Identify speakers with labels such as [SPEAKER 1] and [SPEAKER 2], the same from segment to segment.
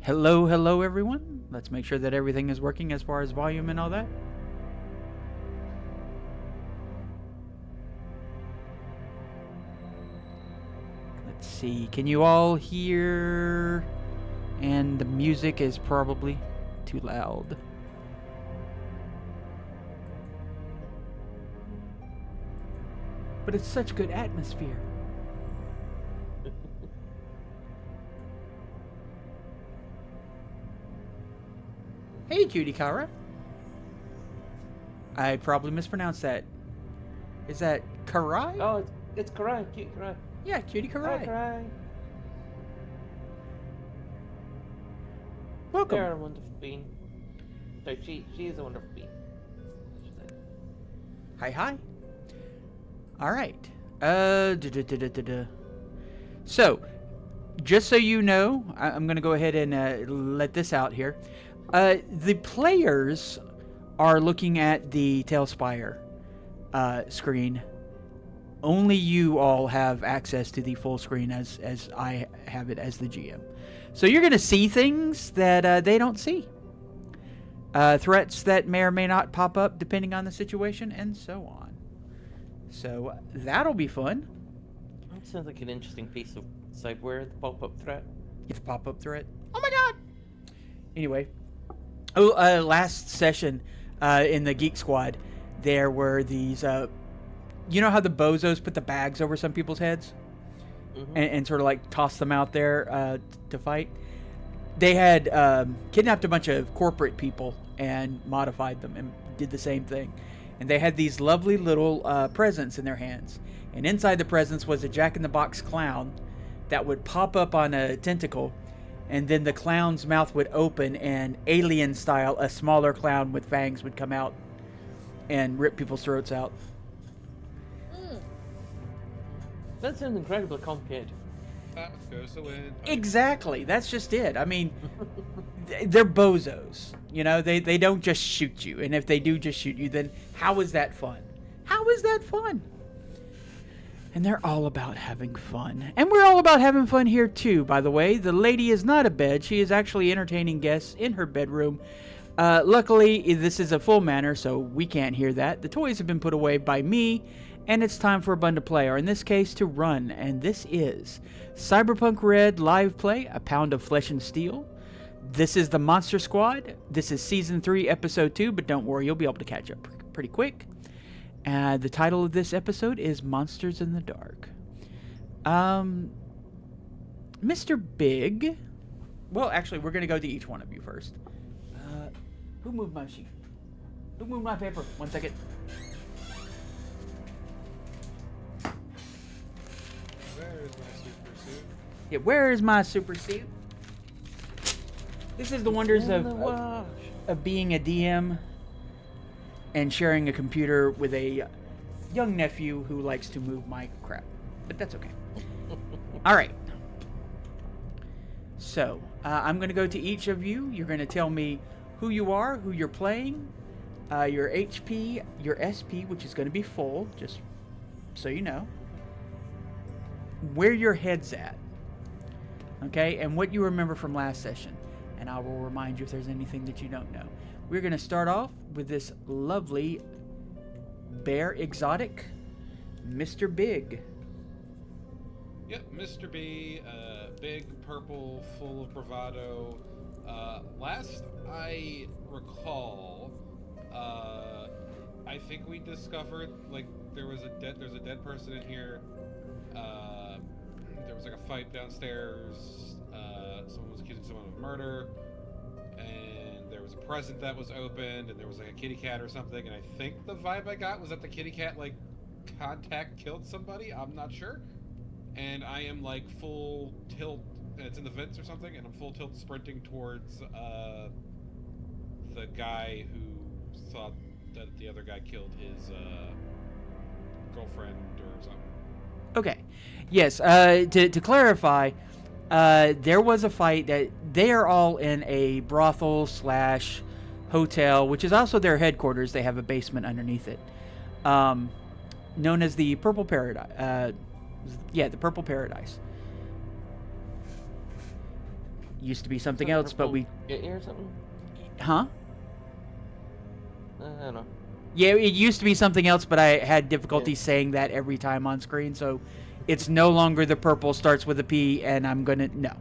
[SPEAKER 1] Hello everyone. Let's make sure that everything is working as far as volume and all that. Let's see. Can you all hear? And the music is probably too loud. But it's such good atmosphere. Hey, Cutie Kara. I probably mispronounced that. Is that Karai?
[SPEAKER 2] Oh, it's Karai, cute Karai.
[SPEAKER 1] Yeah, Cutie
[SPEAKER 2] Hi,
[SPEAKER 1] Karai.
[SPEAKER 2] Karai.
[SPEAKER 1] Welcome.
[SPEAKER 2] They're a wonderful being. So she is a wonderful being. I should say.
[SPEAKER 1] Hi. All right. So, just so you know, I'm going to go ahead and let this out here. The players are looking at the Tailspire screen. Only you all have access to the full screen as I have it as the GM. So you're going to see things that they don't see. Threats that may or may not pop up depending on the situation and so on. So that'll be fun.
[SPEAKER 2] That sounds like an interesting piece of cyberware, the pop-up threat.
[SPEAKER 1] The pop-up threat. Oh my god! Anyway. Last session in the Geek Squad, there were these... you know how the bozos put the bags over some people's heads?
[SPEAKER 2] Mm-hmm.
[SPEAKER 1] And sort of like toss them out there to fight? They had kidnapped a bunch of corporate people and modified them and did the same thing. And they had these lovely little presents in their hands. And inside the presents was a Jack-in-the-Box clown that would pop up on a tentacle, and then the clown's mouth would open, and alien style, a smaller clown with fangs would come out and rip people's throats out.
[SPEAKER 2] That sounds incredibly complicated.
[SPEAKER 3] That goes to win.
[SPEAKER 1] Exactly. That's just it. I mean, they're bozos. You know, they don't just shoot you. And if they do just shoot you, then how is that fun? How is that fun? And they're all about having fun. And we're all about having fun here too, by the way. The lady is not abed. She is actually entertaining guests in her bedroom. Luckily, this is a full manor, so we can't hear that. The toys have been put away by me, and it's time for a bun to play, or in this case, to run. And this is Cyberpunk Red Live Play, A Pound of Flesh and Steel. This is the Monster Squad. This is Season 3, Episode 2, but don't worry, you'll be able to catch up pretty quick. The title of this episode is Monsters in the Dark. Mr. Big... Well, actually, we're going to go to each one of you first. Who moved my sheet? Who moved my paper? 1 second.
[SPEAKER 3] Where is my super suit?
[SPEAKER 1] Yeah, where is my super suit? This is the wonders
[SPEAKER 2] In the
[SPEAKER 1] of
[SPEAKER 2] wash.
[SPEAKER 1] being a DM and sharing a computer with a young nephew who likes to move my crap. But that's okay. All right. So, I'm going to go to each of you. You're going to tell me who you are, who you're playing, your HP, your SP, which is going to be full, just so you know, where your head's at, okay, and what you remember from last session. And I will remind you if there's anything that you don't know. We're going to start off with this lovely bear exotic, Mr. Big.
[SPEAKER 3] Yep, Mr. B, big, purple, full of bravado. Last I recall, I think we discovered, like, there's a dead person in here. There was like a fight downstairs. Someone was accusing someone of murder, and there was a present that was opened, and there was like a kitty cat or something. And I think the vibe I got was that the kitty cat like contact killed somebody. I'm not sure. And I am like full tilt. It's in the vents or something, and I'm full tilt sprinting towards the guy who thought that the other guy killed his girlfriend or something.
[SPEAKER 1] Okay. Yes, to clarify, there was a fight that they are all in a brothel slash hotel, which is also their headquarters. They have a basement underneath it, known as the Purple Paradise. The Purple Paradise. Used to be something else, but we...
[SPEAKER 2] Get here or something?
[SPEAKER 1] Huh?
[SPEAKER 2] I don't know.
[SPEAKER 1] Yeah, it used to be something else, but I had difficulty saying that every time on screen, so it's no longer the purple starts with a P, and I'm gonna... No.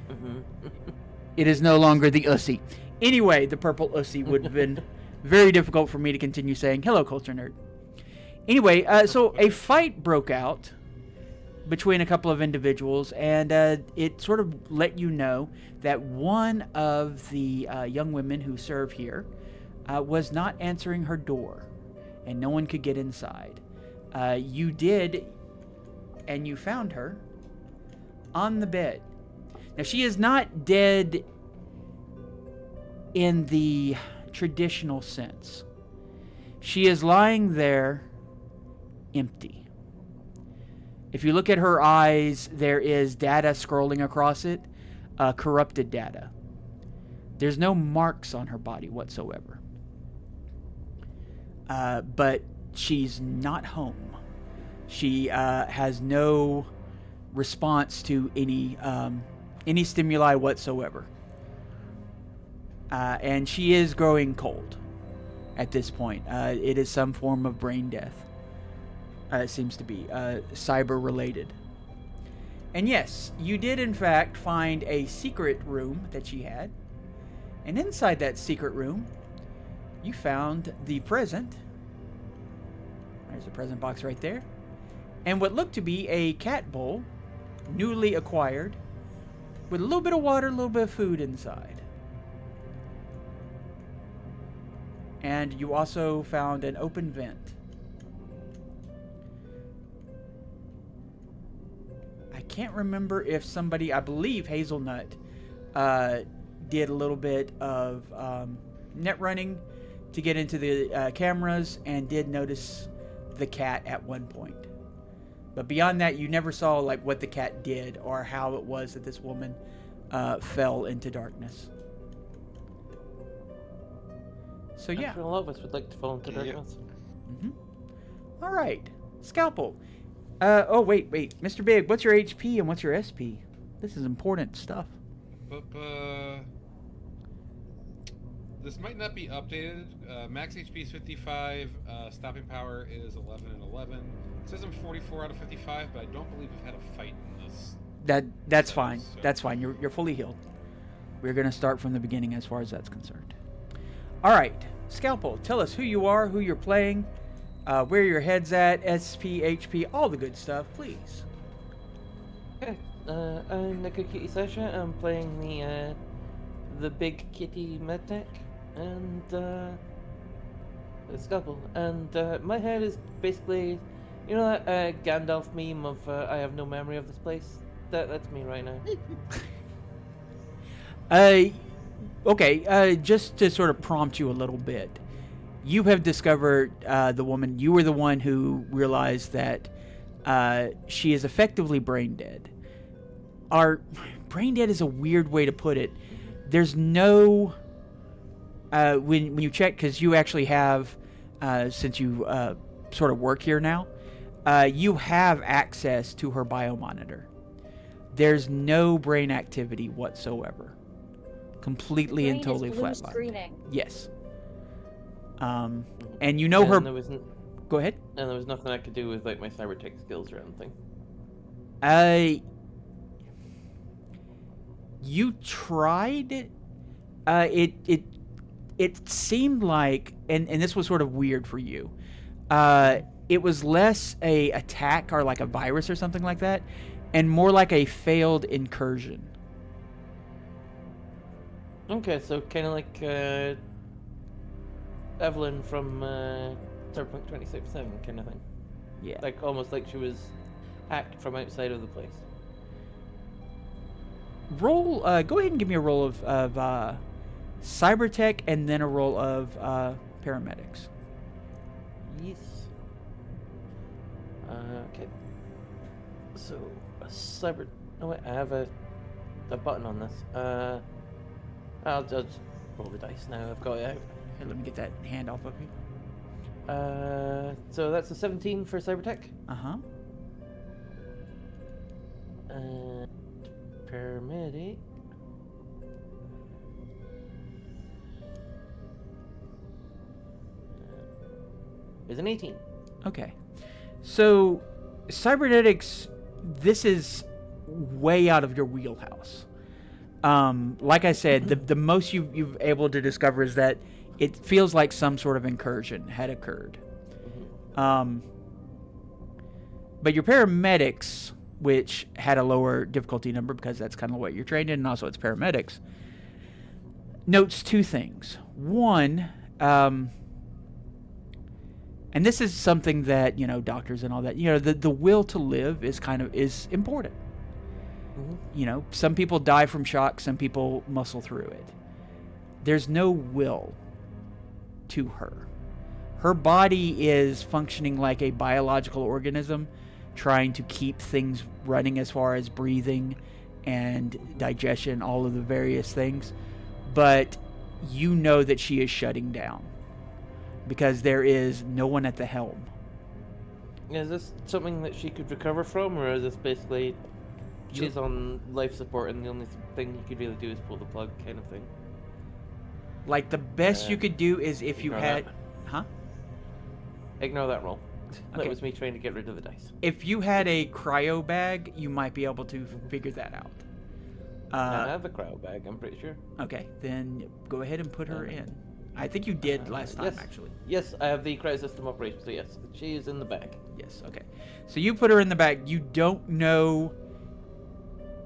[SPEAKER 2] Mm-hmm.
[SPEAKER 1] It is no longer the Ussy. Anyway, the purple Ussy would have been very difficult for me to continue saying, hello, culture nerd. Anyway, so a fight broke out between a couple of individuals, and it sort of let you know that one of the young women who serve here was not answering her door, and no one could get inside. You did, and you found her on the bed. Now, she is not dead in the traditional sense. She is lying there empty. If you look at her eyes, there is data scrolling across it, corrupted data. There's no marks on her body whatsoever. But she's not home. She has no response to any stimuli whatsoever. And she is growing cold at this point. It is some form of brain death. It seems to be cyber related. And yes, you did in fact find a secret room that she had. And inside that secret room, you found the present. There's a present box right there. And what looked to be a cat bowl, newly acquired, with a little bit of water, a little bit of food inside. And you also found an open vent. I can't remember if somebody, I believe Hazelnut, did a little bit of net running to get into the cameras and did notice the cat at one point. But beyond that, you never saw like what the cat did or how it was that this woman fell into darkness. So yeah.
[SPEAKER 2] I'm sure a lot of us would like to fall into darkness.
[SPEAKER 1] Mm-hmm. All right, Scalpel. Oh wait, Mr. Big, what's your HP and what's your SP? This is important stuff.
[SPEAKER 3] This might not be updated. Max HP is 55. Stopping power is 11 and 11. It says I'm 44 out of 55, but I don't believe I've had a fight in this.
[SPEAKER 1] That's fine. So. That's fine. You're fully healed. We're gonna start from the beginning as far as that's concerned. All right, Scalpel, tell us who you are, who you're playing, where your head's at, SP, HP, all the good stuff, please.
[SPEAKER 2] Okay, I'm the Good Kitty Sasha. I'm playing the big kitty medtech and the Scalpel. And my head is basically, you know that Gandalf meme of I have no memory of this place? That's me right now.
[SPEAKER 1] Okay, just to sort of prompt you a little bit, you have discovered the woman. You were the one who realized that she is effectively brain dead. Brain dead is a weird way to put it. There's no when you check, because you actually have since you sort of work here now, you have access to her biomonitor. There's no brain activity whatsoever. Completely and totally flatlined. Yes. And you know her. Go ahead.
[SPEAKER 2] And there was nothing I could do with like my cybertech skills or anything.
[SPEAKER 1] You tried. It seemed like, and this was sort of weird for you. It was less a attack or like a virus or something like that, and more like a failed incursion.
[SPEAKER 2] Okay, so kind of like Evelyn from Cyberpunk 2077 kind of thing.
[SPEAKER 1] Yeah.
[SPEAKER 2] Like almost like she was hacked from outside of the place.
[SPEAKER 1] Roll. Go ahead and give me a roll of cybertech and then a roll of paramedics.
[SPEAKER 2] Yes. Okay. So a cyber. Oh wait, I have a button on this. I'll just roll the dice now. I've got it out.
[SPEAKER 1] Here, let me get that hand off of you.
[SPEAKER 2] So that's a 17 for cybertech.
[SPEAKER 1] Uh-huh.
[SPEAKER 2] And paramedic. is an 18.
[SPEAKER 1] Okay. So, cybernetics, this is way out of your wheelhouse. Like I said, the most you've able to discover is that it feels like some sort of incursion had occurred. But your paramedics, which had a lower difficulty number because that's kind of what you're trained in, and also it's paramedics, notes two things. One, and this is something that, doctors and all that, the will to live is important. Some people die from shock, some people muscle through it. There's no will to her. Her body is functioning like a biological organism, trying to keep things running as far as breathing and digestion, all of the various things. But you know that she is shutting down because there is no one at the helm.
[SPEAKER 2] Is this something that she could recover from, or is this basically she's on life support and the only thing you could really do is pull the plug kind of thing?
[SPEAKER 1] Like, the best you could do is if you had...
[SPEAKER 2] that.
[SPEAKER 1] Huh?
[SPEAKER 2] Ignore that roll. That
[SPEAKER 1] Okay.
[SPEAKER 2] was me trying to get rid of the dice.
[SPEAKER 1] If you had a cryo bag, you might be able to figure that out.
[SPEAKER 2] I have a cryo bag, I'm pretty sure.
[SPEAKER 1] Okay, then go ahead and put her in. I think you did last time,
[SPEAKER 2] yes.
[SPEAKER 1] actually.
[SPEAKER 2] Yes, I have the cryo system operation, so yes, she is in the bag.
[SPEAKER 1] Yes, okay. So you put her in the bag. You don't know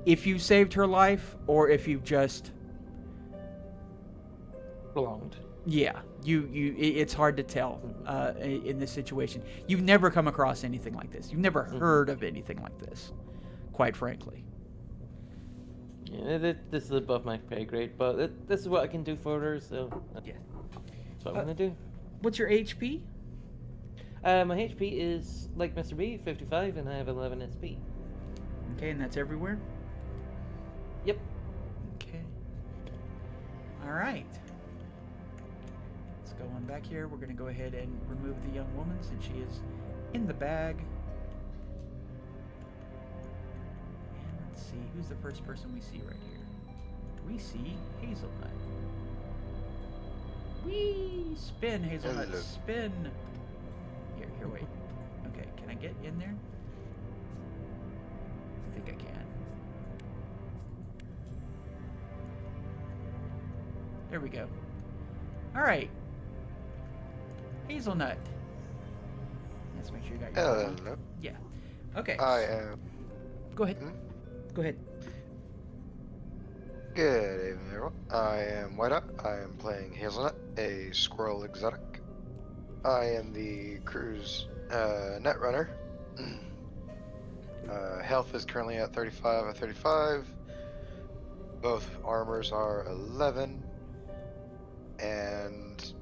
[SPEAKER 1] if you saved her life or if you've just...
[SPEAKER 2] Prolonged.
[SPEAKER 1] Yeah, it's hard to tell in this situation. You've never come across anything like this. You've never heard of anything like this, quite frankly.
[SPEAKER 2] Yeah, this is above my pay grade, but this is what I can do for her, so
[SPEAKER 1] Yeah.
[SPEAKER 2] that's what I'm gonna do.
[SPEAKER 1] What's your HP?
[SPEAKER 2] My HP is, like Mr. B, 55, and I have 11 SP.
[SPEAKER 1] Okay, and that's everywhere?
[SPEAKER 2] Yep.
[SPEAKER 1] Okay. All right. Let's go on back here. We're going to go ahead and remove the young woman since she is in the bag. And let's see, who's the first person we see right here? We see Hazelnut. Whee! Spin, Hazelnut,
[SPEAKER 4] Hello.
[SPEAKER 1] spin! Here, wait. Okay, can I get in there? I think I can. There we go. Alright. Hazelnut. Let's make sure you got your phone.
[SPEAKER 4] Hello.
[SPEAKER 1] Yeah. Okay.
[SPEAKER 4] I am.
[SPEAKER 1] Go ahead.
[SPEAKER 4] Hmm?
[SPEAKER 1] Go ahead.
[SPEAKER 4] Good evening, everyone. I am White Up. I am playing Hazelnut, a squirrel exotic. I am the crew's net runner. Health is currently at 35 of 35. Both armors are 11. And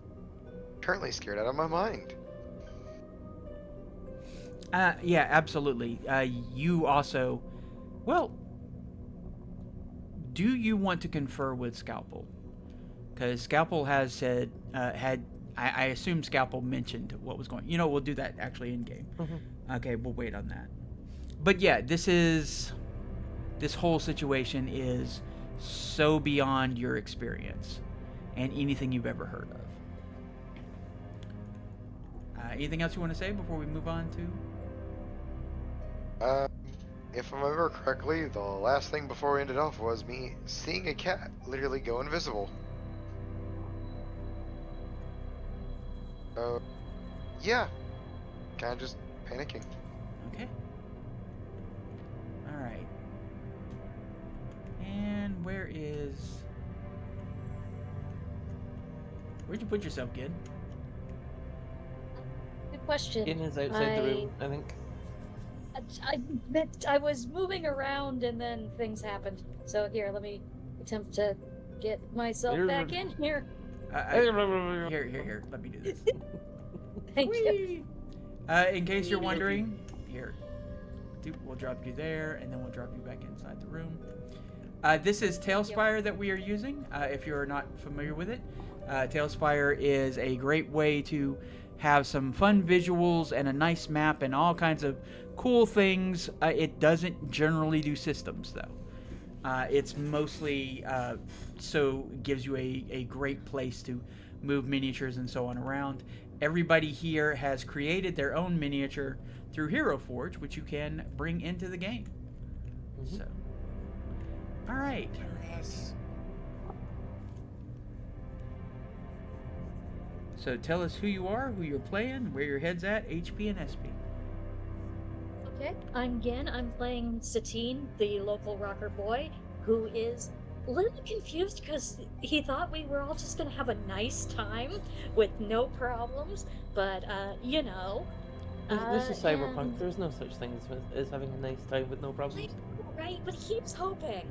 [SPEAKER 4] currently scared out of my mind.
[SPEAKER 1] Yeah, absolutely. You also... Well... Do you want to confer with Scalpel? Because Scalpel has said... I assume Scalpel mentioned what was going... we'll do that actually in-game. Okay, we'll wait on that. But yeah, this whole situation is so beyond your experience and anything you've ever heard of. Anything else you want to say before we move on to...
[SPEAKER 4] If I remember correctly, the last thing before we ended off was me seeing a cat literally go invisible. Yeah. Kinda just panicking.
[SPEAKER 1] Okay. Alright. And where'd you put yourself, kid?
[SPEAKER 5] Good question.
[SPEAKER 2] In is outside the room, I think.
[SPEAKER 5] I was moving around and then things happened. So here, let me attempt to get myself back in here.
[SPEAKER 1] Here. Let me do this.
[SPEAKER 5] Thank you.
[SPEAKER 1] In case you're wondering, here. We'll drop you there, and then we'll drop you back inside the room. This is Tailspire that we are using, if you're not familiar with it. Tailspire is a great way to have some fun visuals and a nice map and all kinds of cool things. It doesn't generally do systems, though. It's mostly so it gives you a great place to move miniatures and so on around. Everybody here has created their own miniature through Hero Forge, which you can bring into the game.
[SPEAKER 2] Mhm.
[SPEAKER 1] So, all right.
[SPEAKER 3] Yes.
[SPEAKER 1] So tell us who you are, who you're playing, where your head's at, HP and SP.
[SPEAKER 5] Okay, I'm Gin. I'm playing Satine, the local rocker boy, who is a little confused because he thought we were all just gonna have a nice time with no problems, but you know.
[SPEAKER 2] This is Cyberpunk.
[SPEAKER 5] And
[SPEAKER 2] There's no such thing as having a nice time with no
[SPEAKER 5] I
[SPEAKER 2] problems.
[SPEAKER 5] know, right? But he keeps hoping.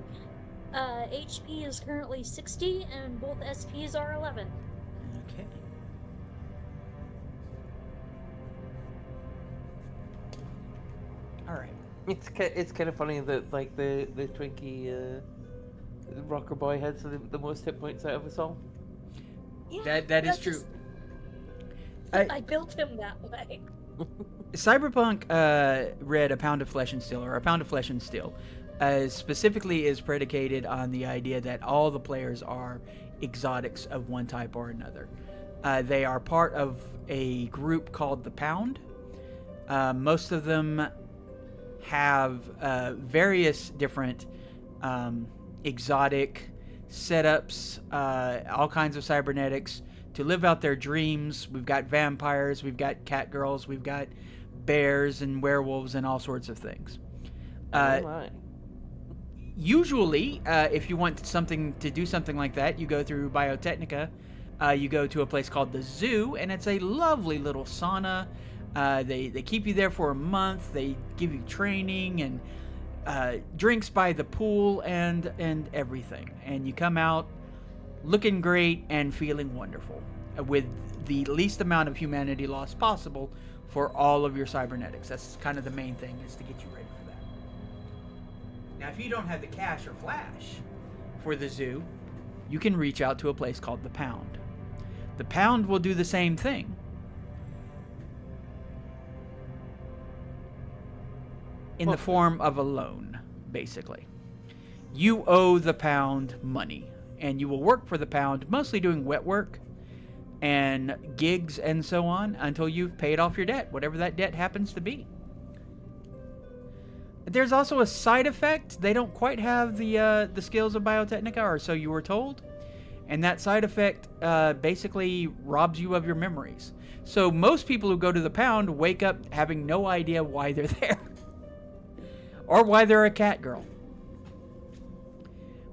[SPEAKER 5] HP is currently 60, and both SPs are 11.
[SPEAKER 1] Okay. All right.
[SPEAKER 2] It's kind of funny that like the Twinkie rocker boy has the most hit points out of us all.
[SPEAKER 5] Yeah,
[SPEAKER 1] That is
[SPEAKER 5] that's
[SPEAKER 1] true.
[SPEAKER 5] just-
[SPEAKER 1] I-
[SPEAKER 5] I built him that way.
[SPEAKER 1] Cyberpunk read A Pound of Flesh and Steel, or A Pound of Flesh and Steel, specifically is predicated on the idea that all the players are exotics of one type or another. They are part of a group called the Pound. Most of them have various different exotic setups, all kinds of cybernetics to live out their dreams. We've got vampires, we've got cat girls, we've got bears and werewolves and all sorts of things.
[SPEAKER 2] Oh my.
[SPEAKER 1] Usually, if you want something to do something like that, you go through Biotechnica. You go to a place called the Zoo, and it's a lovely little sauna. They keep you there for a month. They give you training and drinks by the pool and everything. And you come out looking great and feeling wonderful, with the least amount of humanity lost possible for all of your cybernetics. That's kind of the main thing, is to get you ready for that. Now, if you don't have the cash or flash for the Zoo, you can reach out to a place called the Pound. The Pound will do the same thing. In the form of a loan, basically. You owe the Pound money, and you will work for the Pound, mostly doing wet work and gigs and so on, until you've paid off your debt, whatever that debt happens to be. There's also a side effect. They don't quite have the skills of Biotechnica, or so you were told. And that side effect basically robs you of your memories. So most people who go to the Pound wake up having no idea why they're there. Or why they're a cat girl.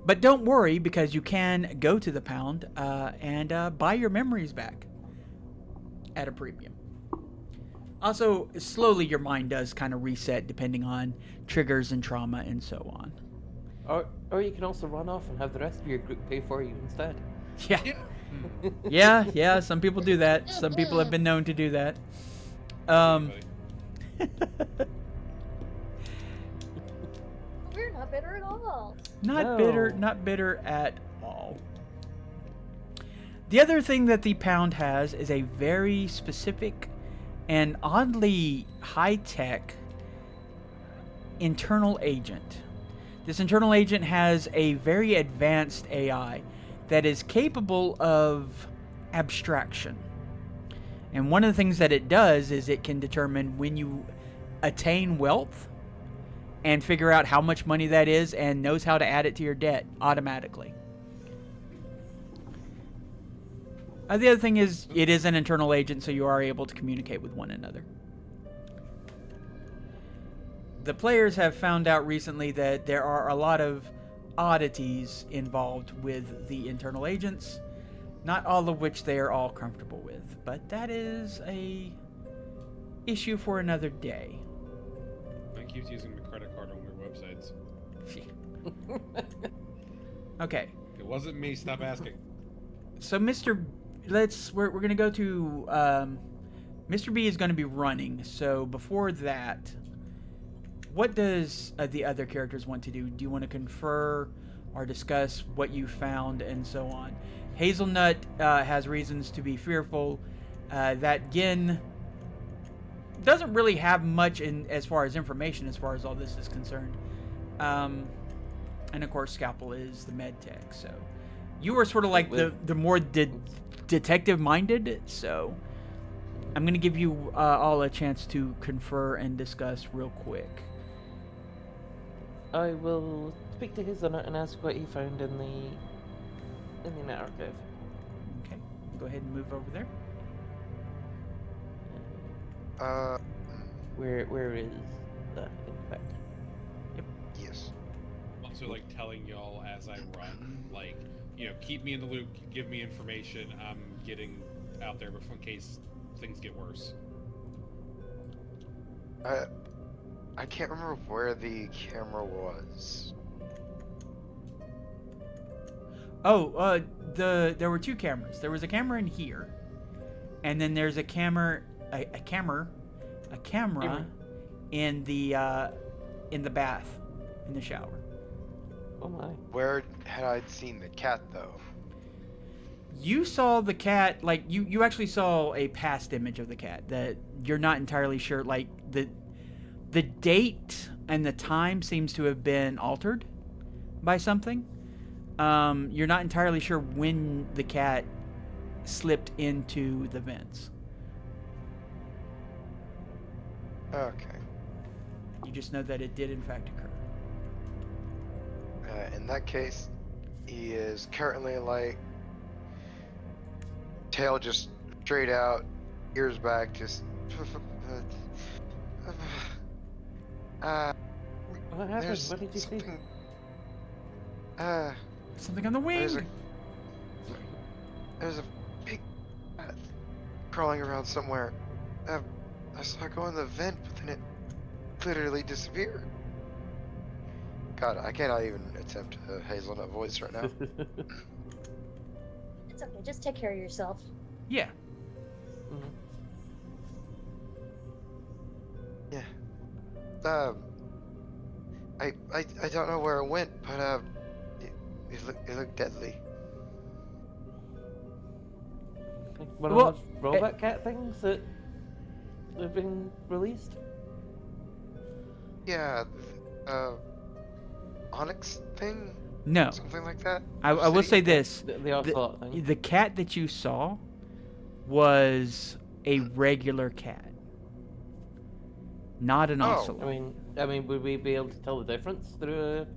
[SPEAKER 1] But don't worry, because you can go to the Pound and buy your memories back at a premium. Also, slowly your mind does kind of reset depending on triggers and trauma and so on.
[SPEAKER 2] Or you can also run off and have the rest of your group pay for you instead.
[SPEAKER 1] Yeah. Yeah, some people do that. Some people have been known to do that.
[SPEAKER 5] We're not bitter at all.
[SPEAKER 1] Not
[SPEAKER 2] No.
[SPEAKER 1] bitter at all. The other thing that the Pound has is a very specific and oddly high-tech internal agent. This internal agent has a very advanced AI that is capable of abstraction. And one of the things that it does is it can determine when you attain wealth and figure out how much money that is and knows how to add it to your debt automatically. The other thing is, it is an internal agent, so you are able to communicate with one another. The players have found out recently that there are a lot of oddities involved with the internal agents, not all of which they are all comfortable with, but that is a issue for another day.
[SPEAKER 3] Mine keeps using my credit card on weird websites.
[SPEAKER 1] Okay,
[SPEAKER 3] It wasn't me. Stop asking.
[SPEAKER 1] so we're gonna go to Mr. B is gonna be running. So before that, what does the other characters want to do? Do you want to confer or discuss what you found and so on? Hazelnut has reasons to be fearful that Gin doesn't really have much in as far as information as far as all this is concerned. And of course, Scalpel is the med tech. So You are sort of like
[SPEAKER 2] With-
[SPEAKER 1] the more detective minded, so I'm gonna give you all a chance to confer and discuss real quick.
[SPEAKER 2] I will speak to his owner and ask what he found in the net archive.
[SPEAKER 1] Okay, go ahead and move over there.
[SPEAKER 4] Uh,
[SPEAKER 2] Where is that in fact?
[SPEAKER 4] yes.
[SPEAKER 3] Also, like telling y'all as I run, like, keep me in the loop, give me information. I'm getting out there before in case things get worse.
[SPEAKER 4] I can't remember where the camera was.
[SPEAKER 1] Oh, there were two cameras. There was a camera in here, and then there's a camera in the bath, in the shower.
[SPEAKER 2] Oh my.
[SPEAKER 4] Where had I seen the cat though?
[SPEAKER 1] You saw the cat, like you actually saw a past image of the cat that you're not entirely sure, like the date and the time seems to have been altered by something. You're not entirely sure when the cat slipped into the vents.
[SPEAKER 4] Okay.
[SPEAKER 1] You just know that it did in fact occur.
[SPEAKER 4] In that case, he is currently like tail just straight out, ears back, just.
[SPEAKER 2] What happened?
[SPEAKER 4] There's
[SPEAKER 2] What did you see?
[SPEAKER 4] something.
[SPEAKER 1] Something on the wing.
[SPEAKER 4] There's a big cat crawling around somewhere. I saw it go in the vent, but then it literally disappeared. God, I cannot even attempt a hazelnut voice right now.
[SPEAKER 5] It's okay. Just take care of yourself.
[SPEAKER 1] Yeah.
[SPEAKER 2] Mhm.
[SPEAKER 4] Yeah. I don't know where it went, but it looked deadly.
[SPEAKER 2] One
[SPEAKER 1] Well,
[SPEAKER 2] of those robot cat things that have been released?
[SPEAKER 4] Yeah, Onyx thing,
[SPEAKER 1] No.
[SPEAKER 4] something like that.
[SPEAKER 1] I will
[SPEAKER 4] City?
[SPEAKER 1] say this.
[SPEAKER 2] The ocelot thing.
[SPEAKER 1] The cat that you saw was a regular cat, not an
[SPEAKER 4] Oh.
[SPEAKER 1] ocelot.
[SPEAKER 2] I mean, would we be able to tell the difference through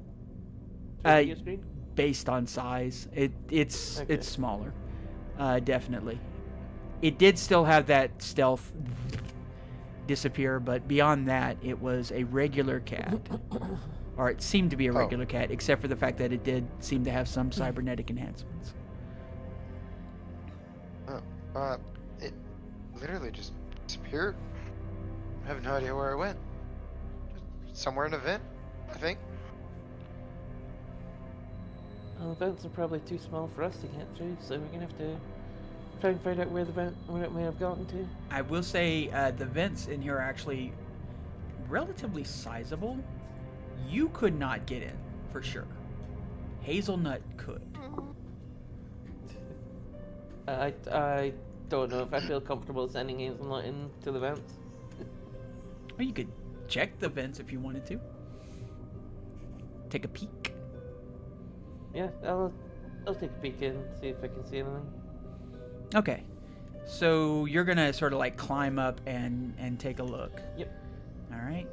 [SPEAKER 1] Uh,
[SPEAKER 2] a video screen?
[SPEAKER 1] Based on size, it's
[SPEAKER 2] Okay.
[SPEAKER 1] smaller, definitely. It did still have that stealth disappear, but beyond that, it was a regular cat, or it seemed to be a
[SPEAKER 4] Oh.
[SPEAKER 1] regular cat, except for the fact that it did seem to have some cybernetic enhancements.
[SPEAKER 4] It literally just disappeared. I have no idea where it went. Just somewhere in a vent, I think.
[SPEAKER 2] Well, the vents are probably too small for us to get through, so we're gonna have to try and find out where it may have gotten to.
[SPEAKER 1] I will say the vents in here are actually relatively sizable. You could not get in, for sure. Hazelnut could.
[SPEAKER 2] I don't know if I feel comfortable sending Hazelnut into the vents.
[SPEAKER 1] Or you could check the vents if you wanted to. Take a peek.
[SPEAKER 2] Yeah, I'll take a peek in, see if I can see anything.
[SPEAKER 1] Okay. So you're gonna sort of like climb up and take a look.
[SPEAKER 2] Yep.
[SPEAKER 1] All right.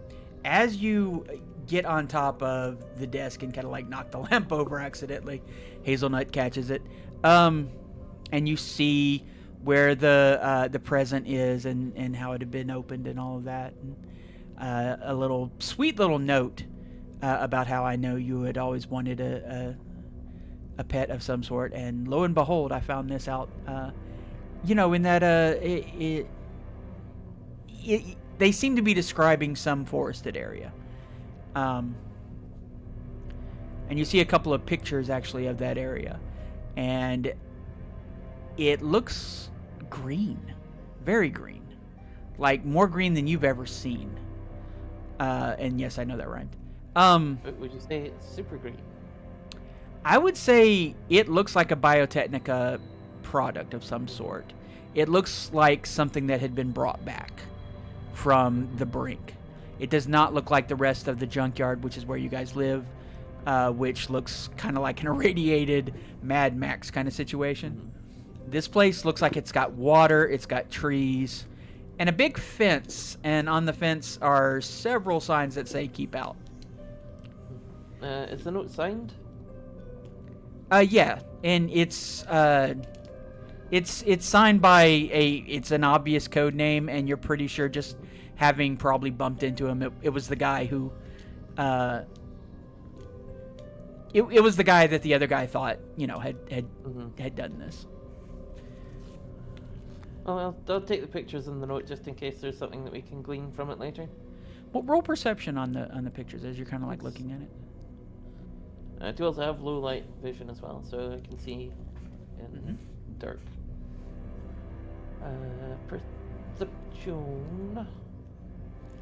[SPEAKER 1] As you get on top of the desk and kind of like knock the lamp over accidentally, Hazelnut catches it. And you see where the present is and how it had been opened and all of that. And, a little sweet little note about how I know you had always wanted a pet of some sort, and lo and behold, I found this out. In that they seem to be describing some forested area. And you see a couple of pictures actually of that area, and it looks green, very green, like more green than you've ever seen. And yes, I know that rhymed.
[SPEAKER 2] Would you say it's super green?
[SPEAKER 1] I would say it looks like a Biotechnica product of some sort. It looks like something that had been brought back from the brink. It does not look like the rest of the junkyard, which is where you guys live. which looks kind of like an irradiated Mad Max kind of situation. This place looks like it's got water, it's got trees, and a big fence. And on the fence are several signs that say "Keep out."
[SPEAKER 2] Is the note signed?
[SPEAKER 1] Yeah, and it's signed by it's an obvious code name, and you're pretty sure just having probably bumped into him, it was the guy who, it was the guy that the other guy thought, had done this.
[SPEAKER 2] Oh, I'll take the pictures in the note just in case there's something that we can glean from it later.
[SPEAKER 1] Well, roll perception on the pictures as you're kind of like looking at it.
[SPEAKER 2] I do also have low light vision as well, so I can see in dark. Perception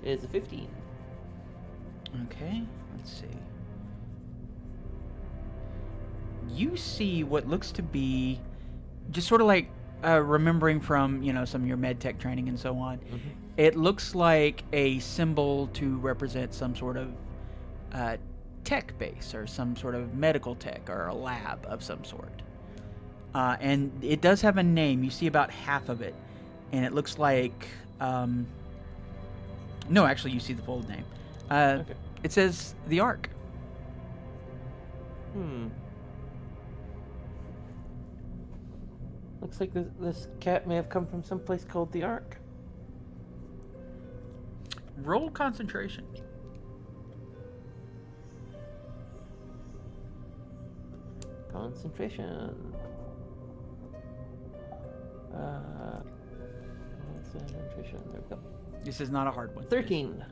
[SPEAKER 2] is a 15.
[SPEAKER 1] Okay, let's see. You see what looks to be just sort of like remembering from some of your med tech training and so on. It looks like a symbol to represent some sort of tech base or some sort of medical tech or a lab of some sort. And it does have a name. You see about half of it, and it looks like no, actually, you see the full name.
[SPEAKER 2] Okay.
[SPEAKER 1] It says the Ark.
[SPEAKER 2] Looks like this cat may have come from some place called the Ark.
[SPEAKER 1] Roll concentration.
[SPEAKER 2] Concentration. Concentration. There we go.
[SPEAKER 1] This is not a hard one.
[SPEAKER 2] 13.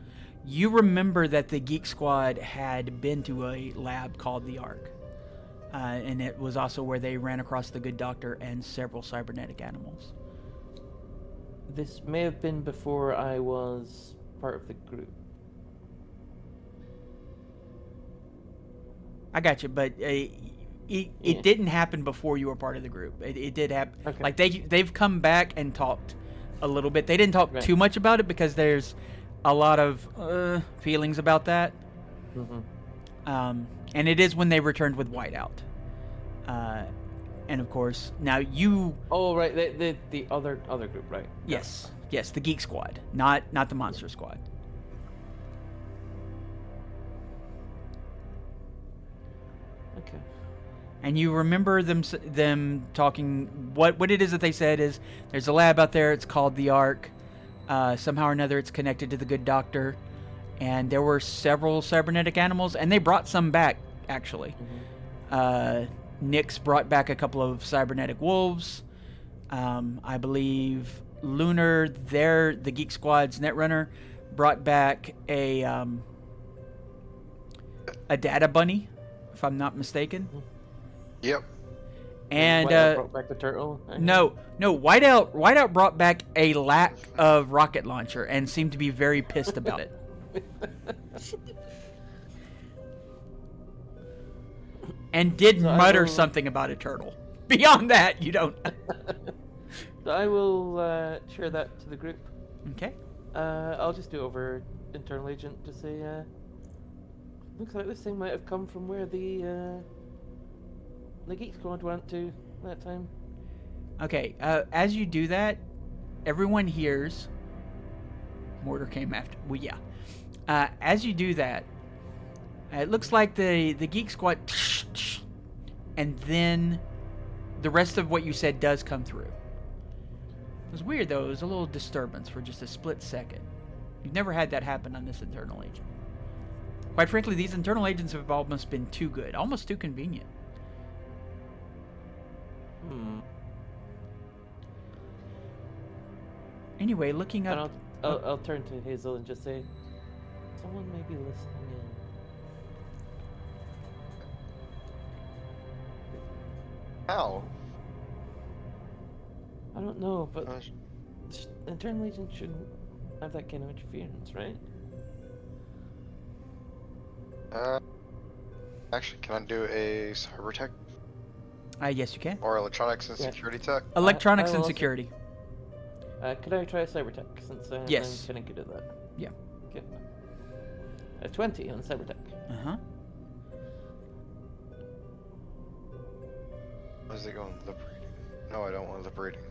[SPEAKER 1] You remember that the Geek Squad had been to a lab called the Ark. And it was also where they ran across the Good Doctor and several cybernetic animals.
[SPEAKER 2] This may have been before I was part of the group.
[SPEAKER 1] I got you, but it didn't happen before you were part of the group. It did happen.
[SPEAKER 2] Okay.
[SPEAKER 1] Like they've come back and talked a little bit. They didn't talk too much about it because there's a lot of feelings about that. And it is when they returned with Whiteout. And of course, now you...
[SPEAKER 2] Oh, right, the other group, right?
[SPEAKER 1] Yes, yes, the Geek Squad, not the Monster Squad.
[SPEAKER 2] Okay.
[SPEAKER 1] And you remember them talking... What it is that they said is, there's a lab out there, it's called the Ark. Somehow or another, it's connected to the Good Doctor. And there were several cybernetic animals, and they brought some back, actually. Nyx brought back a couple of cybernetic wolves. I believe Lunar, the Geek Squad's Netrunner, brought back a data bunny, if I'm not mistaken.
[SPEAKER 4] Yep.
[SPEAKER 2] And
[SPEAKER 1] And
[SPEAKER 2] brought back the turtle.
[SPEAKER 1] no, Whiteout brought back a lack of rocket launcher and seemed to be very pissed about it. And did
[SPEAKER 2] So I
[SPEAKER 1] mutter
[SPEAKER 2] will-
[SPEAKER 1] something about a turtle. Beyond that, you don't.
[SPEAKER 2] So I will share that to the group.
[SPEAKER 1] Okay.
[SPEAKER 2] I'll just do over internal agent to say, looks like this thing might have come from where the Geek Squad went to that time.
[SPEAKER 1] Okay. As you do that, everyone hears. Mortar came after. Well, yeah. As you do that, it looks like the Geek Squad, and then the rest of what you said does come through. It was weird though. It was a little disturbance for just a split second. You've never had that happen on this internal agent. Quite frankly, these internal agents have almost been too good, almost too convenient. Anyway, looking
[SPEAKER 2] And
[SPEAKER 1] up.
[SPEAKER 2] I'll turn to Hazel and just say, someone may be listening in.
[SPEAKER 4] How?
[SPEAKER 2] I don't know, but
[SPEAKER 4] Uh,
[SPEAKER 2] internal agent shouldn't have that kind of interference, right?
[SPEAKER 4] Actually, can I do a cyber tech
[SPEAKER 1] Yes, you can.
[SPEAKER 4] or electronics and
[SPEAKER 2] Yeah.
[SPEAKER 4] security tech?
[SPEAKER 1] Electronics
[SPEAKER 2] I
[SPEAKER 1] and
[SPEAKER 2] will also-
[SPEAKER 1] security.
[SPEAKER 2] Could I try a cyber tech since
[SPEAKER 1] Yes.
[SPEAKER 2] I'm kind of good at that?
[SPEAKER 1] Yeah.
[SPEAKER 2] Okay. A 20 on cyber tech.
[SPEAKER 1] Uh huh.
[SPEAKER 4] Was it going liberating? No, I don't want liberating.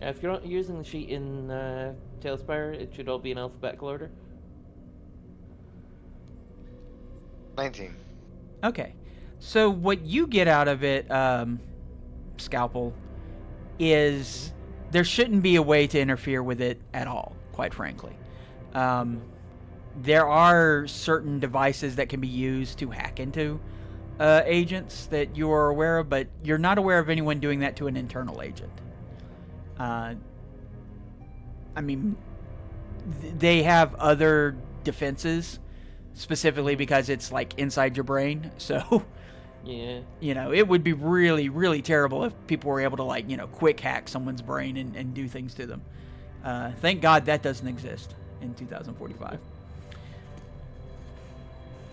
[SPEAKER 2] If you're not using the sheet in Tailspire, it should all be in alphabetical order.
[SPEAKER 4] 19.
[SPEAKER 1] Okay. So what you get out of it, Scalpel, is there shouldn't be a way to interfere with it at all, quite frankly. There are certain devices that can be used to hack into agents that you are aware of, but you're not aware of anyone doing that to an internal agent. I mean, they have other defenses, specifically because it's like inside your brain. So,
[SPEAKER 2] Yeah.
[SPEAKER 1] it would be really, really terrible if people were able to quick hack someone's brain and do things to them. Thank God that doesn't exist in 2045.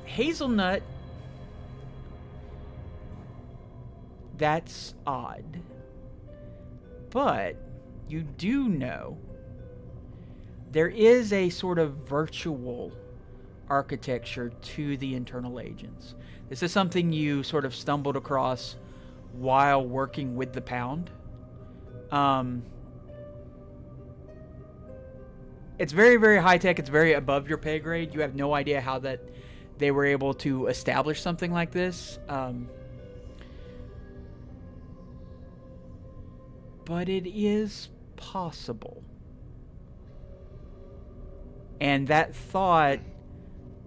[SPEAKER 1] Hazelnut, that's odd. But you do know there is a sort of virtual architecture to the internal agents. This is something you sort of stumbled across while working with the Pound. It's very, very high tech. It's very above your pay grade. You have no idea how that they were able to establish something like this. But it is possible. And that thought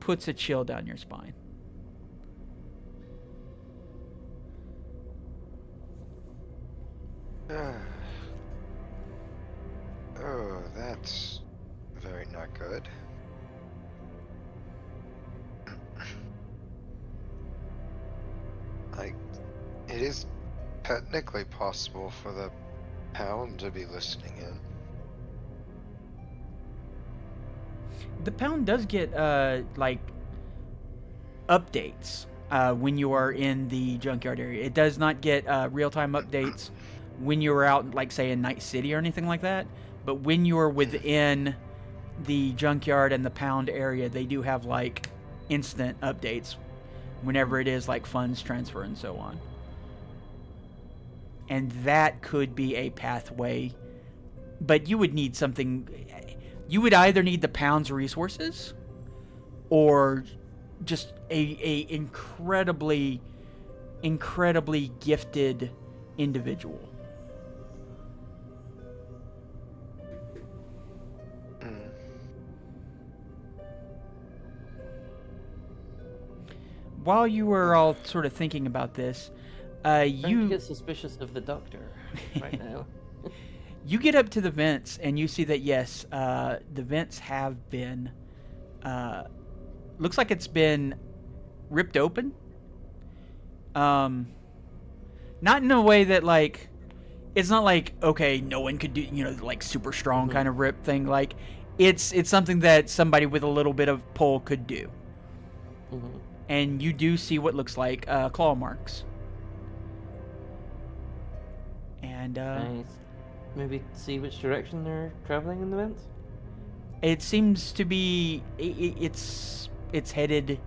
[SPEAKER 1] puts a chill down your spine.
[SPEAKER 4] Oh, that's very not good. It is technically possible for the Pound to be listening in.
[SPEAKER 1] The Pound does get updates when you are in the junkyard area. It does not get real-time updates when you're out, like say in Night City or anything like that. But when you are within the junkyard and the Pound area, they do have like instant updates whenever it is like funds transfer and so on. And that could be a pathway, but you would need something. You would either need the Pound's resources or just a incredibly gifted individual. While you were all sort of thinking about this,
[SPEAKER 2] You get suspicious of the doctor right now.
[SPEAKER 1] You get up to the vents and you see that yes, the vents have been looks like it's been ripped open. Not in a way that like it's not like okay, no one could do like super strong kind of rip thing. Like it's something that somebody with a little bit of pull could do. And you do see what looks like claw marks. And
[SPEAKER 2] Nice. Maybe see which direction they're traveling in the vents?
[SPEAKER 1] it seems to be it's headed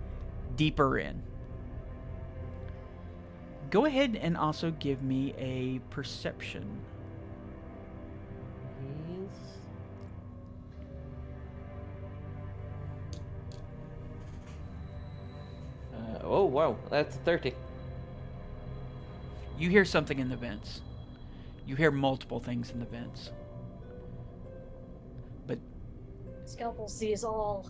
[SPEAKER 1] deeper in. Go ahead and also give me a perception.
[SPEAKER 2] Yes. Oh, wow. That's 30.
[SPEAKER 1] You hear something in the vents. You hear multiple things in the vents. But
[SPEAKER 5] Scalpel sees all.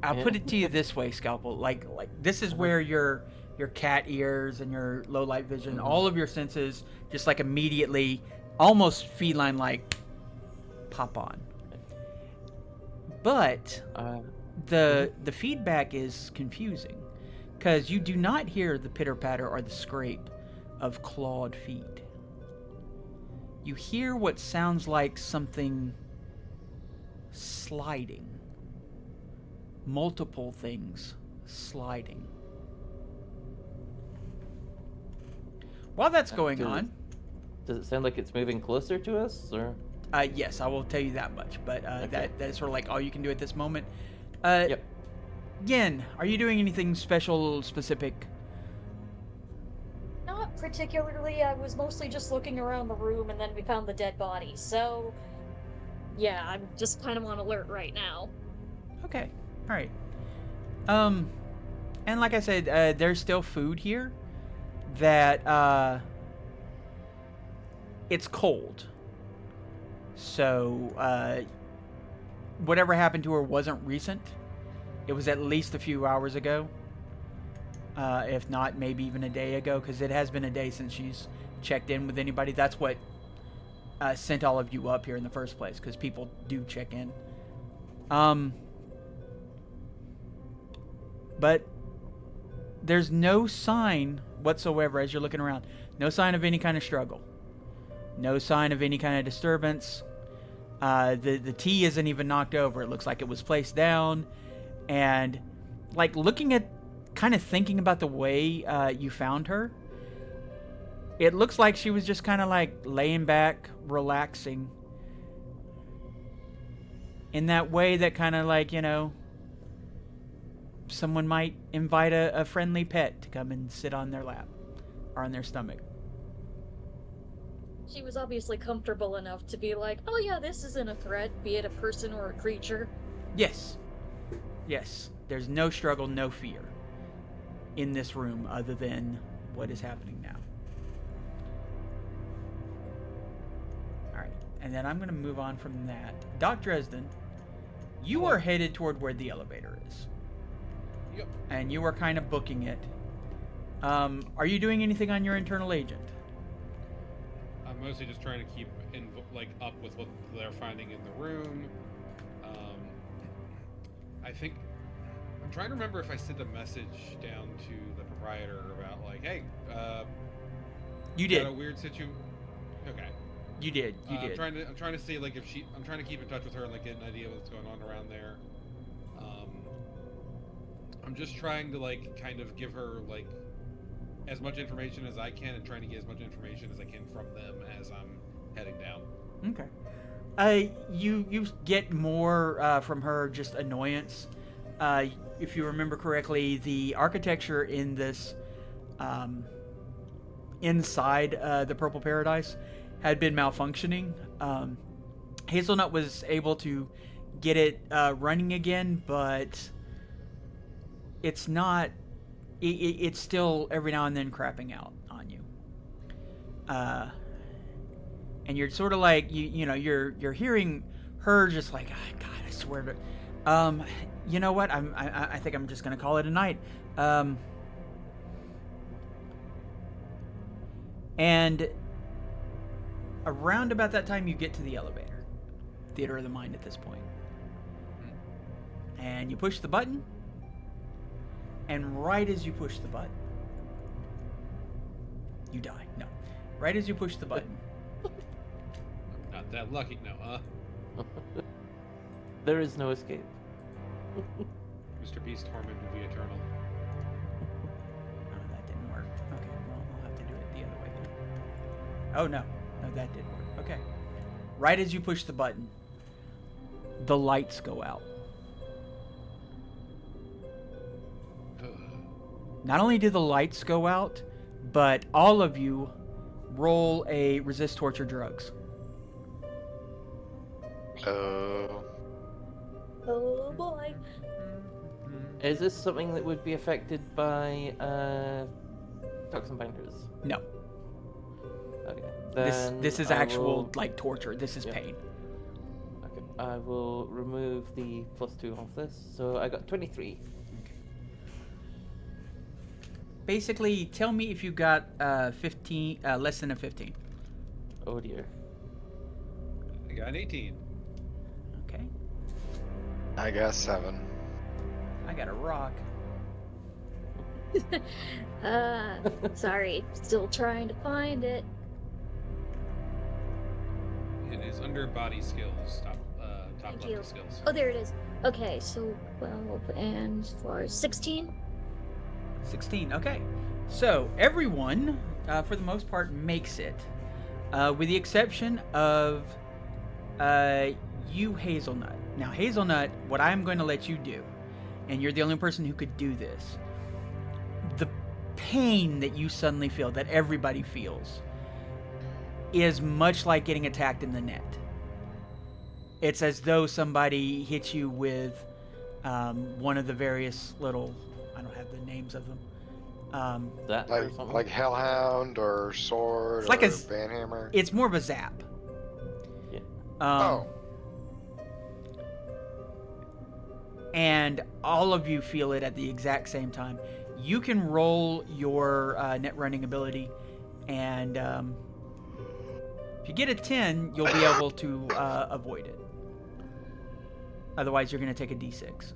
[SPEAKER 1] I'll
[SPEAKER 2] Yeah.
[SPEAKER 1] put it to you this way, Scalpel. Like this is where your cat ears and your low light vision, all of your senses just like immediately, almost feline like, pop on. But the feedback is confusing because you do not hear the pitter patter or the scrape of clawed feet. You hear what sounds like something sliding. Multiple things sliding. While that's going on,
[SPEAKER 2] Does it sound like it's moving closer to us, or?
[SPEAKER 1] yes, I will tell you that much. But
[SPEAKER 2] Okay.
[SPEAKER 1] that is sort of like all you can do at this moment.
[SPEAKER 2] Yep.
[SPEAKER 1] Yen, are you doing anything special, specific?
[SPEAKER 5] Not particularly. I was mostly just looking around the room, and then we found the dead body. So, yeah, I'm just kind of on alert right now.
[SPEAKER 1] Okay. All right. And like I said, there's still food here that it's cold. So whatever happened to her wasn't recent. It was at least a few hours ago. If not, maybe even a day ago, because it has been a day since she's checked in with anybody. That's what sent all of you up here in the first place, because people do check in. But there's no sign whatsoever as you're looking around. No sign of any kind of struggle. No sign of any kind of disturbance. The tea isn't even knocked over. It looks like it was placed down. And like looking at, kind of thinking about the way you found her, it looks like she was just kind of like laying back, relaxing. In that way that kind of like, someone might invite a friendly pet to come and sit on their lap or on their stomach.
[SPEAKER 5] She was obviously comfortable enough to be like, oh yeah, this isn't a threat, be it a person or a creature.
[SPEAKER 1] Yes. Yes. There's no struggle, no fear in this room other than what is happening now. Alright. And then I'm going to move on from that. Doc Dresden, you are headed toward where the elevator is.
[SPEAKER 3] Yep.
[SPEAKER 1] And you are kind of booking it. Are you doing anything on your internal agent?
[SPEAKER 3] I'm mostly just trying to keep up with what they're finding in the room. I think I'm trying to remember if I sent a message down to the proprietor about like, hey,
[SPEAKER 1] You did.
[SPEAKER 3] got a weird situation. Okay.
[SPEAKER 1] You did. You did.
[SPEAKER 3] I'm trying to see like if I'm trying to keep in touch with her and like get an idea of what's going on around there. I'm just trying to like kind of give her like as much information as I can and trying to get as much information as I can from them as I'm heading down.
[SPEAKER 1] Okay. You get more from her just annoyance. If you remember correctly, the architecture in this inside the Purple Paradise had been malfunctioning. Hazelnut was able to get it running again, but it's not. It's still every now and then crapping out on you. And you're sort of like you're hearing her just like, oh, God, I swear to. You know what? I think I'm just gonna call it a night. And around about that time, you get to the elevator, Theater of the Mind at this point, and you push the button. And right as you push the button, you die. No, right as you push the button.
[SPEAKER 3] Not that lucky, no.
[SPEAKER 2] There is no escape.
[SPEAKER 3] Mr. Beast's torment will be eternal.
[SPEAKER 1] Oh, that didn't work. Okay, well, we'll have to do it the other way then. Oh, no, that did work. Okay. Right as you push the button, the lights go out. Not only do the lights go out, but all of you roll a resist torture drugs.
[SPEAKER 4] Oh.
[SPEAKER 5] Oh boy.
[SPEAKER 2] Is this something that would be affected by toxin binders?
[SPEAKER 1] No.
[SPEAKER 2] Okay.
[SPEAKER 1] This is
[SPEAKER 2] I
[SPEAKER 1] actual
[SPEAKER 2] will-
[SPEAKER 1] like torture. This is pain.
[SPEAKER 2] Okay. I will remove the +2 off this. So I got 23.
[SPEAKER 1] Basically, tell me if you got 15, less than a 15.
[SPEAKER 2] Oh dear.
[SPEAKER 3] I got an 18.
[SPEAKER 1] Okay.
[SPEAKER 4] I got 7.
[SPEAKER 1] I got a rock.
[SPEAKER 5] Sorry, still trying to find it.
[SPEAKER 3] It is under body skills, top
[SPEAKER 5] Thank
[SPEAKER 3] left
[SPEAKER 5] you.
[SPEAKER 3] of skills.
[SPEAKER 5] Oh, there it is. Okay, so 12 and 4, 16.
[SPEAKER 1] 16. Okay. So everyone, for the most part, makes it, with the exception of you, Hazelnut. Now, Hazelnut, what I'm going to let you do and you're the only person who could do this, the pain that you suddenly feel, that everybody feels, is much like getting attacked in the net. It's as though somebody hit you with one of the various little, I don't have the names of them.
[SPEAKER 2] That or something.
[SPEAKER 4] Like Hellhound or Sword
[SPEAKER 1] It's like
[SPEAKER 4] or
[SPEAKER 1] a
[SPEAKER 4] Banhammer.
[SPEAKER 1] It's more of a zap.
[SPEAKER 2] Yeah.
[SPEAKER 4] Oh.
[SPEAKER 1] And all of you feel it at the exact same time. You can roll your net running ability, and if you get a 10, you'll be able to avoid it. Otherwise, you're going to take a d6.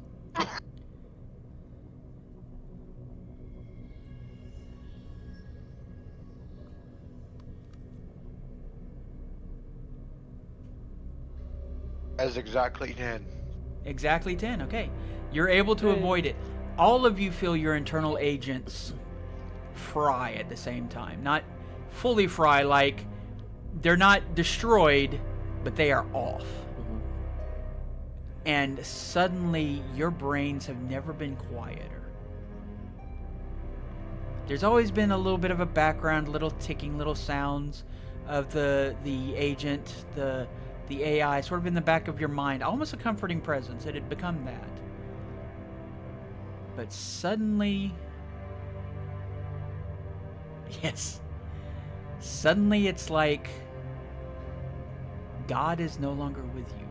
[SPEAKER 4] As exactly 10.
[SPEAKER 1] Exactly 10, okay. You're able to avoid it. All of you feel your internal agents fry at the same time. Not fully fry, like they're not destroyed, but they are off. And suddenly your brains have never been quieter. There's always been a little bit of a background, little ticking, little sounds of the agent, the AI, sort of in the back of your mind, almost a comforting presence. It had become that. But suddenly, yes, suddenly it's like God is no longer with you.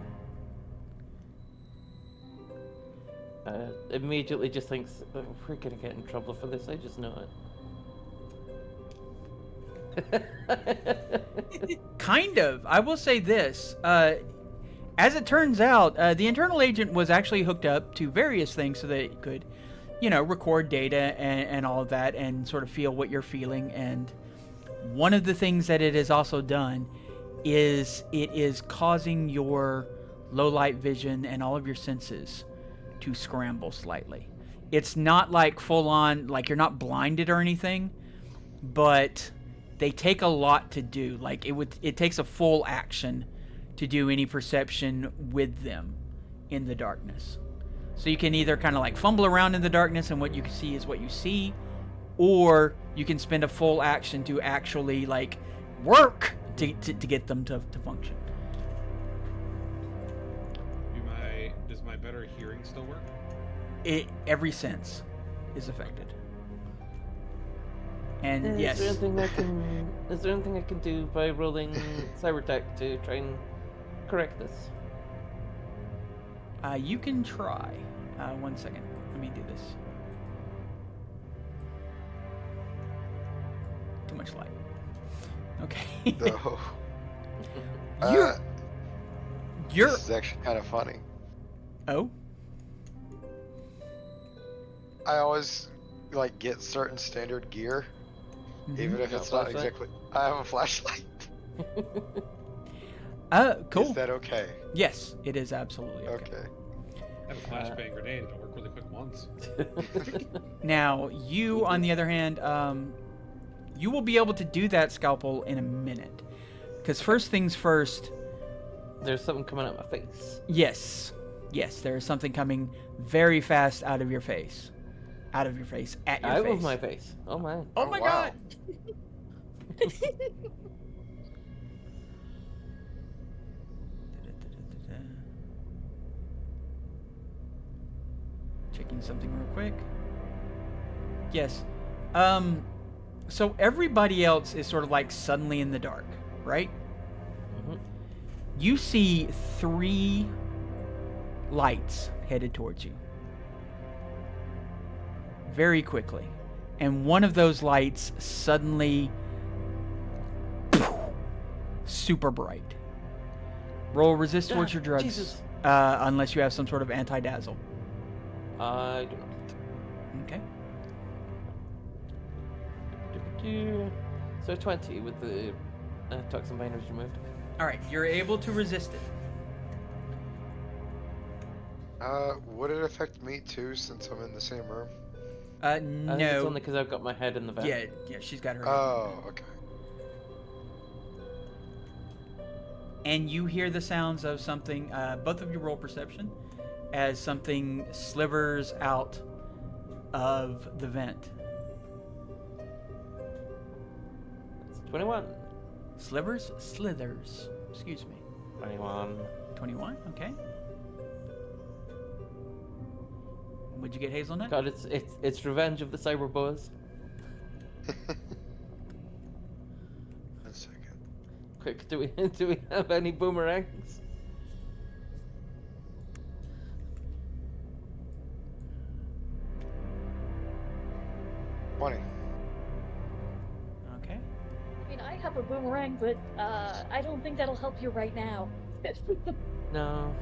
[SPEAKER 2] Immediately just thinks, oh, we're gonna get in trouble for this, I just know it.
[SPEAKER 1] Kind of. I will say this. As it turns out, the internal agent was actually hooked up to various things so that it could, record data and all of that and sort of feel what you're feeling. And one of the things that it has also done is it is causing your low light vision and all of your senses to scramble slightly. It's not like full on, like you're not blinded or anything, but they take a lot to do. Like it takes a full action to do any perception with them in the darkness. So you can either kind of like fumble around in the darkness and what you can see is what you see, or you can spend a full action to actually like work to get them to function.
[SPEAKER 3] Does my better hearing still work?
[SPEAKER 1] Every sense is affected. And yes.
[SPEAKER 2] Is there anything I can do by rolling Cybertech to try and correct this?
[SPEAKER 1] You can try. 1 second. Let me do this. Too much light. Okay.
[SPEAKER 4] No.
[SPEAKER 1] You're.
[SPEAKER 4] This is actually kind of funny.
[SPEAKER 1] Oh.
[SPEAKER 4] I always get certain standard gear, even if it's not exactly. I have a flashlight.
[SPEAKER 1] Cool.
[SPEAKER 4] Is that okay?
[SPEAKER 1] Yes, it is absolutely okay.
[SPEAKER 4] Okay.
[SPEAKER 3] I have a flashbang grenade. It'll work really quick once.
[SPEAKER 1] Now, you, on the other hand, you will be able to do that, Scalpel, in a minute. Because first things first...
[SPEAKER 2] There's something coming out of my face.
[SPEAKER 1] Yes. Yes, there is something coming very fast out of your face. Out of your face. At your face.
[SPEAKER 2] Out of my face. Oh, my.
[SPEAKER 1] Oh, my
[SPEAKER 4] wow.
[SPEAKER 1] God! Checking something real quick. Yes. So everybody else is sort of like suddenly in the dark, right?
[SPEAKER 2] Mm-hmm.
[SPEAKER 1] You see 3 lights headed towards you. Very quickly. And one of those lights suddenly super bright. Roll resist towards your drugs.
[SPEAKER 2] Jesus.
[SPEAKER 1] Unless you have some sort of anti-dazzle.
[SPEAKER 2] I do not.
[SPEAKER 1] Okay.
[SPEAKER 2] So 20 with the toxin binders removed.
[SPEAKER 1] Alright, you're able to resist it.
[SPEAKER 4] Would it affect me too, since I'm in the same room?
[SPEAKER 2] I think it's
[SPEAKER 1] No.
[SPEAKER 2] only because I've got my head in the vent.
[SPEAKER 1] Yeah, she's got her.
[SPEAKER 4] Oh, okay.
[SPEAKER 1] And you hear the sounds of something. Both of you roll perception as something slivers out of the vent.
[SPEAKER 2] It's 21.
[SPEAKER 1] Slivers? Slithers. Excuse me.
[SPEAKER 2] 21.
[SPEAKER 1] 21, okay. What'd you get, Hazelnut?
[SPEAKER 2] God, it's Revenge of the Cyberboas.
[SPEAKER 4] 1 second.
[SPEAKER 2] Quick, do we have any boomerangs?
[SPEAKER 1] Okay.
[SPEAKER 5] I mean, I have a boomerang, but I don't think that'll help you right now.
[SPEAKER 2] No.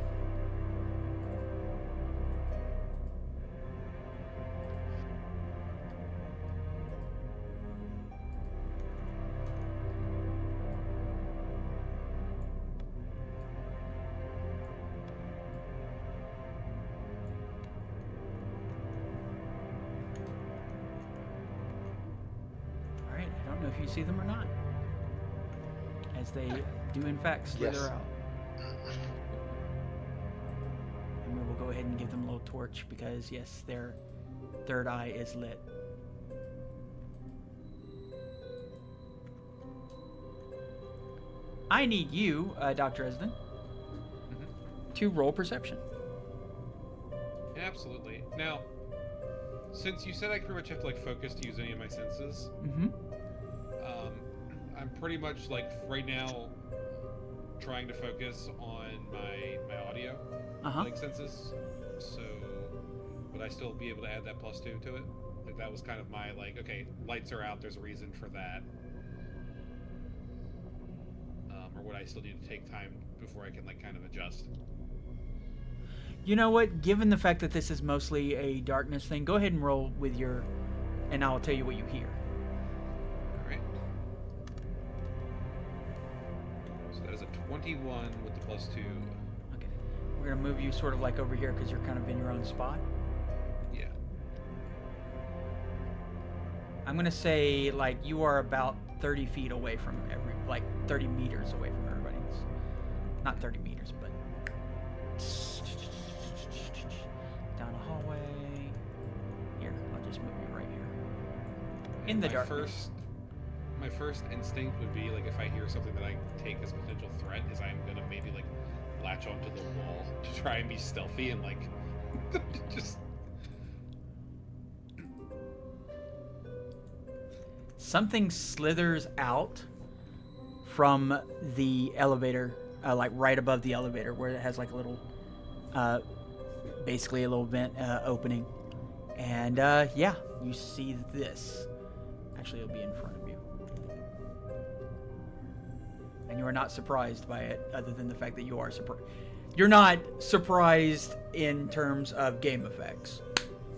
[SPEAKER 1] All right, I don't know if you see them or not. As they do, in fact, slither
[SPEAKER 4] Yes.
[SPEAKER 1] out. And we will go ahead and give them a little torch because, yes, their third eye is lit. I need you, Dr. Esden, to roll perception.
[SPEAKER 3] Absolutely. Now, since you said I pretty much have to like focus to use any of my senses,
[SPEAKER 1] Mm-hmm.
[SPEAKER 3] I'm pretty much like right now trying to focus on my audio
[SPEAKER 1] Uh-huh.
[SPEAKER 3] like senses. So would I still be able to add that +2 to it? Like that was kind of my like, okay, lights are out, there's a reason for that. Or would I still need to take time before I can like kind of adjust?
[SPEAKER 1] You know what? Given the fact that this is mostly a darkness thing, go ahead and roll with your, and I'll tell you what you hear.
[SPEAKER 3] All right. So that is a 21 with the +2.
[SPEAKER 1] Okay. We're gonna move you sort of like over here because you're kind of in your own spot.
[SPEAKER 3] Yeah.
[SPEAKER 1] I'm gonna say like you are about 30 feet away from like 30 meters away from everybody else. Not 30 meters, but down a hallway. Here, I'll just move you right here. In the darkness.
[SPEAKER 3] My first instinct would be like if I hear something that I take as a potential threat, is I'm gonna maybe like latch onto the wall to try and be stealthy and like just.
[SPEAKER 1] Something slithers out from the elevator, like right above the elevator, where it has like a little, basically a little vent opening. And yeah, you see this. Actually, it'll be in front of you. And you are not surprised by it, other than the fact that you are surprised. You're not surprised in terms of game effects.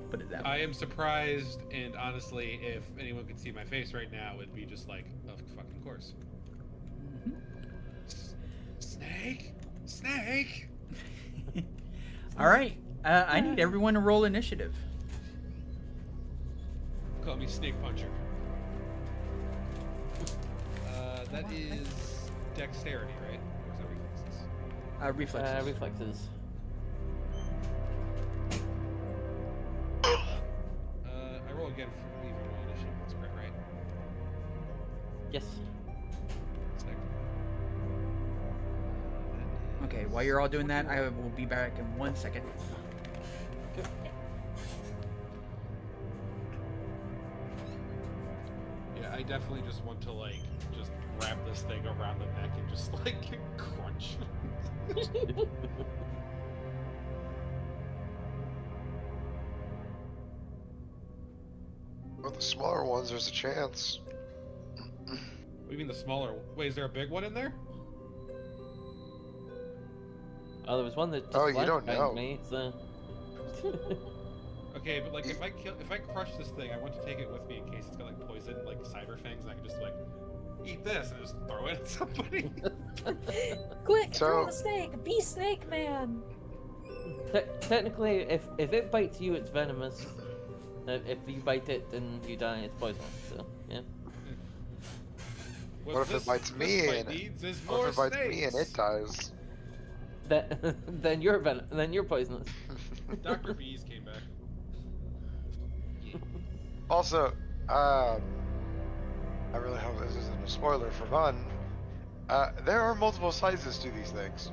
[SPEAKER 1] Put it that way.
[SPEAKER 3] I am surprised, and honestly, if anyone could see my face right now, it'd be just like, of fucking course. Snake, snake.
[SPEAKER 1] All right. I need everyone to roll initiative.
[SPEAKER 3] Call me Snake Puncher. That is dexterity, right? Or is that reflexes?
[SPEAKER 1] Reflexes.
[SPEAKER 2] Reflexes.
[SPEAKER 3] I roll again for even roll initiative. That's correct, right?
[SPEAKER 2] Yes.
[SPEAKER 3] Sick.
[SPEAKER 1] Okay, while you're all doing that, I will be back in 1 second.
[SPEAKER 3] Yeah, I definitely just want to like just grab this thing around the neck and just like crunch.
[SPEAKER 4] Well, the smaller ones, there's a chance.
[SPEAKER 3] What do you mean the smaller? Wait, is there a big one in there?
[SPEAKER 2] Oh, there was one that just
[SPEAKER 4] Oh, you
[SPEAKER 2] flashed
[SPEAKER 4] don't
[SPEAKER 2] behind
[SPEAKER 4] know.
[SPEAKER 2] me, so...
[SPEAKER 3] Okay, but like if I crush this thing, I want to take it with me in case it's got like poison, like cyber fangs, and I can just like eat this and just throw it at somebody.
[SPEAKER 5] Quick,
[SPEAKER 4] So-
[SPEAKER 5] throw the snake! Be Snake Man!
[SPEAKER 2] Technically, if it bites you, it's venomous. If you bite it, then you die. It's poisonous. So yeah.
[SPEAKER 3] What
[SPEAKER 4] What if it bites me
[SPEAKER 3] this fight
[SPEAKER 4] and-
[SPEAKER 3] needs is
[SPEAKER 4] What
[SPEAKER 3] more
[SPEAKER 4] if it bites me
[SPEAKER 3] snakes.
[SPEAKER 4] and it dies?
[SPEAKER 2] then you're then you're poisonous.
[SPEAKER 3] Dr. Bees came back.
[SPEAKER 4] Also, I really hope this isn't a spoiler for fun. There are multiple sizes to these things.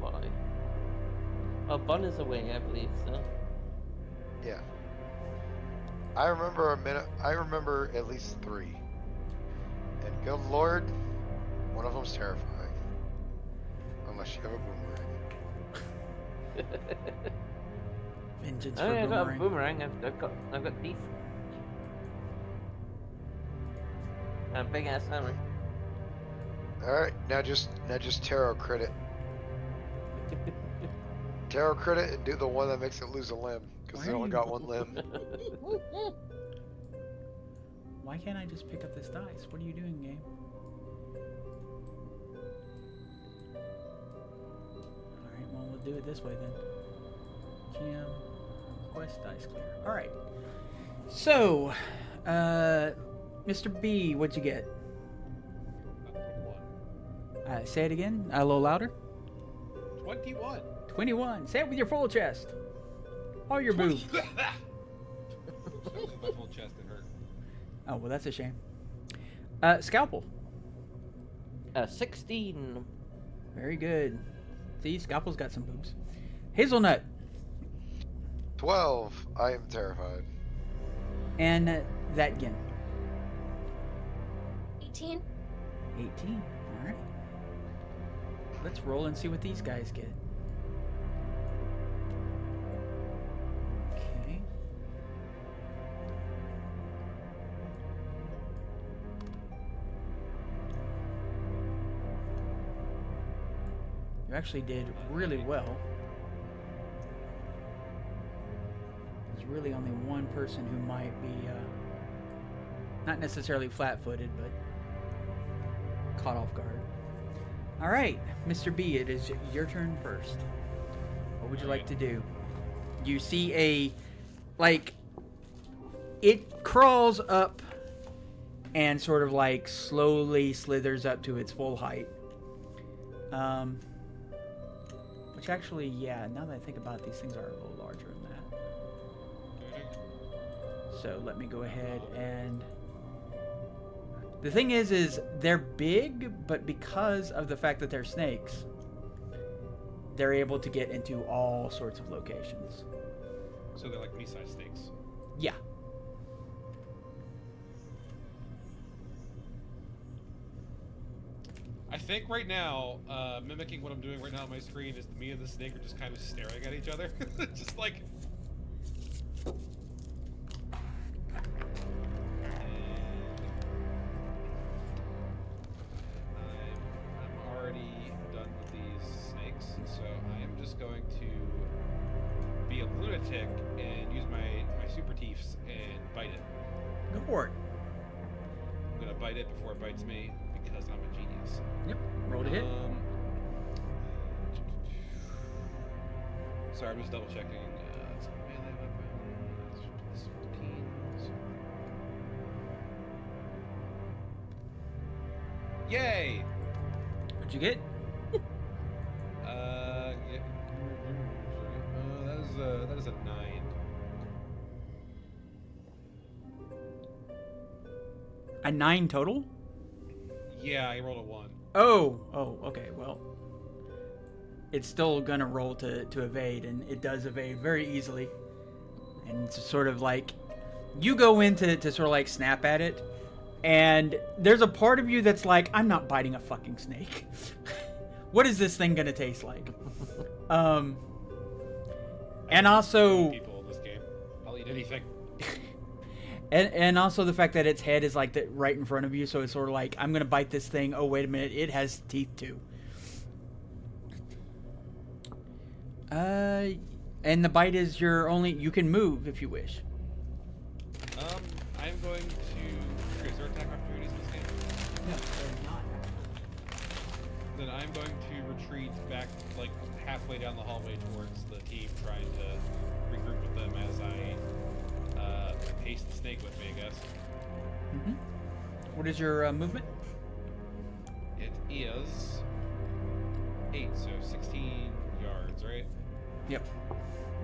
[SPEAKER 2] Why? Well, Bun is away, I believe. So.
[SPEAKER 4] Yeah. I remember at least 3. And good lord, one of them's terrifying. Unless you have a boomerang.
[SPEAKER 1] Vengeance
[SPEAKER 2] Oh,
[SPEAKER 1] for
[SPEAKER 2] yeah, I got a
[SPEAKER 1] boomerang.
[SPEAKER 2] boomerang. I've got teeth. And a big ass hammer.
[SPEAKER 4] Alright, now just tarot crit it. Tarot crit it and do the one that makes it lose a limb. Because
[SPEAKER 1] Why
[SPEAKER 4] they
[SPEAKER 1] are
[SPEAKER 4] only
[SPEAKER 1] you-
[SPEAKER 4] got 1 limb.
[SPEAKER 1] Why can't I just pick up this dice? What are you doing, game? Alright, well, we'll do it this way then. GM, quest dice clear. Alright. So, Mr. B, what'd you get?
[SPEAKER 3] 21.
[SPEAKER 1] Say it again, a little louder.
[SPEAKER 3] 21.
[SPEAKER 1] 21. Say it with your full chest. All your boobs.
[SPEAKER 3] My full chest, it hurt.
[SPEAKER 1] Oh, well, that's a shame. Scalpel.
[SPEAKER 2] 16.
[SPEAKER 1] Very good. See, Scalpel's got some boobs. Hazelnut.
[SPEAKER 4] 12. I am terrified.
[SPEAKER 1] And Thatgin.
[SPEAKER 5] 18.
[SPEAKER 1] 18. Alright. Let's roll and see what these guys get. Okay. You actually did really well. There's really only one person who might be, not necessarily flat-footed, but caught off guard. All right, Mr. B, it is your turn first. What would you like to do? You see it crawls up and sort of like slowly slithers up to its full height. Which actually, yeah, now that I think about it, these things are a little larger than that. So let me go ahead and... The thing is they're big, but because of the fact that they're snakes, they're able to get into all sorts of locations.
[SPEAKER 3] So they're like me-sized steaks.
[SPEAKER 1] Yeah.
[SPEAKER 3] I think right now, mimicking what I'm doing right now on my screen is me and the snake are just kind of staring at each other. Just like... I'm already done with these snakes, so I am just going to be a lunatic and use my super teeths and bite it.
[SPEAKER 1] Go for it.
[SPEAKER 3] I'm gonna bite it before it bites me because I'm a genius.
[SPEAKER 1] Yep. Roll to hit.
[SPEAKER 3] Sorry, I'm just double checking. It's a melee weapon. It's plus 15. So. Yay!
[SPEAKER 1] What'd you get?
[SPEAKER 3] Yeah. That is a 9.
[SPEAKER 1] A 9 total?
[SPEAKER 3] Yeah, I rolled a 1.
[SPEAKER 1] Oh, okay, well. It's still gonna roll to evade, and it does evade very easily. And it's sort of like, you go in to sort of like snap at it, and there's a part of you that's like, I'm not biting a fucking snake. What is this thing gonna taste like? And also...
[SPEAKER 3] People in this game. I'll eat anything.
[SPEAKER 1] And also the fact that its head is like right in front of you, so it's sort of like, I'm gonna bite this thing. Oh, wait a minute, it has teeth too. And the bite is your only. You can move if you wish.
[SPEAKER 3] I'm going to. Is there attack opportunities in this game?
[SPEAKER 1] No, they're not.
[SPEAKER 3] Then I'm going to retreat back like halfway down the hallway towards the team, trying to regroup with them as I paste the snake with me, I guess.
[SPEAKER 1] What is your movement?
[SPEAKER 3] It is 8, so 16 yards, right?
[SPEAKER 1] Yep.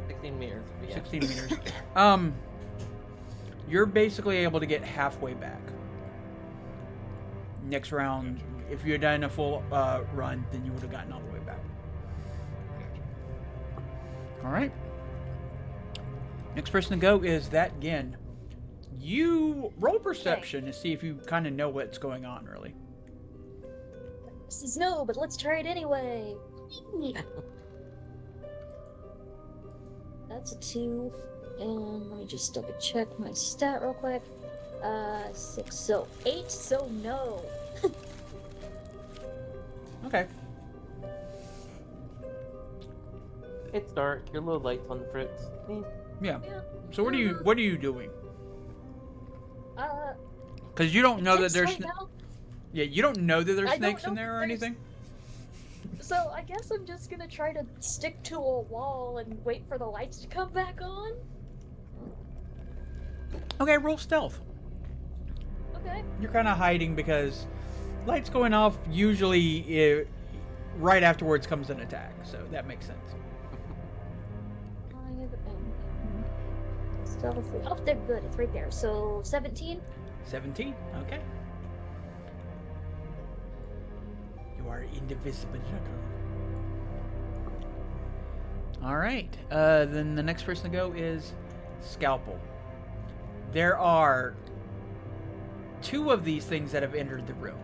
[SPEAKER 2] 16 meters. But yeah.
[SPEAKER 1] 16 meters. You're basically able to get halfway back. Next round,
[SPEAKER 3] Gotcha.
[SPEAKER 1] if you had done a full run, then you would have gotten all the way back.
[SPEAKER 3] Gotcha.
[SPEAKER 1] All right. Next person to go is that Gin. You roll perception to see if you kind of know what's going on, really.
[SPEAKER 5] This is no, but let's try it anyway. That's a 2. And let me just double check my stat real quick. 6, so 8, so no.
[SPEAKER 1] Okay.
[SPEAKER 2] It's dark. You're low lights on the fruits.
[SPEAKER 1] Yeah.
[SPEAKER 5] Yeah.
[SPEAKER 1] So what are you doing?
[SPEAKER 5] Uh,
[SPEAKER 1] Because you don't know that
[SPEAKER 5] yes,
[SPEAKER 1] there's
[SPEAKER 5] right now.
[SPEAKER 1] yeah, you don't know that there's
[SPEAKER 5] I don't
[SPEAKER 1] snakes in
[SPEAKER 5] know
[SPEAKER 1] there or
[SPEAKER 5] that there's-
[SPEAKER 1] anything.
[SPEAKER 5] So I guess I'm just gonna try to stick to a wall and wait for the lights to come back on.
[SPEAKER 1] Okay, roll stealth.
[SPEAKER 5] Okay.
[SPEAKER 1] You're kind of hiding because lights going off usually right afterwards comes an attack, so that makes sense.
[SPEAKER 5] 5 and stealth. Oh, they're good. It's right there. So 17.
[SPEAKER 1] 17. Okay. You are indivisible. All right. Then the next person to go is Scalpel. There are 2 of these things that have entered the room.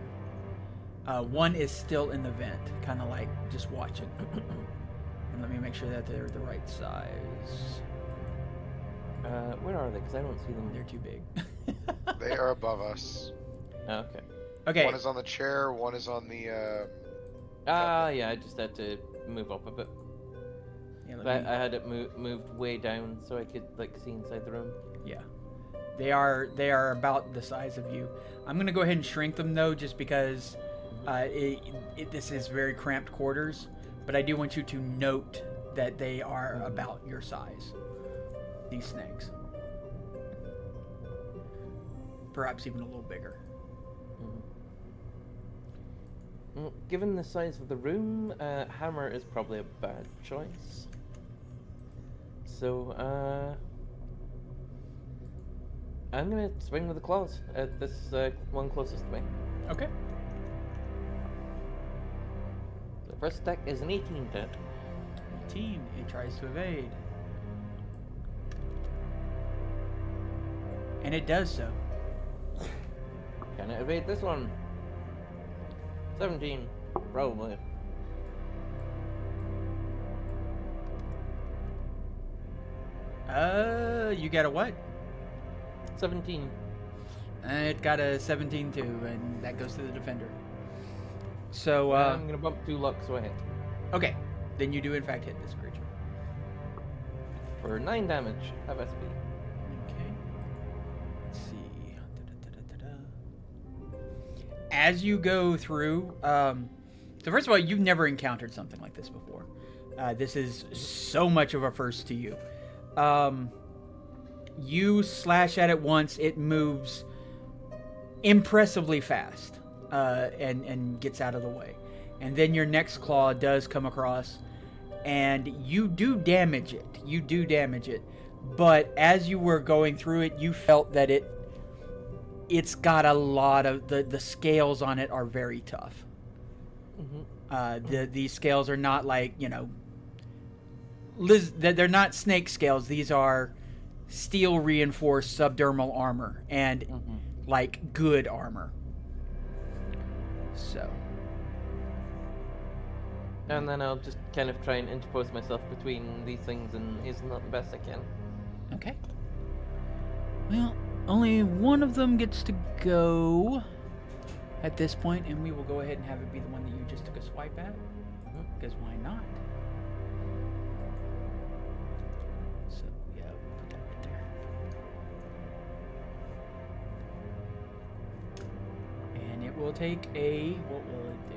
[SPEAKER 1] One is still in the vent, kind of like just watching. And let me make sure that they're the right size.
[SPEAKER 2] Where are they? Because I don't see them.
[SPEAKER 1] They're too big.
[SPEAKER 4] They are above us.
[SPEAKER 2] Oh, okay.
[SPEAKER 1] Okay.
[SPEAKER 4] One is on the chair, one is on the,
[SPEAKER 2] Yeah, I just had to move up a bit.
[SPEAKER 1] Yeah, let
[SPEAKER 2] But
[SPEAKER 1] me-
[SPEAKER 2] I had it moved way down so I could like see inside the room.
[SPEAKER 1] Yeah. They are about the size of you. I'm gonna go ahead and shrink them though, just because this is very cramped quarters. But I do want you to note that they are about your size. These snakes, perhaps even a little bigger.
[SPEAKER 2] Well, given the size of the room, hammer is probably a bad choice. So, I'm gonna swing with the claws at this one closest to me.
[SPEAKER 1] Okay.
[SPEAKER 2] The first attack is an 18 to hit.
[SPEAKER 1] 18. It tries to evade, and it does so.
[SPEAKER 2] Can it evade this one? 17, probably.
[SPEAKER 1] You got a what?
[SPEAKER 2] 17.
[SPEAKER 1] It got a 17 too, and that goes to the defender. So,
[SPEAKER 2] I'm gonna bump 2 luck so I hit.
[SPEAKER 1] okay, then you do in fact hit this creature.
[SPEAKER 2] For 9 damage of SP.
[SPEAKER 1] Okay. Let's see. Da-da-da-da-da. As you go through, so first of all, you've never encountered something like this before. This is so much of a first to you. You slash at it once, it moves impressively fast, and gets out of the way. And then your next claw does come across, and you do damage it. You do damage it. But as you were going through it, you felt that it's got a lot of the scales on it are very tough. These scales are not like, they're not snake scales. These are steel reinforced subdermal armor and like good armor. So.
[SPEAKER 2] And then I'll just kind of try and interpose myself between these things and hasten out the best I can.
[SPEAKER 1] Okay. Well, only one of them gets to go at this point, and we will go ahead and have it be the one that you just took a swipe at. Because why not? So, yeah, we'll put that right there. And it will take a... What will it do?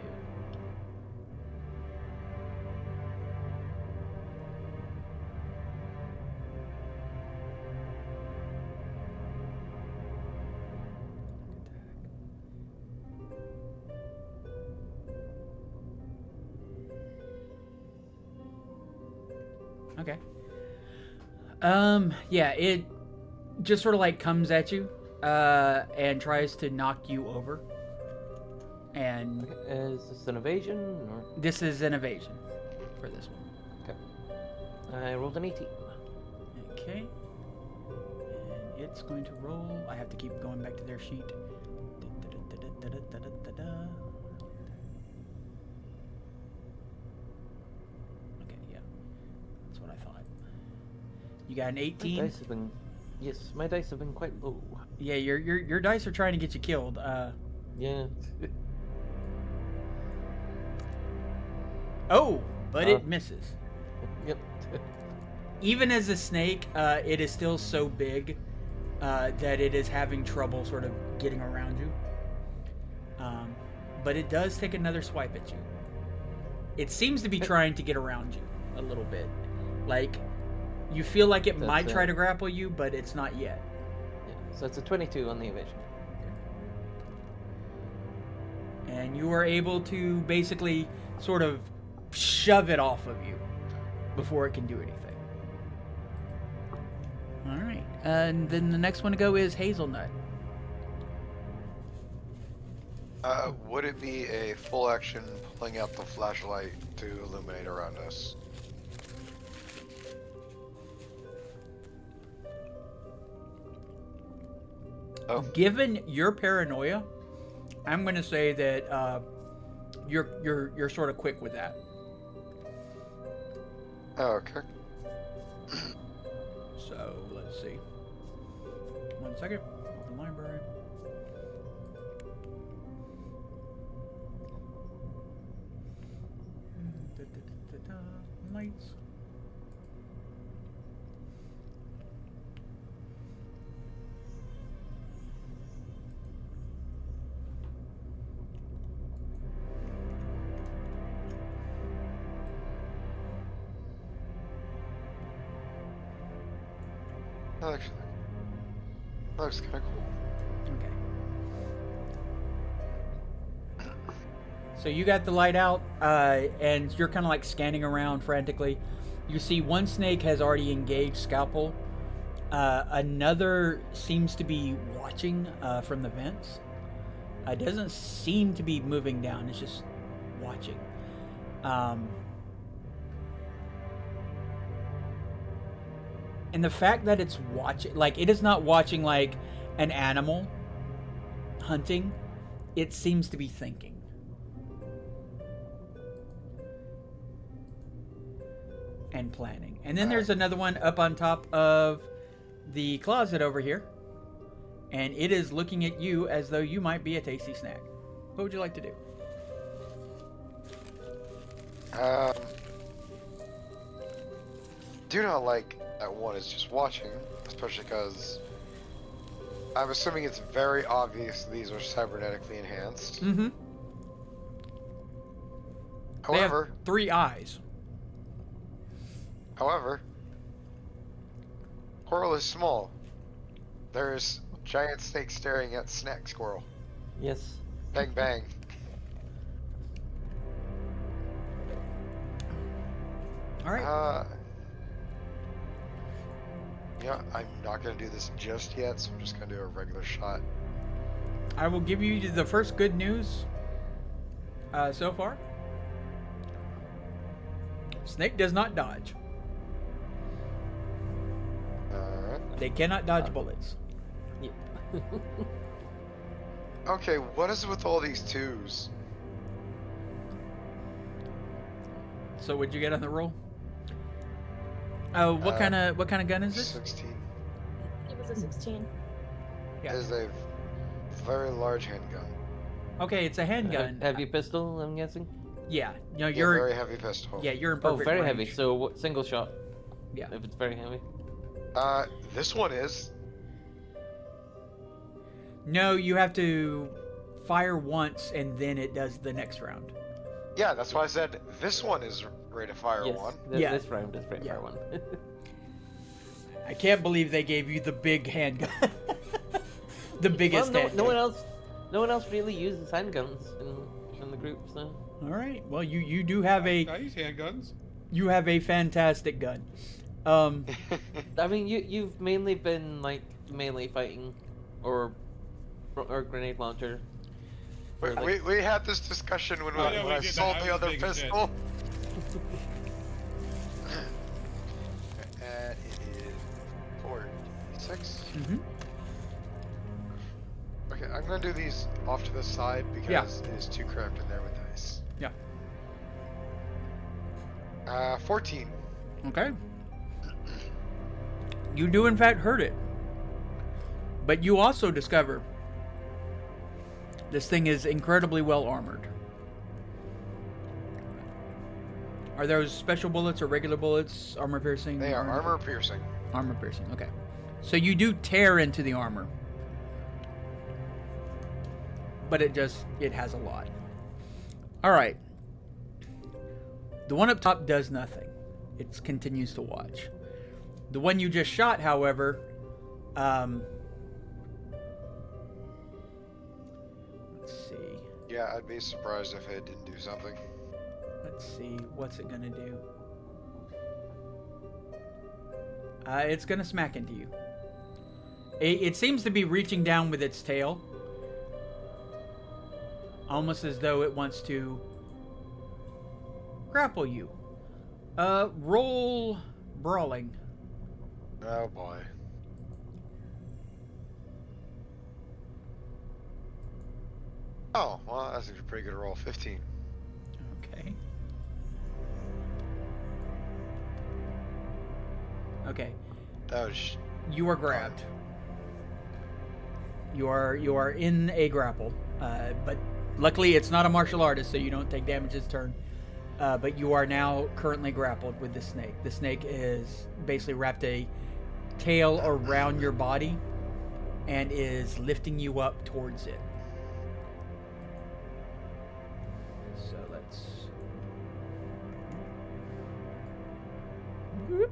[SPEAKER 1] Okay. Yeah, it just sort of like comes at you, and tries to knock you over. And
[SPEAKER 2] Is this an evasion or?
[SPEAKER 1] this is an evasion for this one.
[SPEAKER 2] I rolled an 18.
[SPEAKER 1] Okay. And it's going to roll. I have to keep going back to their sheet. Okay, yeah. That's what I thought. You got an
[SPEAKER 2] My
[SPEAKER 1] 18?
[SPEAKER 2] dice have been, yes, my dice have been quite low.
[SPEAKER 1] Yeah, your dice are trying to get you killed.
[SPEAKER 2] Yeah.
[SPEAKER 1] Oh, but it misses.
[SPEAKER 2] Yep.
[SPEAKER 1] Even as a snake, it is still so big that it is having trouble sort of getting around you. But it does take another swipe at you. It seems to be trying to get around you a little bit. Like, you feel like it might try to grapple you, but it's not yet.
[SPEAKER 2] Yeah. So it's a 22 on the evasion.
[SPEAKER 1] And you are able to basically sort of shove it off of you before it can do anything. All right. And then the next one to go is Hazelnut.
[SPEAKER 4] Would it be a full action pulling out the flashlight to illuminate around us? Oh,
[SPEAKER 1] Given your paranoia, I'm going to say that you're sort of quick with that.
[SPEAKER 4] okay.
[SPEAKER 1] So let's see. 1 second. Open library. Lights.
[SPEAKER 4] Actually, that looks kind of cool.
[SPEAKER 1] Okay. So you got the light out, and you're kind of like scanning around frantically. You see one snake has already engaged Scalpel. Another seems to be watching from the vents. It doesn't seem to be moving down. It's just watching. And the fact that it's watching, like, it is not watching like an animal hunting. It seems to be thinking. And planning. And then there's another one up on top of the closet over here. And it is looking at you as though you might be a tasty snack. What would you like to do?
[SPEAKER 4] Do not like that one is just watching, especially because I'm assuming it's very obvious these are cybernetically enhanced.
[SPEAKER 1] Mm-hmm.
[SPEAKER 4] However,
[SPEAKER 1] they have 3 eyes.
[SPEAKER 4] However, Coral is small. There's giant snake staring at snack squirrel.
[SPEAKER 2] Yes.
[SPEAKER 4] Bang bang.
[SPEAKER 1] All right.
[SPEAKER 4] Yeah, I'm not gonna do this just yet, so I'm just gonna do a regular shot.
[SPEAKER 1] I will give you the first good news so far. Snake does not dodge.
[SPEAKER 4] Alright.
[SPEAKER 1] They cannot dodge bullets.
[SPEAKER 2] Yep.
[SPEAKER 4] Okay, what is with all these twos?
[SPEAKER 1] So what'd you get on the roll? Oh, what kind of gun is this?
[SPEAKER 4] 16.
[SPEAKER 5] It was a 16.
[SPEAKER 1] Yeah.
[SPEAKER 4] It is a very large handgun.
[SPEAKER 1] Okay, it's a handgun.
[SPEAKER 2] Heavy pistol, I'm guessing.
[SPEAKER 1] Yeah. No,
[SPEAKER 4] Yeah,
[SPEAKER 1] you're.
[SPEAKER 4] very heavy pistol.
[SPEAKER 1] Yeah, you're in
[SPEAKER 2] Oh,
[SPEAKER 1] perfect
[SPEAKER 2] very
[SPEAKER 1] range.
[SPEAKER 2] heavy. So single shot.
[SPEAKER 1] Yeah.
[SPEAKER 2] If it's very heavy.
[SPEAKER 4] This one is.
[SPEAKER 1] No, you have to fire once and then it does the next round.
[SPEAKER 4] Yeah, that's why I said this one is rate of fire
[SPEAKER 2] Yes.
[SPEAKER 4] one.
[SPEAKER 1] Yeah.
[SPEAKER 2] This round is very far one.
[SPEAKER 1] I can't believe they gave you the big handgun. The biggest
[SPEAKER 2] Well,
[SPEAKER 1] handgun.
[SPEAKER 2] no one else really uses handguns in the group, so.
[SPEAKER 1] All right. Well, you do have a.
[SPEAKER 3] I use handguns.
[SPEAKER 1] You have a fantastic gun.
[SPEAKER 2] I mean, you've mainly been like melee fighting, or grenade launcher.
[SPEAKER 4] we,
[SPEAKER 2] Or, like,
[SPEAKER 4] we had this discussion when,
[SPEAKER 3] I know
[SPEAKER 4] when
[SPEAKER 3] we
[SPEAKER 4] I
[SPEAKER 3] did
[SPEAKER 4] sold
[SPEAKER 3] that. I
[SPEAKER 4] the
[SPEAKER 3] was
[SPEAKER 4] other
[SPEAKER 3] making shit.
[SPEAKER 4] pistol. And it is 4d6.
[SPEAKER 1] Mm-hmm.
[SPEAKER 4] Okay, I'm gonna do these off to the side because it is too cramped in there with dice.
[SPEAKER 1] Yeah.
[SPEAKER 4] 14.
[SPEAKER 1] Okay. You do in fact hurt it. But you also discover this thing is incredibly well armored. Are those special bullets or regular bullets? Armor piercing?
[SPEAKER 4] They are armor piercing.
[SPEAKER 1] Armor piercing, okay. So you do tear into the armor. But it has a lot. Alright. The one up top does nothing. It continues to watch. The one you just shot, however, let's see.
[SPEAKER 4] Yeah, I'd be surprised if it didn't do something.
[SPEAKER 1] Let's see. What's it gonna do? It's gonna smack into you. It seems to be reaching down with its tail. Almost as though it wants to grapple you. Roll brawling.
[SPEAKER 4] Oh boy. Oh, well, that's a pretty good roll. 15.
[SPEAKER 1] Okay. Okay.
[SPEAKER 4] That was.
[SPEAKER 1] You are grabbed. You are in a grapple, but luckily it's not a martial artist, so you don't take damage this turn. But you are now currently grappled with the snake. The snake is basically wrapped a tail around your body and is lifting you up towards it. So let's. Whoop.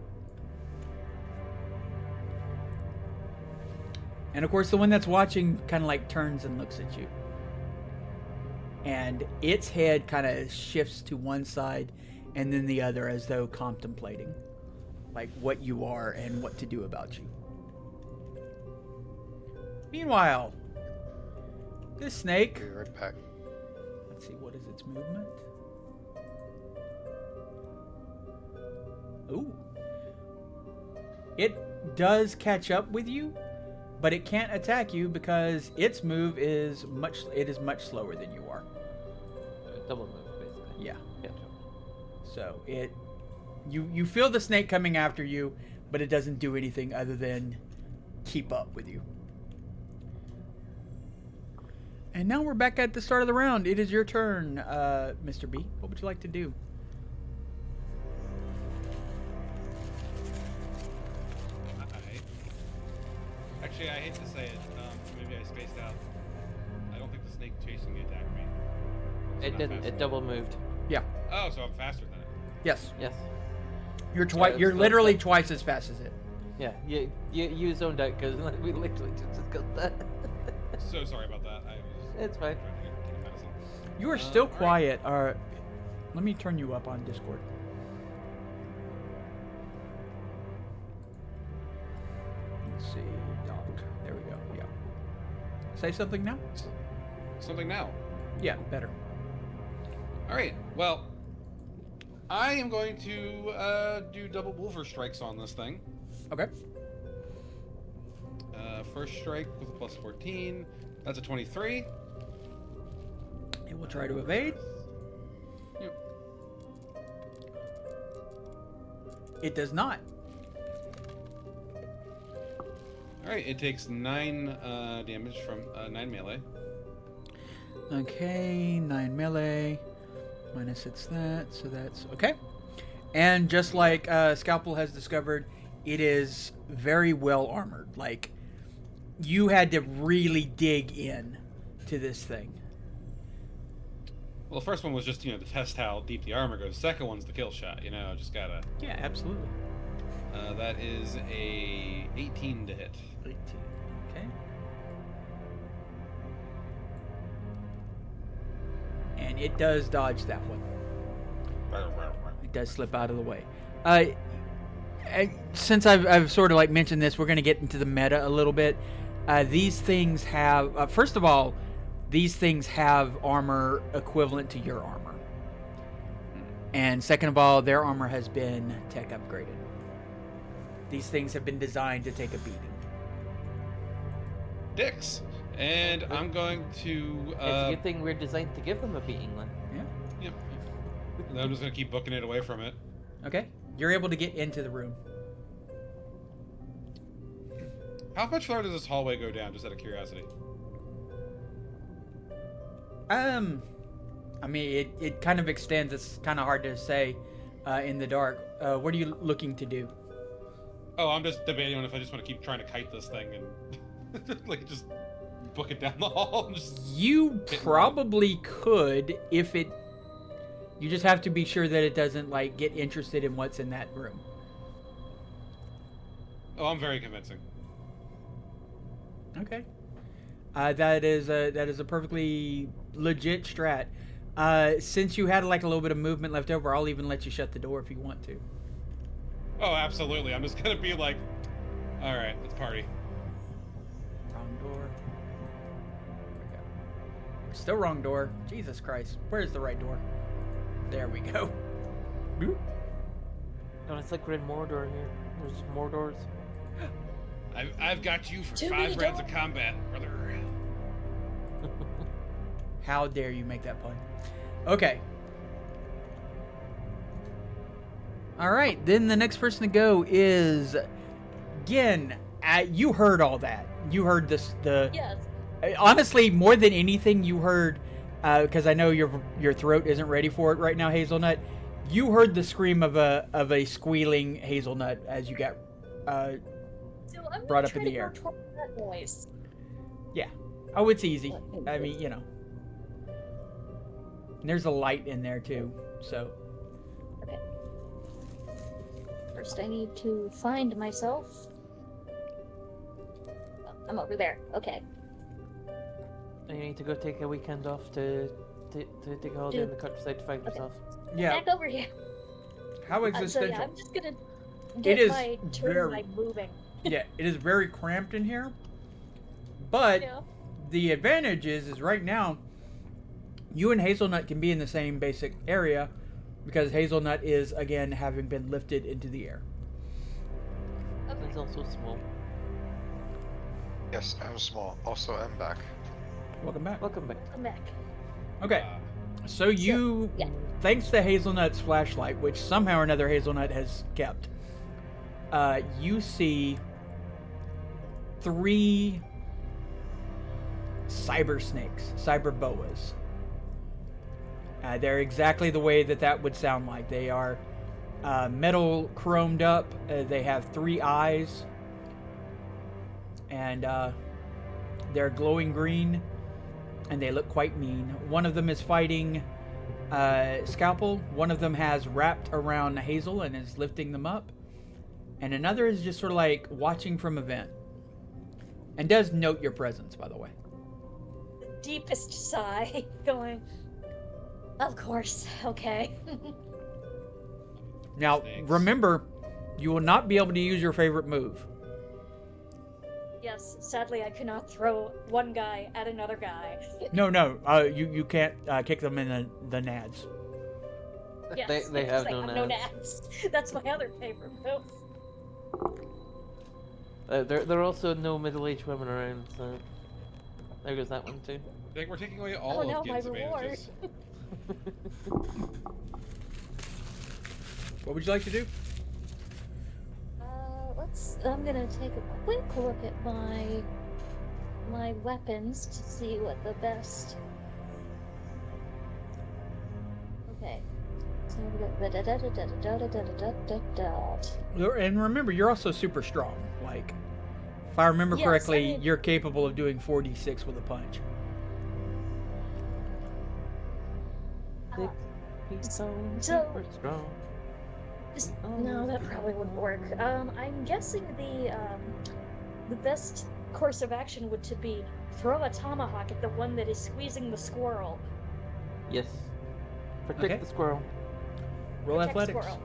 [SPEAKER 1] And of course, the one that's watching kind of like turns and looks at you. And its head kind of shifts to one side and then the other as though contemplating like what you are and what to do about you. Meanwhile, this snake,
[SPEAKER 4] Be right back.
[SPEAKER 1] let's see, what is its movement? Ooh. It does catch up with you, but it can't attack you because its move is much slower than you are.
[SPEAKER 2] double move, basically.
[SPEAKER 1] Yeah.
[SPEAKER 2] Yeah.
[SPEAKER 1] So you feel the snake coming after you, but it doesn't do anything other than keep up with you. And now we're back at the start of the round. It is your turn, Mr. B. What would you like to do?
[SPEAKER 3] Actually, I hate to say it. Maybe I spaced out. I don't think the snake chasing me attacked me. It's
[SPEAKER 2] It
[SPEAKER 3] not
[SPEAKER 2] didn't.
[SPEAKER 3] fast
[SPEAKER 2] It
[SPEAKER 3] enough.
[SPEAKER 2] double moved.
[SPEAKER 1] Yeah.
[SPEAKER 3] Oh, so I'm faster than it.
[SPEAKER 1] Yes.
[SPEAKER 2] Yes.
[SPEAKER 1] You're
[SPEAKER 2] Sorry,
[SPEAKER 1] you're
[SPEAKER 2] that's
[SPEAKER 1] literally
[SPEAKER 2] not-
[SPEAKER 1] twice as fast as it.
[SPEAKER 2] Yeah. You zoned out because we literally just got that.
[SPEAKER 3] So sorry about that. I was
[SPEAKER 2] It's fine.
[SPEAKER 3] trying to take a medicine.
[SPEAKER 1] You are still
[SPEAKER 3] all right.
[SPEAKER 1] quiet. Let me turn you up on Discord. Let's see. Doc. There we go. Yeah. Say something now?
[SPEAKER 3] Something now.
[SPEAKER 1] Yeah, better.
[SPEAKER 3] All right. Well, I am going to do double wolver strikes on this thing.
[SPEAKER 1] Okay.
[SPEAKER 3] First strike with a plus 14. That's a 23.
[SPEAKER 1] It will try to evade.
[SPEAKER 3] Yep.
[SPEAKER 1] It does not.
[SPEAKER 3] All right. It takes 9 damage from 9 melee.
[SPEAKER 1] Okay, 9 melee. Minus it's that, so that's okay. And just like Scalpel has discovered, it is very well armored. Like, you had to really dig in to this thing.
[SPEAKER 3] Well, the first one was just, to test how deep the armor goes. The second one's the kill shot, just gotta...
[SPEAKER 1] Yeah, absolutely.
[SPEAKER 3] That is a 18 to hit.
[SPEAKER 1] 18. Okay. And it does dodge that one. It does slip out of the way. Since I've sort of like mentioned this, we're going to get into the meta a little bit. These things have, first of all, these things have armor equivalent to your armor. And second of all, their armor has been tech upgraded. These things have been designed to take a beating.
[SPEAKER 3] Dicks. And I'm going to.
[SPEAKER 2] It's a good thing we're designed to give them a beating then.
[SPEAKER 3] Yep. And I'm just gonna keep booking it away from it.
[SPEAKER 1] Okay, you're able to get into the room.
[SPEAKER 3] How much further does this hallway go down? Just out of curiosity.
[SPEAKER 1] I mean, it kind of extends. It's kind of hard to say in the dark. What are you looking to do?
[SPEAKER 3] Oh, I'm just debating on if I just want to keep trying to kite this thing and like just book it down the hall. And just
[SPEAKER 1] You probably could if it. You just have to be sure that it doesn't like get interested in what's in that room.
[SPEAKER 3] Oh, I'm very convincing.
[SPEAKER 1] Okay. That is a perfectly legit strat. Since you had like a little bit of movement left over, I'll even let you shut the door if you want to.
[SPEAKER 3] Oh, absolutely. I'm just gonna be like, all right, let's party.
[SPEAKER 1] Wrong door. Okay. Still wrong door. Jesus Christ. Where's the right door? There we go. Boop.
[SPEAKER 2] No, it's like we're in Mordor here. There's more doors.
[SPEAKER 3] I've got you for
[SPEAKER 5] Too
[SPEAKER 3] 5
[SPEAKER 5] many
[SPEAKER 3] rounds of
[SPEAKER 5] doors.
[SPEAKER 3] combat, brother.
[SPEAKER 1] How dare you make that pun? Okay. All right, then the next person to go is Gin. You heard all that. You heard this.
[SPEAKER 5] Yes.
[SPEAKER 1] Honestly, more than anything, you heard because I know your throat isn't ready for it right now, Hazelnut. You heard the scream of a squealing Hazelnut as you got
[SPEAKER 5] So I'm
[SPEAKER 1] brought
[SPEAKER 5] gonna
[SPEAKER 1] up in
[SPEAKER 5] try
[SPEAKER 1] the
[SPEAKER 5] to
[SPEAKER 1] air.
[SPEAKER 5] go toward that noise.
[SPEAKER 1] Yeah. Oh, it's easy. I mean, you know. And there's a light in there too, so.
[SPEAKER 5] Okay. First, I need to find myself. Oh, I'm over there. Okay.
[SPEAKER 2] And you need to go take a weekend off to take a holiday in the countryside to find
[SPEAKER 5] Okay.
[SPEAKER 2] yourself.
[SPEAKER 1] Yeah.
[SPEAKER 5] Back over here.
[SPEAKER 1] How
[SPEAKER 5] So
[SPEAKER 1] existential.
[SPEAKER 5] yeah, I'm just gonna
[SPEAKER 1] It
[SPEAKER 5] get
[SPEAKER 1] is
[SPEAKER 5] my turn
[SPEAKER 1] very-
[SPEAKER 5] by moving.
[SPEAKER 1] Yeah, it is very cramped in here. But
[SPEAKER 5] Yeah.
[SPEAKER 1] the advantage is right now, you and Hazelnut can be in the same basic area because Hazelnut is, again, having been lifted into the air.
[SPEAKER 5] Okay.
[SPEAKER 2] It's also small.
[SPEAKER 4] Yes, I'm small. Also, I'm back.
[SPEAKER 1] Welcome back.
[SPEAKER 2] Welcome back.
[SPEAKER 5] I'm back.
[SPEAKER 1] Okay, so you,
[SPEAKER 5] yeah.
[SPEAKER 1] thanks to Hazelnut's flashlight, which somehow or another Hazelnut has kept, you see 3 cyber snakes, cyber boas. They're exactly the way that would sound like. They are metal chromed up. They have 3 eyes. And they're glowing green. And they look quite mean. One of them is fighting Scalpel. One of them has wrapped around Hazel and is lifting them up. And another is just sort of like watching from a vent. And does note your presence, by the way.
[SPEAKER 5] The deepest sigh, going. Of course. Okay.
[SPEAKER 1] Now,
[SPEAKER 3] Snakes.
[SPEAKER 1] remember, you will not be able to use your favorite move.
[SPEAKER 5] Yes. Sadly, I cannot throw one guy at another guy.
[SPEAKER 1] No, you can't kick them in the nads.
[SPEAKER 5] Yes,
[SPEAKER 2] They
[SPEAKER 5] because
[SPEAKER 2] have
[SPEAKER 5] I
[SPEAKER 2] no
[SPEAKER 5] have
[SPEAKER 2] nads.
[SPEAKER 5] That's my other favorite move.
[SPEAKER 2] There are also no middle-aged women around, so there goes that one too.
[SPEAKER 3] I think we're taking away all
[SPEAKER 5] Oh
[SPEAKER 3] of
[SPEAKER 5] no, my
[SPEAKER 3] Gin's
[SPEAKER 5] reward.
[SPEAKER 3] advantages.
[SPEAKER 1] What would you like to do?
[SPEAKER 5] I'm gonna take a quick look at my weapons to see what the best. Okay. So we got
[SPEAKER 1] And remember, you're also super strong. Like, if I remember
[SPEAKER 5] Yes,
[SPEAKER 1] correctly,
[SPEAKER 5] I mean-
[SPEAKER 1] you're capable of doing 4d6 with a punch.
[SPEAKER 2] He's so
[SPEAKER 5] So-
[SPEAKER 2] super strong.
[SPEAKER 5] No, that probably wouldn't work. I'm guessing the best course of action would to be throw a tomahawk at the one that is squeezing the squirrel.
[SPEAKER 2] Yes. Protect
[SPEAKER 1] Okay.
[SPEAKER 2] the squirrel.
[SPEAKER 1] Roll
[SPEAKER 5] Protect
[SPEAKER 1] athletics.
[SPEAKER 5] squirrel.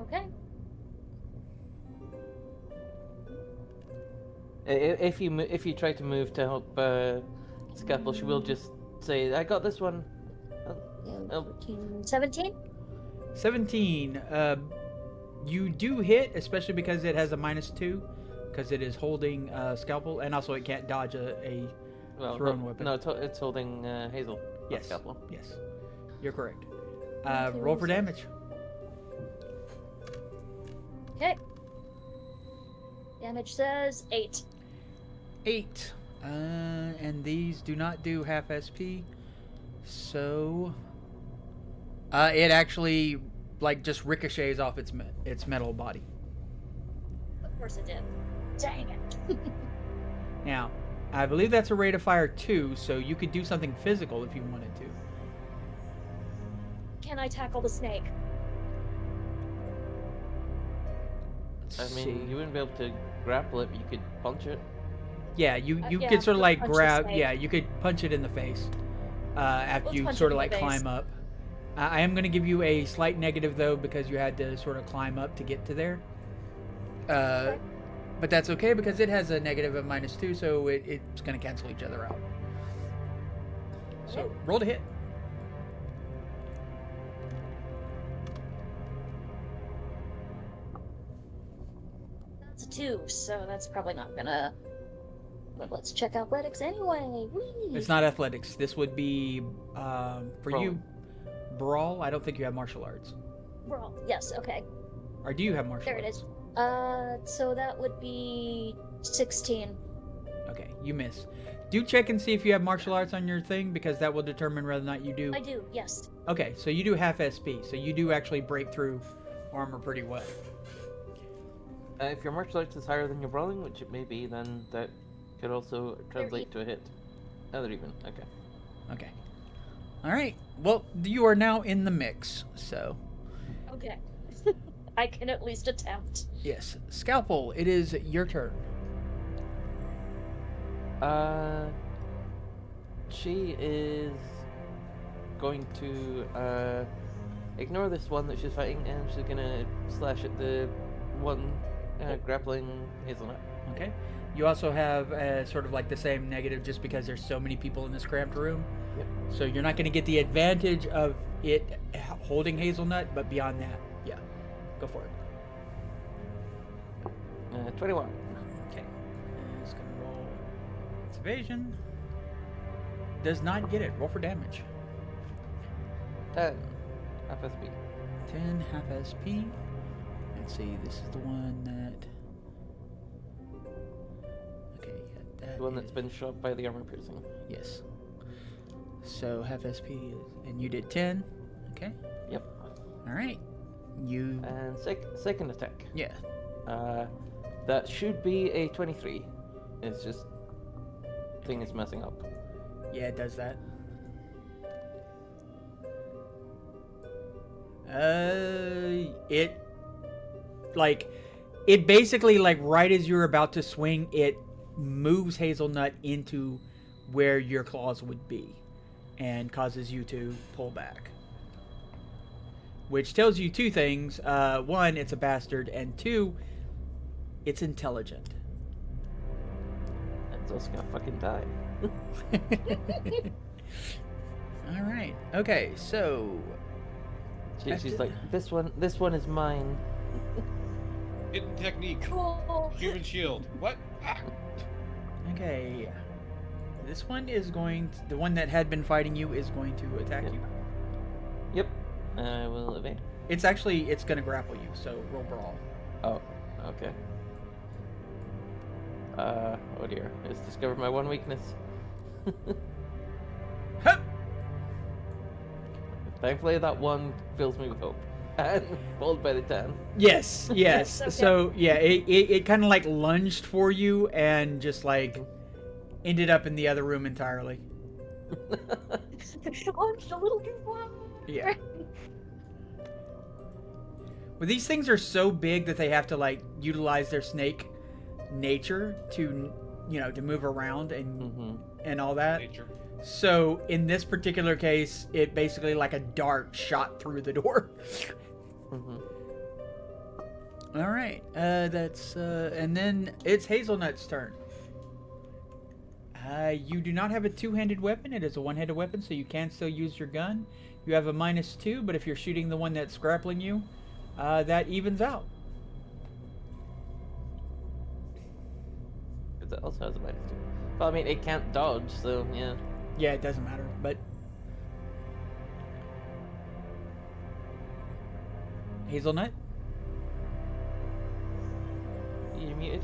[SPEAKER 5] Okay.
[SPEAKER 2] If you try to move to help Scalpel, she will just say, "I got this one." Oh.
[SPEAKER 5] 14, 17?
[SPEAKER 1] 17. You do hit, especially because it has a -2, because it is holding Scalpel, and also it can't dodge a
[SPEAKER 2] Well,
[SPEAKER 1] thrown weapon.
[SPEAKER 2] No, it's holding Hazel. not
[SPEAKER 1] Yes.
[SPEAKER 2] Scalpel.
[SPEAKER 1] Yes. You're correct.
[SPEAKER 5] Okay,
[SPEAKER 1] Roll for
[SPEAKER 5] so-
[SPEAKER 1] damage.
[SPEAKER 5] Okay. Damage says 8.
[SPEAKER 1] 8. And these do not do half SP. So it actually like just ricochets off its metal body.
[SPEAKER 5] Of course it did. Dang it.
[SPEAKER 1] Now, I believe that's a rate of fire 2, so you could do something physical if you wanted to.
[SPEAKER 5] Can I tackle the snake?
[SPEAKER 1] Let's
[SPEAKER 2] I mean,
[SPEAKER 1] see.
[SPEAKER 2] you wouldn't be able to grapple it, but you could punch it.
[SPEAKER 1] Yeah, you
[SPEAKER 5] yeah,
[SPEAKER 1] could sort of like
[SPEAKER 5] punch the
[SPEAKER 1] grab.
[SPEAKER 5] snake.
[SPEAKER 1] Yeah, you could punch it in the face after
[SPEAKER 5] Let's
[SPEAKER 1] you
[SPEAKER 5] punch
[SPEAKER 1] sort
[SPEAKER 5] it
[SPEAKER 1] of
[SPEAKER 5] in the
[SPEAKER 1] like
[SPEAKER 5] face.
[SPEAKER 1] climb up. I am going to give you a slight negative though because you had to sort of climb up to get to there. But that's okay because it has a negative of -2, so it's going to cancel each other out. So roll to hit.
[SPEAKER 5] That's a 2, so that's probably not gonna. But let's check athletics anyway. Whee!
[SPEAKER 1] It's not athletics. This would be for
[SPEAKER 2] Brawl.
[SPEAKER 1] you. Brawl. I don't think you have martial arts.
[SPEAKER 5] Brawl. Yes, okay.
[SPEAKER 1] Or do you have martial
[SPEAKER 5] There it
[SPEAKER 1] arts?
[SPEAKER 5] is. So that would be 16.
[SPEAKER 1] Okay, you miss. Do check and see if you have martial arts on your thing because that will determine whether or not you do.
[SPEAKER 5] I do, yes.
[SPEAKER 1] Okay, so you do half SP, so you do actually break through armor pretty well.
[SPEAKER 2] If your martial arts is higher than your brawling, which it may be, then that could also translate to a hit. Oh, they're even. Okay.
[SPEAKER 1] Okay. All right. Well, you are now in the mix, so
[SPEAKER 5] Okay. I can at least attempt.
[SPEAKER 1] yes. Scalpel, it is your turn.
[SPEAKER 2] She is going to ignore this one that she's fighting, and she's gonna slash at the one grappling Hazelnut.
[SPEAKER 1] Okay. You also have sort of like the same negative just because there's so many people in this cramped room.
[SPEAKER 2] Yep.
[SPEAKER 1] So you're not going to get the advantage of it holding Hazelnut, but beyond that, yeah. Go for it.
[SPEAKER 2] 21.
[SPEAKER 1] Okay. It's going to roll its evasion. Does not get it. Roll for damage.
[SPEAKER 2] 10. Half SP.
[SPEAKER 1] 10 half SP. Let's see. This is the one that. Okay, yeah, that
[SPEAKER 2] The one that's
[SPEAKER 1] is-
[SPEAKER 2] been shot by the armor piercing.
[SPEAKER 1] Yes. So half SP is, and you did 10. Okay.
[SPEAKER 2] Yep.
[SPEAKER 1] All right. You.
[SPEAKER 2] And second attack.
[SPEAKER 1] Yeah.
[SPEAKER 2] That should be a 23. It's just thing is messing up.
[SPEAKER 1] Yeah, it does that. It basically like right as you're about to swing, it moves Hazelnut into where your claws would be, and causes you to pull back. Which tells you two things: one, it's a bastard, and two, it's intelligent.
[SPEAKER 2] It's also gonna fucking die.
[SPEAKER 1] All right. Okay. So
[SPEAKER 2] She's like, this one is mine.
[SPEAKER 3] Hidden technique.
[SPEAKER 5] Cool.
[SPEAKER 3] Human shield. What? Ah!
[SPEAKER 1] okay, this one is the one that had been fighting you is going to attack you.
[SPEAKER 2] Yep. I will evade.
[SPEAKER 1] It's going to grapple you. So roll brawl.
[SPEAKER 2] Oh, okay. Oh dear. It's discovered my one weakness.
[SPEAKER 1] Hup!
[SPEAKER 2] Thankfully, that one fills me with hope. And followed by the 10.
[SPEAKER 1] Yes. Yes.
[SPEAKER 5] Okay.
[SPEAKER 1] So yeah, it kind of like lunged for you and just like ended up in the other room entirely.
[SPEAKER 5] Launched a little too far.
[SPEAKER 1] Yeah. Well, these things are so big that they have to like utilize their snake nature to to move around and
[SPEAKER 2] Mm-hmm.
[SPEAKER 1] and all that.
[SPEAKER 3] Nature.
[SPEAKER 1] So in this particular case, it basically like a dart shot through the door.
[SPEAKER 2] Mm-hmm.
[SPEAKER 1] All right, that's and then it's Hazelnut's turn. You do not have a two-handed weapon. It is a one-handed weapon, so you can still use your gun. You have a -2, but if you're shooting the one that's grappling you, that evens out.
[SPEAKER 2] Because it also has a -2. Well, I mean, it can't dodge, so yeah.
[SPEAKER 1] Yeah, it doesn't matter, but Hazelnut.
[SPEAKER 2] You muted?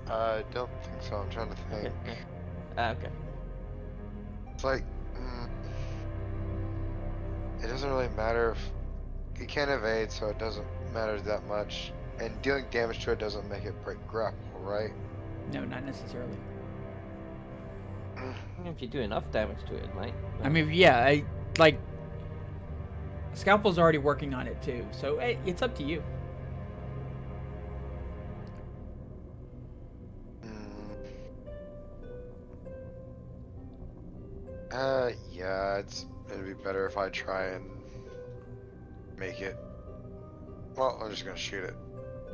[SPEAKER 4] I don't think so. I'm trying to think.
[SPEAKER 2] Okay. Yeah. Okay.
[SPEAKER 4] It's like, it doesn't really matter if he can't evade, so it doesn't matter that much. And dealing damage to it doesn't make it break grapple, right?
[SPEAKER 1] No, not necessarily.
[SPEAKER 2] If you do enough damage to it, it might.
[SPEAKER 1] I mean, yeah, I like. Scalpel's already working on it too, so hey, it's up to you.
[SPEAKER 4] Yeah, it'd be better if I try and make it. Well, I'm just gonna shoot it.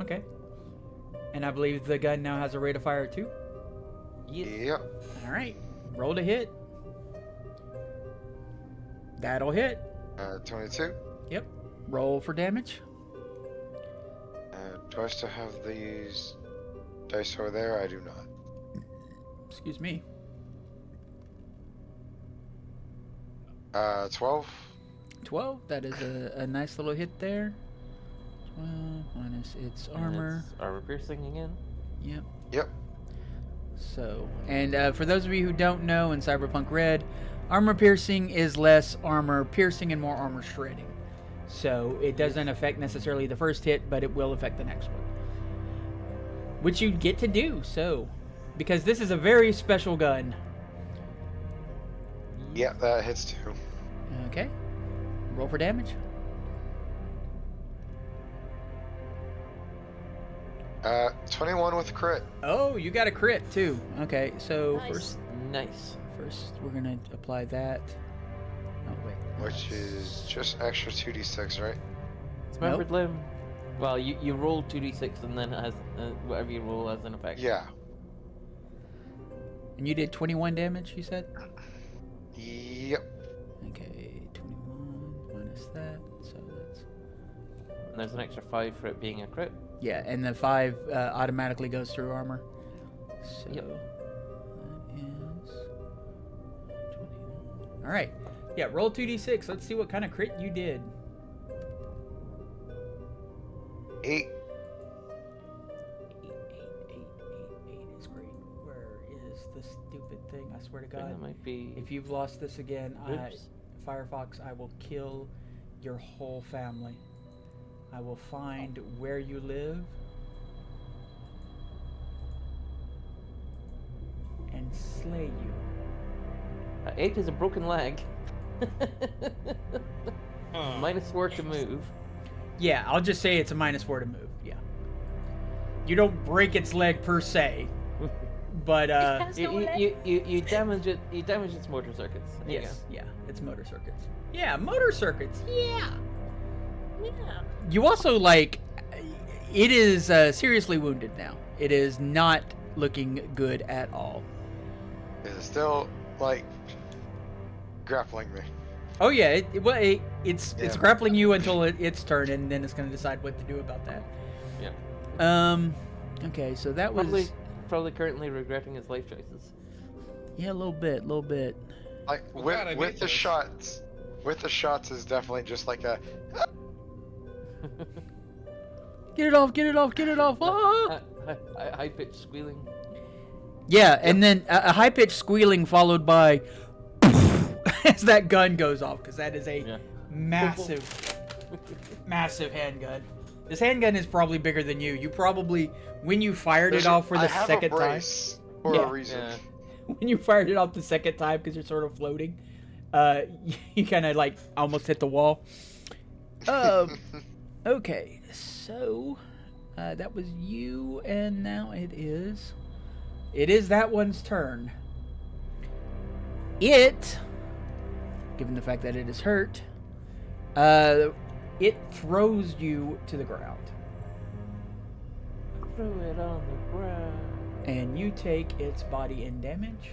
[SPEAKER 1] Okay. And I believe the gun now has a rate of fire too.
[SPEAKER 4] Yep.
[SPEAKER 1] All right, roll to hit. That'll hit.
[SPEAKER 4] 22.
[SPEAKER 1] Yep. Roll for damage.
[SPEAKER 4] Do I still have these dice over there? I do not.
[SPEAKER 1] Excuse me.
[SPEAKER 4] 12.
[SPEAKER 1] 12. That is a nice little hit there. 12 minus its armor.
[SPEAKER 2] It's armor piercing again.
[SPEAKER 1] Yep.
[SPEAKER 4] Yep.
[SPEAKER 1] So, and for those of you who don't know, in Cyberpunk Red, armor piercing is less armor piercing and more armor shredding. So it doesn't affect necessarily the first hit, but it will affect the next one. Which you get to do, so. Because this is a very special gun.
[SPEAKER 4] Yeah, that hits too.
[SPEAKER 1] Okay. Roll for damage.
[SPEAKER 4] 21 with crit.
[SPEAKER 1] Oh, you got a crit too. Okay, so
[SPEAKER 5] Nice.
[SPEAKER 1] first we're gonna apply that. Oh wait.
[SPEAKER 4] Which is just extra 2d6, right?
[SPEAKER 2] It's remembered limb. Well, you roll 2d6 and then it has whatever you roll has an effect.
[SPEAKER 4] Yeah.
[SPEAKER 1] And you did 21 damage, you said?
[SPEAKER 4] Yep.
[SPEAKER 1] Okay, 21 minus that, so that's...
[SPEAKER 2] And there's an extra 5 for it being a crit.
[SPEAKER 1] Yeah, and the 5 automatically goes through armor. So
[SPEAKER 2] Yep.
[SPEAKER 1] that is 21. All right. Yeah, roll 2d6. Let's see what kind of crit you did.
[SPEAKER 4] 8.
[SPEAKER 1] 8 is great. Where is the stupid thing? I swear to
[SPEAKER 2] I think
[SPEAKER 1] God.
[SPEAKER 2] that might be.
[SPEAKER 1] If you've lost this again,
[SPEAKER 2] Oops.
[SPEAKER 1] Firefox, I will kill your whole family. I will find where you live and slay you.
[SPEAKER 2] 8 is a broken leg.
[SPEAKER 3] Huh.
[SPEAKER 2] -4 to move.
[SPEAKER 1] Yeah, I'll just say it's a -4 to move. Yeah. You don't break its leg per se, but
[SPEAKER 5] It has no leg.
[SPEAKER 2] You damage it. You damage its motor circuits. There you
[SPEAKER 1] yes, yeah, it's motor circuits. Yeah, motor circuits. Yeah.
[SPEAKER 5] Yeah.
[SPEAKER 1] You also like, it is seriously wounded now. It is not looking good at all.
[SPEAKER 4] Is it still, like, grappling me?
[SPEAKER 1] Oh yeah, it's
[SPEAKER 4] Yeah.
[SPEAKER 1] grappling you until its turn, and then it's gonna decide what to do about that.
[SPEAKER 2] Yeah.
[SPEAKER 1] Okay, so that was
[SPEAKER 2] Probably currently regretting his life choices.
[SPEAKER 1] yeah, a little bit.
[SPEAKER 4] Like,
[SPEAKER 3] Well,
[SPEAKER 4] with,
[SPEAKER 3] God, I
[SPEAKER 4] with
[SPEAKER 3] made
[SPEAKER 4] the
[SPEAKER 3] those.
[SPEAKER 4] shots. With the shots is definitely just like a...
[SPEAKER 1] Get it off! Ah!
[SPEAKER 2] High pitched squealing.
[SPEAKER 1] Yeah, and then a high pitched squealing followed by as that gun goes off, because that is a
[SPEAKER 2] Yeah.
[SPEAKER 1] massive handgun. This handgun is probably bigger than you. You probably, when you fired it off for
[SPEAKER 4] I
[SPEAKER 1] the
[SPEAKER 4] have
[SPEAKER 1] second
[SPEAKER 4] a
[SPEAKER 1] time,
[SPEAKER 4] brace for
[SPEAKER 1] Yeah.
[SPEAKER 4] a reason.
[SPEAKER 2] Yeah.
[SPEAKER 1] when you fired it off the second time because you're sort of floating, you kind of like almost hit the wall. Okay, so that was you, and now it is that one's turn. It, given the fact that it is hurt, it throws you to the ground.
[SPEAKER 2] Throw it on the ground.
[SPEAKER 1] And you take its body in damage,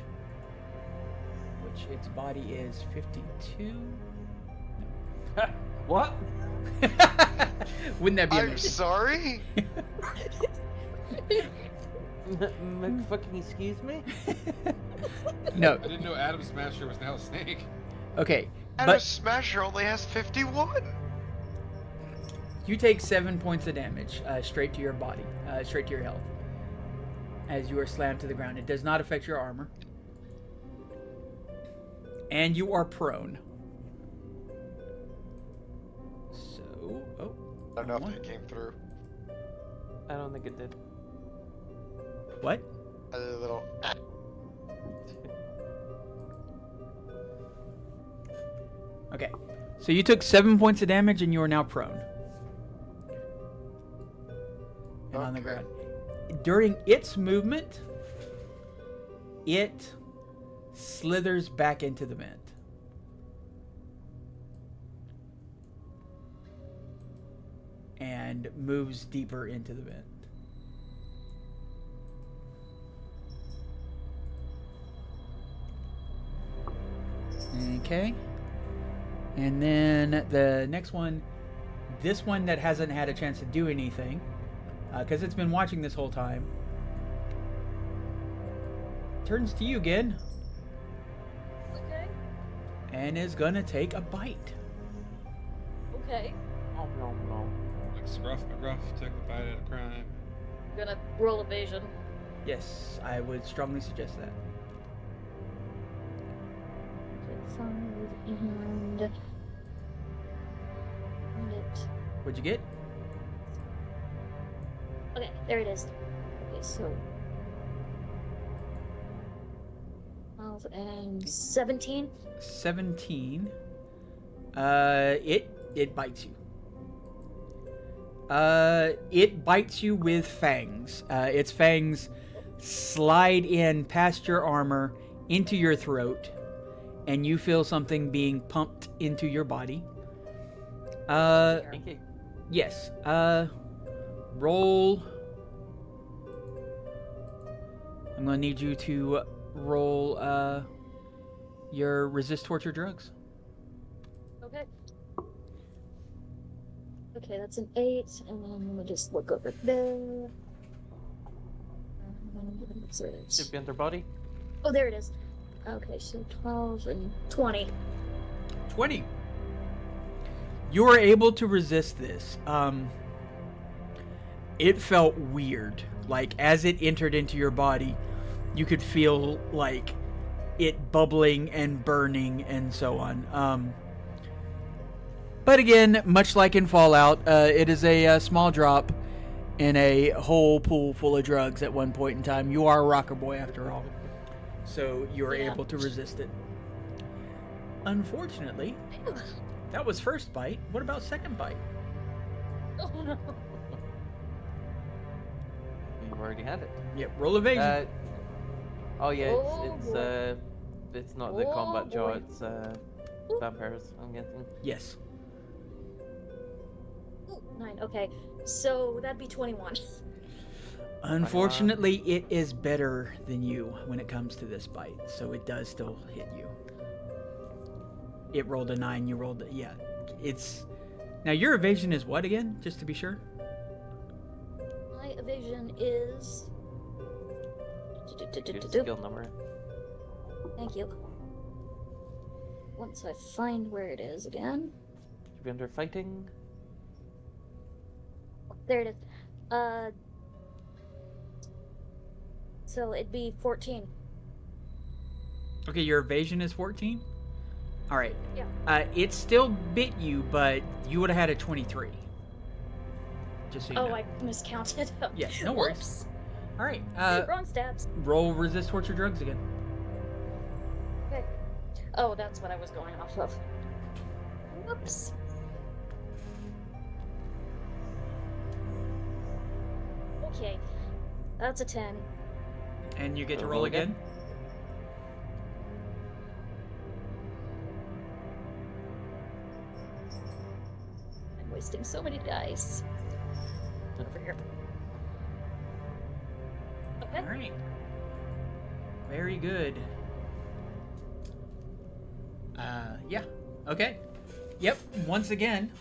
[SPEAKER 1] which its body is 52.
[SPEAKER 2] What?
[SPEAKER 1] Wouldn't that be
[SPEAKER 4] I'm
[SPEAKER 1] amazing?
[SPEAKER 4] sorry?
[SPEAKER 2] Fucking excuse me?
[SPEAKER 1] No.
[SPEAKER 3] I didn't know Adam Smasher was now a snake.
[SPEAKER 1] Okay,
[SPEAKER 4] Adam
[SPEAKER 1] but
[SPEAKER 4] Smasher only has 51.
[SPEAKER 1] you take 7 points of damage straight to your body, straight to your health, as you are slammed to the ground. It does not affect your armor. And you are prone. So,
[SPEAKER 4] I don't know
[SPEAKER 1] wrong
[SPEAKER 4] if it came through.
[SPEAKER 2] I don't think it did.
[SPEAKER 1] what?
[SPEAKER 4] A little.
[SPEAKER 1] Okay, so you took 7 points of damage and you are now prone. And on the
[SPEAKER 4] Okay.
[SPEAKER 1] ground. During its movement, it slithers back into the vent. And moves deeper into the vent. Okay. And then the next one, this one that hasn't had a chance to do anything, because it's been watching this whole time, turns to you again
[SPEAKER 5] Okay.
[SPEAKER 1] and is gonna take a bite.
[SPEAKER 5] Okay.
[SPEAKER 2] Oh, no, no.
[SPEAKER 3] Like Scruff McGruff took the bite out of crime.
[SPEAKER 5] Gonna roll evasion.
[SPEAKER 1] Yes, I would strongly suggest that.
[SPEAKER 5] 5 and it.
[SPEAKER 1] What'd you get?
[SPEAKER 5] Okay, there it is. Okay, so 12 and 17.
[SPEAKER 1] 17. It bites you. It bites you with fangs. Its fangs slide in past your armor into your throat, and you feel something being pumped into your body.
[SPEAKER 2] Thank you.
[SPEAKER 1] Yes. Roll. I'm gonna need you to roll your resist torture drugs.
[SPEAKER 5] Okay. Okay, that's an 8, and then let me just look over there.
[SPEAKER 2] Should be under body.
[SPEAKER 5] Oh, there it is. Okay, so 12 and 20.
[SPEAKER 1] 20. You are able to resist this. It felt weird. Like, as it entered into your body, you could feel, like, it bubbling and burning and so on. But again, much like in Fallout, it is a small drop in a whole pool full of drugs at one point in time. You are a rocker boy after all. So you are
[SPEAKER 5] Yeah.
[SPEAKER 1] able to resist it. Unfortunately, that was first bite. What about second bite?
[SPEAKER 5] Oh no.
[SPEAKER 2] You've already had it.
[SPEAKER 1] Yep, roll evasion.
[SPEAKER 2] Oh yeah,
[SPEAKER 5] Oh,
[SPEAKER 2] it's not the
[SPEAKER 5] Oh,
[SPEAKER 2] combat jaw.
[SPEAKER 5] boy.
[SPEAKER 2] It's vampires. I'm guessing.
[SPEAKER 1] Yes.
[SPEAKER 5] Ooh, 9. Okay, so that'd be 21.
[SPEAKER 1] Unfortunately, it is better than you when it comes to this bite, so it does still hit you. It rolled a 9, you rolled a... Yeah, it's... Now, your evasion is what again, just to be sure?
[SPEAKER 5] My evasion is.
[SPEAKER 2] Your skill number.
[SPEAKER 5] Thank you. Once I find where it is again.
[SPEAKER 2] Should be under fighting.
[SPEAKER 5] There it is. So it'd be 14.
[SPEAKER 1] Okay, your evasion is 14? Alright.
[SPEAKER 5] Yeah.
[SPEAKER 1] It still bit you, but you would have had a 23. Just so you
[SPEAKER 5] Oh,
[SPEAKER 1] know.
[SPEAKER 5] I miscounted.
[SPEAKER 1] Yeah, no worries.
[SPEAKER 5] Whoops.
[SPEAKER 1] Alright,
[SPEAKER 5] Wrong stats.
[SPEAKER 1] roll resist torture drugs again.
[SPEAKER 5] Okay. Oh, that's what I was going off of. Whoops. Okay. That's a 10.
[SPEAKER 1] And you get to
[SPEAKER 2] So
[SPEAKER 1] roll
[SPEAKER 2] roll
[SPEAKER 1] again?
[SPEAKER 2] again.
[SPEAKER 5] wasting so many dice. Over here. Okay.
[SPEAKER 1] All right. Very good. Yeah. Okay. Yep. Once again,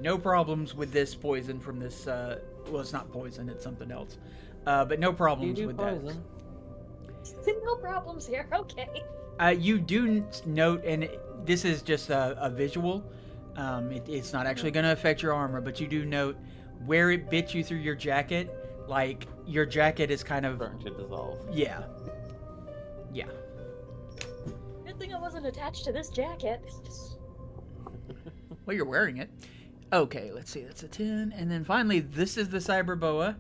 [SPEAKER 1] no problems with this poison from this. Well, it's not poison; it's something else. But no problems
[SPEAKER 2] You do
[SPEAKER 1] with
[SPEAKER 2] poison.
[SPEAKER 5] No problems here. Okay.
[SPEAKER 1] that. You do note, and this is just a visual. It's not actually going to affect your armor, but you do note where it bit you through your jacket. Like your jacket is kind of
[SPEAKER 2] Starting to dissolve.
[SPEAKER 1] yeah.
[SPEAKER 5] Good thing I wasn't attached to this jacket.
[SPEAKER 1] Well, you're wearing it. Okay, let's see. That's a 10. And then finally, this is the cyber boa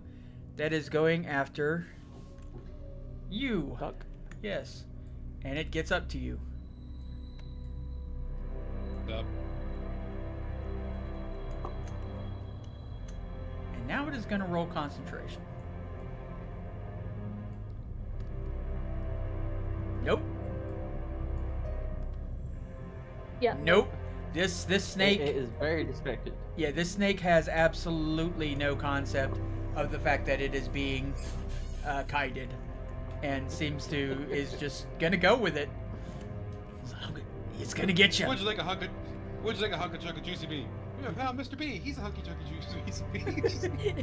[SPEAKER 1] that is going after you.
[SPEAKER 2] Duck.
[SPEAKER 1] Yes. And it gets up to you.
[SPEAKER 3] Up.
[SPEAKER 1] And now it is going to roll concentration. Nope.
[SPEAKER 5] Yeah.
[SPEAKER 1] Nope. This snake...
[SPEAKER 2] It is very distracted.
[SPEAKER 1] Yeah, this snake has absolutely no concept of the fact that it is being kited, and is just gonna go with it. It's gonna get you.
[SPEAKER 3] Would you like a hunk of chunk of juicy bee? We have found Mr. B. He's a hunky chunk of juicy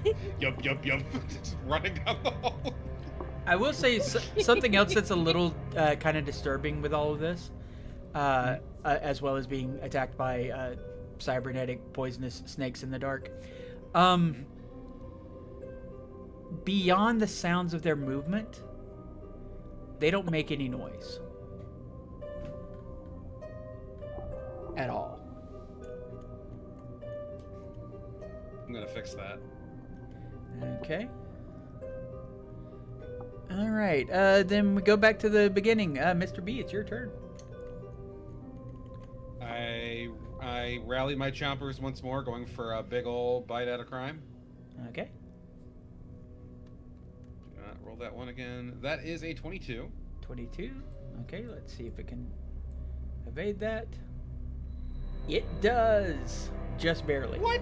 [SPEAKER 3] bee. Yup. Just running down the hall.
[SPEAKER 1] I will say something else that's a little kind of disturbing with all of this, as well as being attacked by cybernetic poisonous snakes in the dark. Beyond the sounds of their movement, they don't make any noise at all.
[SPEAKER 3] I'm gonna fix that.
[SPEAKER 1] Okay. All right. Then we go back to the beginning. Mr. B, it's your turn.
[SPEAKER 3] I rally my chompers once more, going for a big ol' bite out of crime.
[SPEAKER 1] Okay.
[SPEAKER 3] Roll that one again. That is a 22.
[SPEAKER 1] 22. Okay, let's see if it can evade that. It does. Just barely.
[SPEAKER 3] What?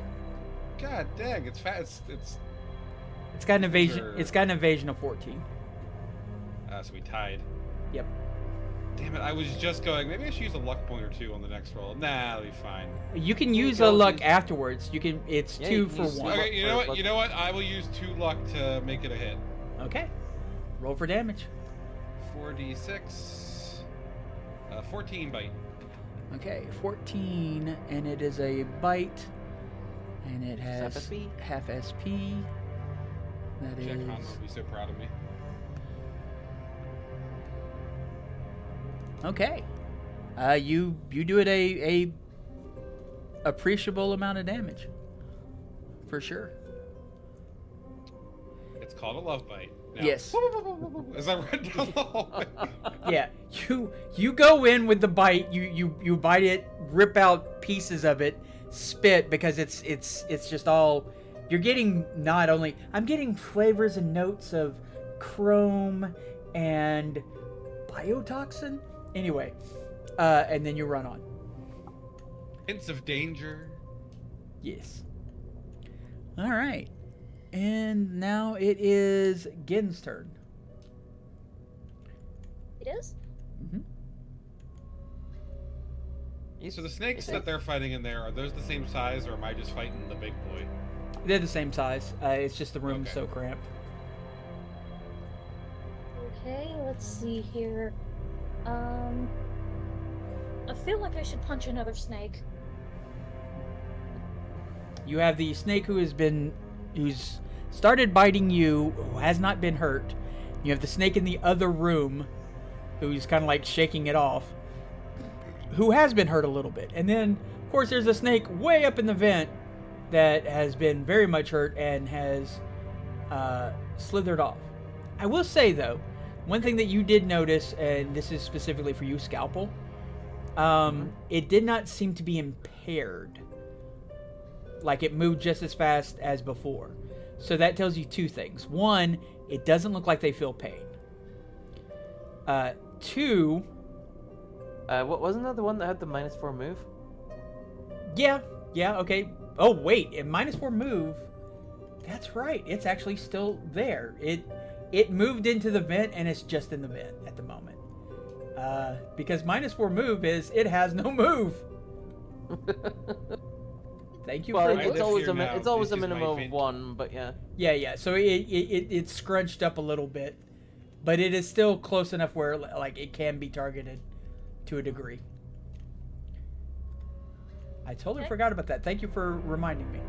[SPEAKER 3] God dang! It's fast.
[SPEAKER 1] It's got an evasion.
[SPEAKER 3] Sure.
[SPEAKER 1] It's got an evasion of 14.
[SPEAKER 3] So we tied.
[SPEAKER 1] Yep.
[SPEAKER 3] Damn it! I was just going. Maybe I should use a luck point or two on the next roll. Nah, it'll be fine.
[SPEAKER 1] You can use
[SPEAKER 2] go
[SPEAKER 1] a luck
[SPEAKER 2] use-
[SPEAKER 1] afterwards. You can. It's
[SPEAKER 2] Yeah,
[SPEAKER 1] 2
[SPEAKER 2] you can
[SPEAKER 1] for
[SPEAKER 2] use
[SPEAKER 1] 1.
[SPEAKER 3] Okay, you know
[SPEAKER 2] luck
[SPEAKER 3] what? You know what? I will use 2 luck to make it a hit.
[SPEAKER 1] Okay. Roll for damage.
[SPEAKER 3] 4d6. 14 bite.
[SPEAKER 1] Okay, 14, and it is a bite, and it has
[SPEAKER 2] Half SP?
[SPEAKER 1] half SP. That
[SPEAKER 3] Jack
[SPEAKER 1] is.
[SPEAKER 3] Conlon will be so proud of me.
[SPEAKER 1] Okay. You do it a appreciable amount of damage. For sure.
[SPEAKER 3] It's called a love bite. Now,
[SPEAKER 1] Yes.
[SPEAKER 3] As I run down the hallway.
[SPEAKER 1] Yeah. You go in with the bite, you bite it, rip out pieces of it, spit, because it's just all you're getting. Not only I'm getting flavors and notes of chrome and biotoxin. Anyway, and then you run on.
[SPEAKER 3] Hints of danger.
[SPEAKER 1] Yes. All right. And now it is Gen's turn.
[SPEAKER 5] It is?
[SPEAKER 1] Mm-hmm.
[SPEAKER 3] So the snakes that they're fighting in there, are those the same size, or am I just fighting the big boy?
[SPEAKER 1] They're the same size. It's just the room's
[SPEAKER 3] Okay.
[SPEAKER 1] so cramped.
[SPEAKER 5] Okay, let's see here. I feel like I should punch another snake.
[SPEAKER 1] You have the snake who's started biting you, who has not been hurt. You have the snake in the other room, who's kind of like shaking it off, who has been hurt a little bit. And then, of course, there's a snake way up in the vent that has been very much hurt and has slithered off. I will say, though, one thing that you did notice, and this is specifically for you, Scalpel, it did not seem to be impaired. Like, it moved just as fast as before. So that tells you 2 things. 1, it doesn't look like they feel pain. 2,
[SPEAKER 2] What wasn't that the one that had the -4 move?
[SPEAKER 1] yeah, okay. Oh wait, a -4 move. That's right. It's actually still there. It moved into the vent and it's just in the vent at the moment. Because -4 move is it has no move. Thank you
[SPEAKER 2] Well,
[SPEAKER 1] for
[SPEAKER 3] I
[SPEAKER 2] it's
[SPEAKER 3] live
[SPEAKER 2] always
[SPEAKER 3] here
[SPEAKER 2] a
[SPEAKER 3] now.
[SPEAKER 2] it's always
[SPEAKER 3] This
[SPEAKER 2] a
[SPEAKER 3] is my
[SPEAKER 2] minimum of
[SPEAKER 3] vent.
[SPEAKER 2] 1, but yeah.
[SPEAKER 1] Yeah. So it's scrunched up a little bit, but it is still close enough where like it can be targeted to a degree. I totally
[SPEAKER 5] Okay.
[SPEAKER 1] forgot about that. Thank you for reminding me.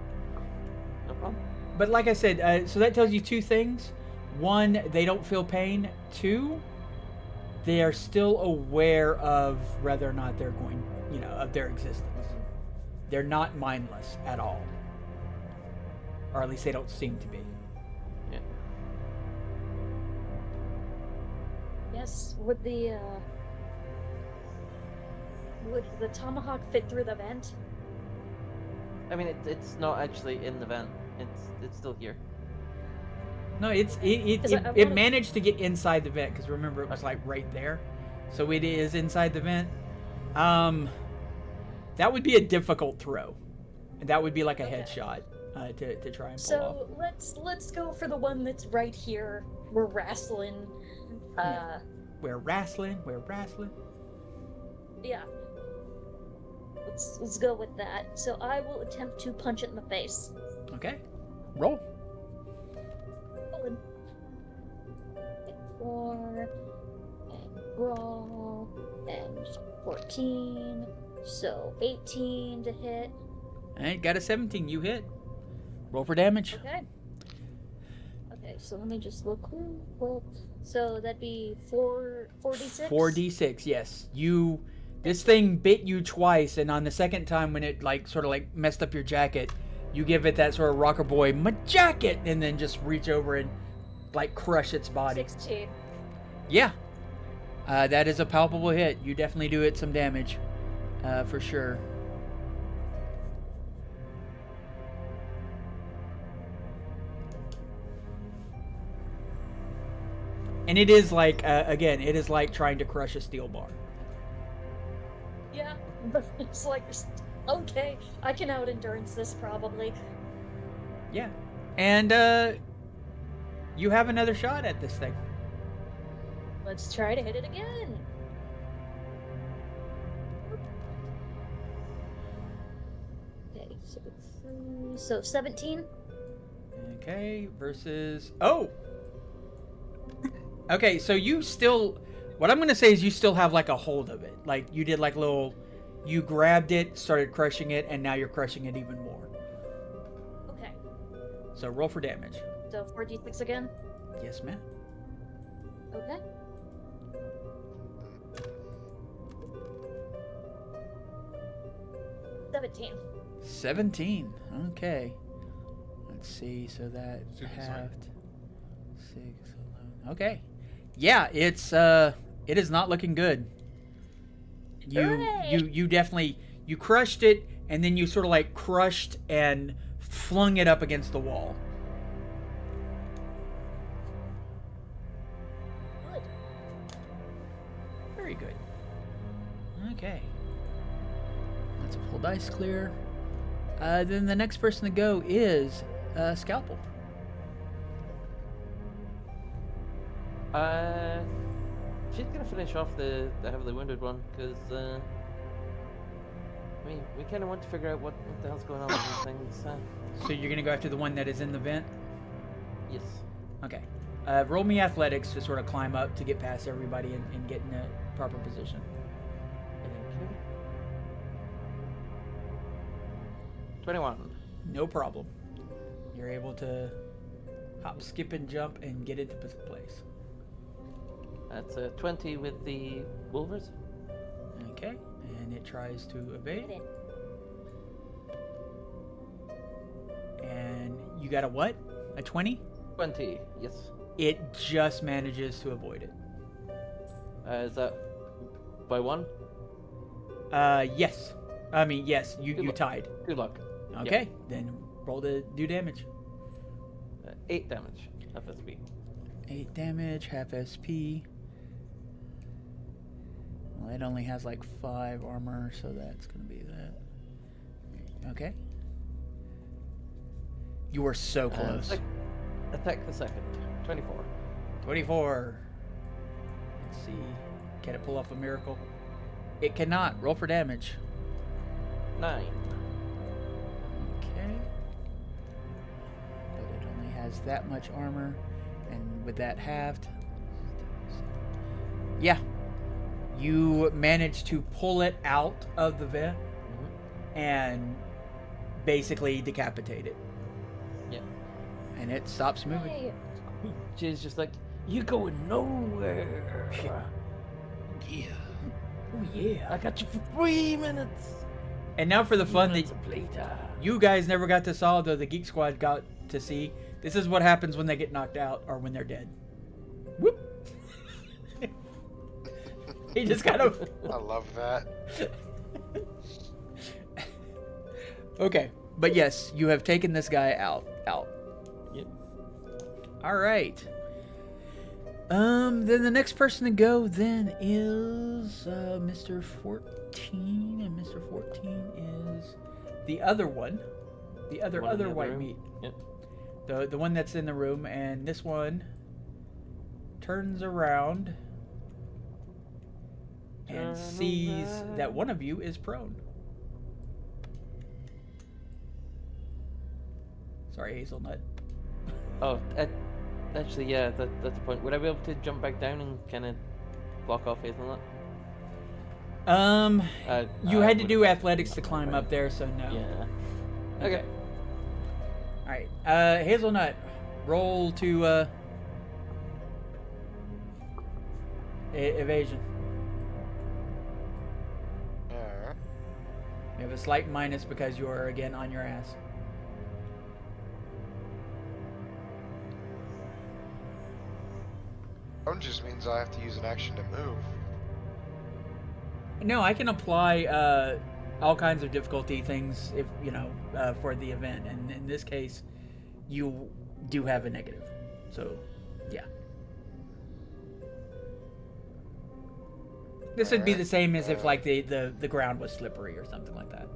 [SPEAKER 2] No problem.
[SPEAKER 1] But like I said, so that tells you two things. One, they don't feel pain. Two, they are still aware of whether or not they're going, of their existence. They're not mindless at all. Or at least they don't seem to be.
[SPEAKER 2] Yeah.
[SPEAKER 5] Yes, would the tomahawk fit through the vent?
[SPEAKER 2] I mean, it's not actually in the vent. It's still here.
[SPEAKER 1] No, it
[SPEAKER 5] 'Cause I
[SPEAKER 1] it
[SPEAKER 5] wanna-
[SPEAKER 1] managed to get inside the vent because remember it was like right there, so it is inside the vent. That would be a difficult throw, and that would be like a
[SPEAKER 5] Okay.
[SPEAKER 1] headshot to try and pull off.
[SPEAKER 5] So let's go for the one that's right here. We're wrestling.
[SPEAKER 1] We're wrestling.
[SPEAKER 5] Yeah. Let's go with that. So I will attempt to punch it in the face.
[SPEAKER 1] Okay, roll.
[SPEAKER 5] Rolling. 4 and roll and 14. So 18 to hit.
[SPEAKER 1] All right, got a 17. You hit. Roll for damage.
[SPEAKER 5] Okay. Okay, so let me just look real quick. So that'd be 4d6?
[SPEAKER 1] 4d6. Yes, you. This thing bit you twice, and on the second time when it sort of messed up your jacket, you give it that sort of rocker boy my jacket, and then just reach over and crush its body.
[SPEAKER 5] 16.
[SPEAKER 1] Yeah, that is a palpable hit. You definitely do it some damage, for sure. And it is again, it is like trying to crush a steel bar.
[SPEAKER 5] Yeah, but it's like, okay, I can out endurance this probably.
[SPEAKER 1] Yeah. And you have another shot at this thing.
[SPEAKER 5] Let's try to hit it again. Okay, so 17.
[SPEAKER 1] Okay, versus Okay, so you still what I'm gonna say is you still have a hold of it. You did you grabbed it, started crushing it, and now you're crushing it even more.
[SPEAKER 5] Okay,
[SPEAKER 1] So roll for damage.
[SPEAKER 5] so 4d6 again.
[SPEAKER 1] Yes, ma'am.
[SPEAKER 5] Okay. $17.
[SPEAKER 1] 17. Okay. Let's see. So that
[SPEAKER 3] Super
[SPEAKER 1] halved 6, 11. Okay. Yeah, it is not looking good.
[SPEAKER 5] Hooray!
[SPEAKER 1] You definitely you crushed it, and then you sort of crushed and flung it up against the wall.
[SPEAKER 5] Good.
[SPEAKER 1] Very good. Okay. That's a full dice clear. Then the next person to go is Scalpel.
[SPEAKER 2] She's gonna finish off the heavily wounded one because I mean, we kind of want to figure out what the hell's going on with these things.
[SPEAKER 1] So you're gonna go after the one that is in the vent.
[SPEAKER 2] Yes.
[SPEAKER 1] Okay. Roll me athletics to sort of climb up to get past everybody and get in a proper position.
[SPEAKER 2] Okay. 21.
[SPEAKER 1] No problem. You're able to hop, skip, and jump and get into place.
[SPEAKER 2] That's a 20 with the Wolvers.
[SPEAKER 1] Okay. And it tries to evade.
[SPEAKER 5] Get in.
[SPEAKER 1] And you got a what? A 20?
[SPEAKER 2] 20, yes.
[SPEAKER 1] It just manages to avoid it.
[SPEAKER 2] Is that by 1?
[SPEAKER 1] Yes. I mean, yes, you
[SPEAKER 2] luck.
[SPEAKER 1] tied.
[SPEAKER 2] Good luck.
[SPEAKER 1] Okay, then roll to do damage.
[SPEAKER 2] 8 damage. FSB.
[SPEAKER 1] 8 damage, half SP. Well, it only has 5 armor, so that's going to be that. Okay. You were so
[SPEAKER 2] And
[SPEAKER 1] close.
[SPEAKER 2] attack the second. 24.
[SPEAKER 1] 24. Let's see. Can it pull off a miracle? It cannot. Roll for damage.
[SPEAKER 2] 9.
[SPEAKER 1] Okay. But it only has that much armor. And with that halved. Yeah. You manage to pull it out of the vent and basically decapitate it.
[SPEAKER 2] Yep.
[SPEAKER 1] And it stops moving.
[SPEAKER 5] Yay.
[SPEAKER 2] She's just like, you going nowhere.
[SPEAKER 3] Yeah.
[SPEAKER 1] Oh yeah.
[SPEAKER 2] I got you for 3 minutes.
[SPEAKER 1] And now for the fun that
[SPEAKER 2] later.
[SPEAKER 1] you guys never got to saw, though the Geek Squad got to see. This is what happens when they get knocked out or when they're dead. Whoop. He just kind of...
[SPEAKER 4] I love that.
[SPEAKER 1] Okay. But yes, you have taken this guy out.
[SPEAKER 2] Yep.
[SPEAKER 1] All right. Then the next person to go then is Mr. 14, and Mr. 14 is the other one, the other
[SPEAKER 2] One in the
[SPEAKER 1] white
[SPEAKER 2] room.
[SPEAKER 1] meat,
[SPEAKER 2] Yep.
[SPEAKER 1] the one that's in the room, and this one turns around and
[SPEAKER 2] Turn
[SPEAKER 1] sees
[SPEAKER 2] around.
[SPEAKER 1] that one of you is prone. Sorry, Hazelnut.
[SPEAKER 2] Oh, actually, yeah, that's the point. Would I be able to jump back down and kind of block off Hazelnut?
[SPEAKER 1] You
[SPEAKER 2] I
[SPEAKER 1] had to
[SPEAKER 2] would-
[SPEAKER 1] do athletics to climb up there, so no.
[SPEAKER 2] Yeah. Okay.
[SPEAKER 1] All right, Hazelnut, roll to evasion.
[SPEAKER 4] Alright.
[SPEAKER 1] You have a slight minus because you are again on your ass.
[SPEAKER 4] Prone just means I have to use an action to move.
[SPEAKER 1] No, I can apply all kinds of difficulty things if you know for the event, and in this case, you do have a negative. So, yeah. This would be the same as if like the ground was slippery or something like that.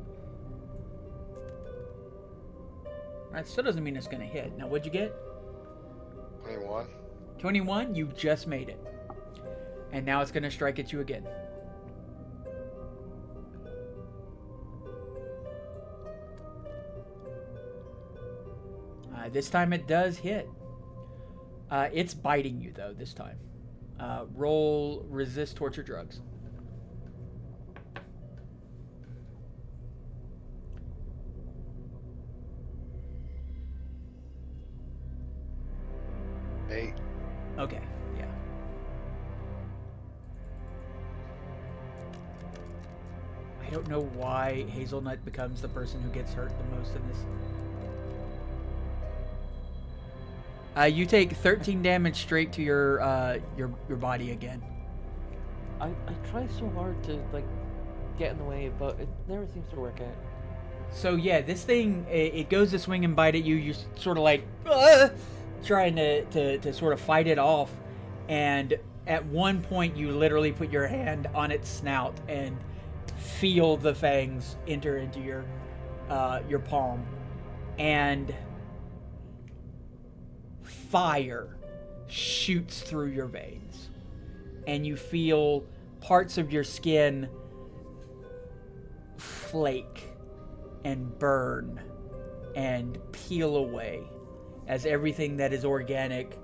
[SPEAKER 1] Alright, still doesn't mean it's gonna hit. Now what'd you get?
[SPEAKER 4] 21.
[SPEAKER 1] 21, you just made it. And now it's gonna strike at you again. This time it does hit. It's biting you though this time. Roll resist torture drugs.
[SPEAKER 4] Eight.
[SPEAKER 1] Okay, yeah. I don't know why Hazelnut becomes the person who gets hurt the most in this. You take 13 damage straight to your body again.
[SPEAKER 2] I try so hard to like get in the way, but it never seems to work out.
[SPEAKER 1] So yeah, this thing it goes to swing and bite at you. You're sort of like trying to sort of fight it off, and at one point you literally put your hand on its snout and feel the fangs enter into your palm, and fire shoots through your veins, and you feel parts of your skin flake and burn and peel away as everything that is organic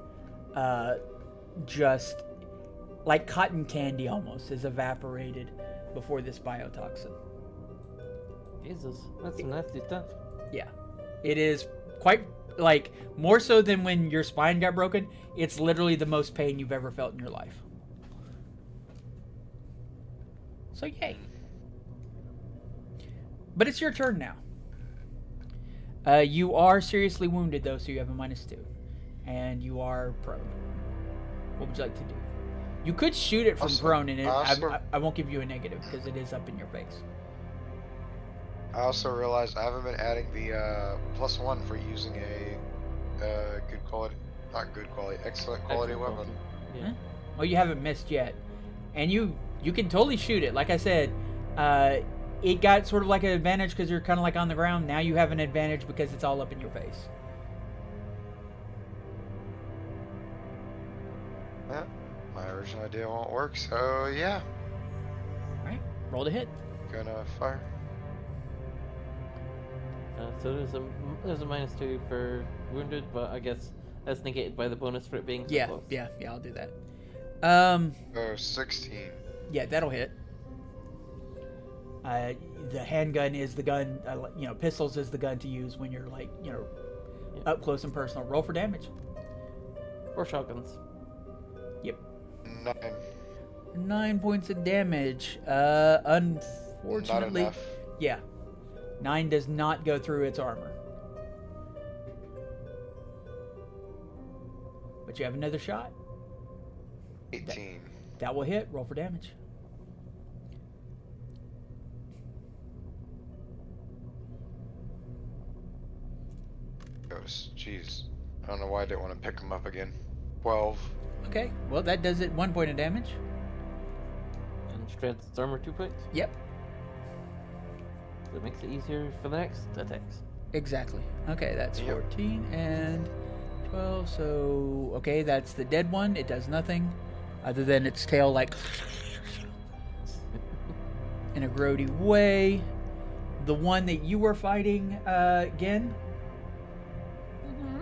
[SPEAKER 1] just like cotton candy almost is evaporated before this biotoxin.
[SPEAKER 2] Jesus, that's some nasty stuff.
[SPEAKER 1] Yeah, it is quite like more so than when your spine got broken. It's literally the most pain you've ever felt in your life. So yay. But it's your turn now. You are seriously wounded though, so you have a -2. And you are prone. What would you like to do? You could shoot it from
[SPEAKER 4] Also-
[SPEAKER 1] prone, and
[SPEAKER 4] also-
[SPEAKER 1] I won't give you a negative because it is up in your face.
[SPEAKER 4] I also realized I haven't been adding the +1 for using a good quality, not good quality, excellent quality
[SPEAKER 2] Excellent
[SPEAKER 4] weapon.
[SPEAKER 2] Yeah.
[SPEAKER 1] Well, you haven't missed yet, and you can totally shoot it. Like I said, it got sort of like an advantage because you're kind of like on the ground. Now you have an advantage because it's all up in your face.
[SPEAKER 4] Original idea won't work, so yeah.
[SPEAKER 1] Right. Roll to hit.
[SPEAKER 4] Gonna fire.
[SPEAKER 2] So there's a -2 for wounded, but I guess that's negated by the bonus for it being so
[SPEAKER 1] Yeah,
[SPEAKER 2] close.
[SPEAKER 1] yeah, I'll do that.
[SPEAKER 4] Oh, 16.
[SPEAKER 1] Yeah, that'll hit. The handgun is the gun, pistols is the gun to use when you're up close and personal. Roll for damage.
[SPEAKER 2] Or shotguns.
[SPEAKER 1] Yep.
[SPEAKER 4] 9.
[SPEAKER 1] 9 points of damage.
[SPEAKER 4] Not
[SPEAKER 1] Unfortunately,
[SPEAKER 4] enough.
[SPEAKER 1] yeah, 9 does not go through its armor. But you have another shot.
[SPEAKER 4] 18.
[SPEAKER 1] That will hit. Roll for damage.
[SPEAKER 4] Goes. Jeez. I don't know why I didn't want to pick him up again. 12.
[SPEAKER 1] Okay, well that does it. 1 point of damage.
[SPEAKER 2] And strength its armor 2 points.
[SPEAKER 1] Yep,
[SPEAKER 2] So it makes it easier for the next attacks.
[SPEAKER 1] exactly. Okay, that's
[SPEAKER 4] Yep.
[SPEAKER 1] 14 and 12. So, okay, that's the dead one. It does nothing other than its tail, in a grody way. The one that you were fighting, again,
[SPEAKER 5] Mm-hmm.